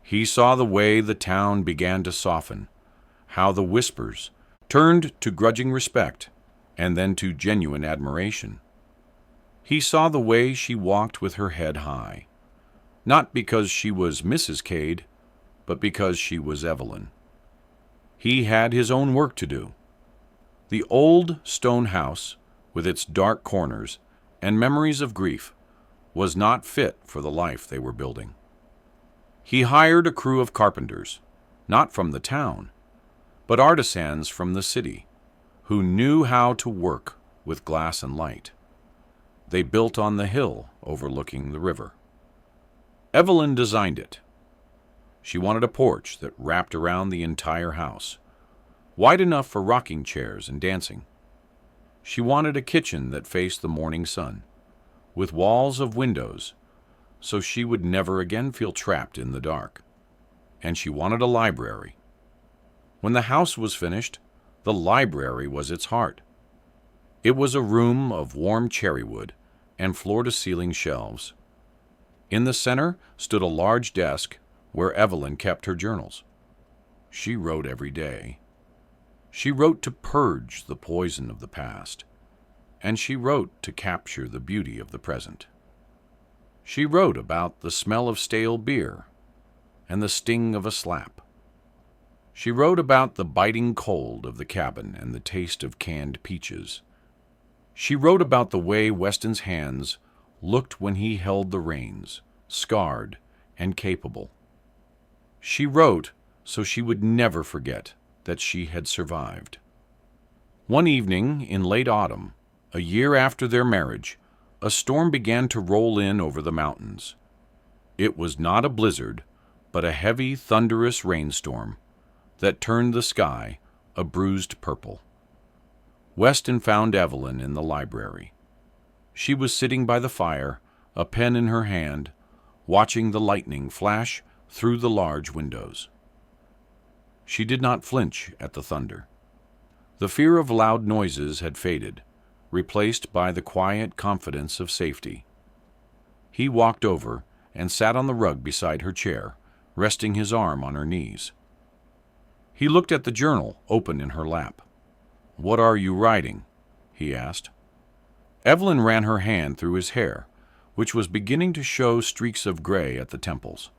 He saw the way the town began to soften, how the whispers turned to grudging respect and then to genuine admiration. He saw the way she walked with her head high, not because she was Mrs. Cade, but because she was Evelyn. He had his own work to do. The old stone house, with its dark corners and memories of grief, was not fit for the life they were building. He hired a crew of carpenters, not from the town, but artisans from the city, who knew how to work with glass and light. They built on the hill overlooking the river. Evelyn designed it. She wanted a porch that wrapped around the entire house, wide enough for rocking chairs and dancing. She wanted a kitchen that faced the morning sun, with walls of windows, so she would never again feel trapped in the dark. And she wanted a library. When the house was finished, the library was its heart. It was a room of warm cherry wood and floor-to-ceiling shelves. In the center stood a large desk where Evelyn kept her journals. She wrote every day. She wrote to purge the poison of the past, and she wrote to capture the beauty of the present. She wrote about the smell of stale beer and the sting of a slap. She wrote about the biting cold of the cabin and the taste of canned peaches. She wrote about the way Weston's hands looked when he held the reins, scarred and capable. She wrote so she would never forget that she had survived. One evening in late autumn, a year after their marriage, a storm began to roll in over the mountains. It was not a blizzard, but a heavy, thunderous rainstorm that turned the sky a bruised purple. Weston found Evelyn in the library. She was sitting by the fire, a pen in her hand, watching the lightning flash through the large windows. She did not flinch at the thunder. The fear of loud noises had faded, replaced by the quiet confidence of safety. He walked over and sat on the rug beside her chair, resting his arm on her knees. He looked at the journal open in her lap. "What are you writing?" he asked. Evelyn ran her hand through his hair, which was beginning to show streaks of gray at the temples.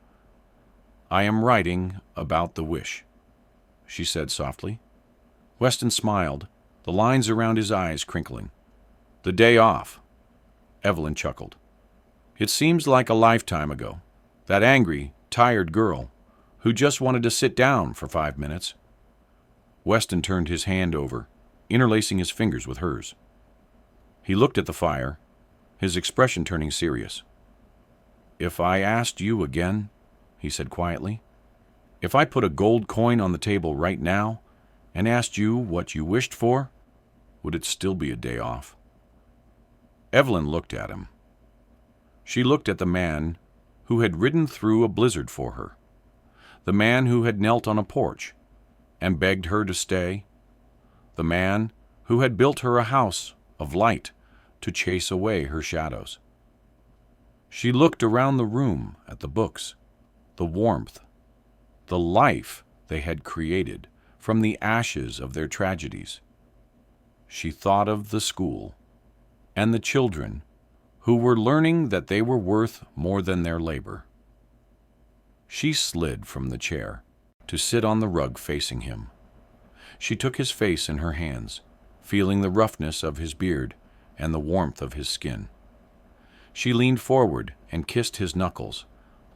"I am writing about the wish," she said softly. Weston smiled, the lines around his eyes crinkling. "The day off." Evelyn chuckled. "It seems like a lifetime ago. That angry, tired girl who just wanted to sit down for 5 minutes." Weston turned his hand over, interlacing his fingers with hers. He looked at the fire, his expression turning serious. "If I asked you again," he said quietly, "if I put a gold coin on the table right now and asked you what you wished for, would it still be a day off?" Evelyn looked at him. She looked at the man who had ridden through a blizzard for her, the man who had knelt on a porch and begged her to stay, the man who had built her a house of light to chase away her shadows. She looked around the room at the books, the warmth, the life they had created from the ashes of their tragedies. She thought of the school and the children who were learning that they were worth more than their labor. She slid from the chair to sit on the rug facing him. She took his face in her hands, feeling the roughness of his beard and the warmth of his skin. She leaned forward and kissed his knuckles,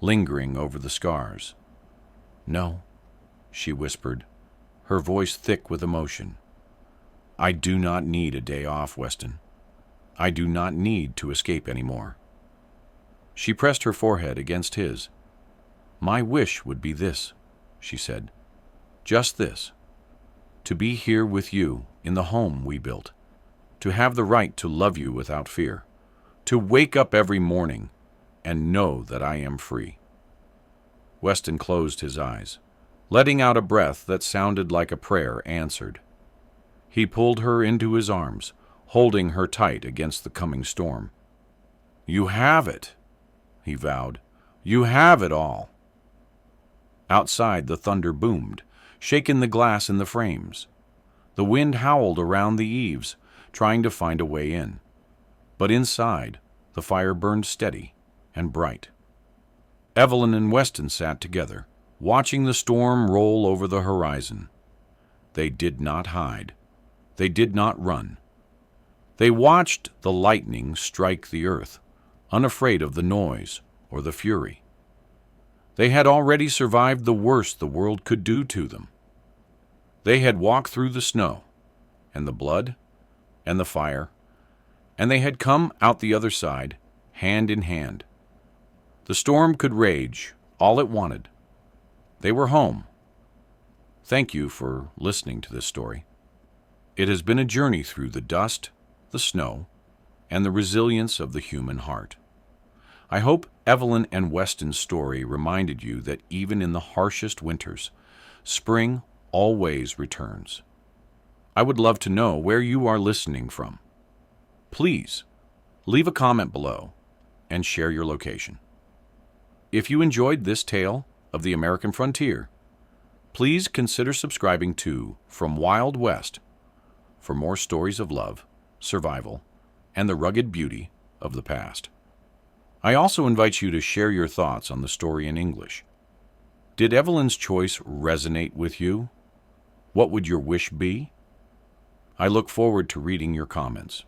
lingering over the scars. "No," she whispered, her voice thick with emotion. "I do not need a day off, Weston. I do not need to escape anymore." She pressed her forehead against his. "My wish would be this," she said. "Just this. To be here with you in the home we built. To have the right to love you without fear. To wake up every morning and know that I am free." Weston closed his eyes, letting out a breath that sounded like a prayer answered. He pulled her into his arms, holding her tight against the coming storm. "You have it," he vowed. "You have it all." Outside, the thunder boomed, shaking the glass in the frames. The wind howled around the eaves, trying to find a way in. But inside, the fire burned steady and bright. Evelyn and Weston sat together, watching the storm roll over the horizon. They did not hide. They did not run. They watched the lightning strike the earth, unafraid of the noise or the fury. They had already survived the worst the world could do to them. They had walked through the snow, and the blood, and the fire, and they had come out the other side, hand in hand. The storm could rage all it wanted. They were home. Thank you for listening to this story. It has been a journey through the dust, the snow, and the resilience of the human heart. I hope Evelyn and Weston's story reminded you that even in the harshest winters, spring always returns. I would love to know where you are listening from. Please leave a comment below and share your location. If you enjoyed this tale of the American frontier, please consider subscribing to From Wild West for more stories of love, survival, and the rugged beauty of the past. I also invite you to share your thoughts on the story in English. Did Evelyn's choice resonate with you? What would your wish be? I look forward to reading your comments.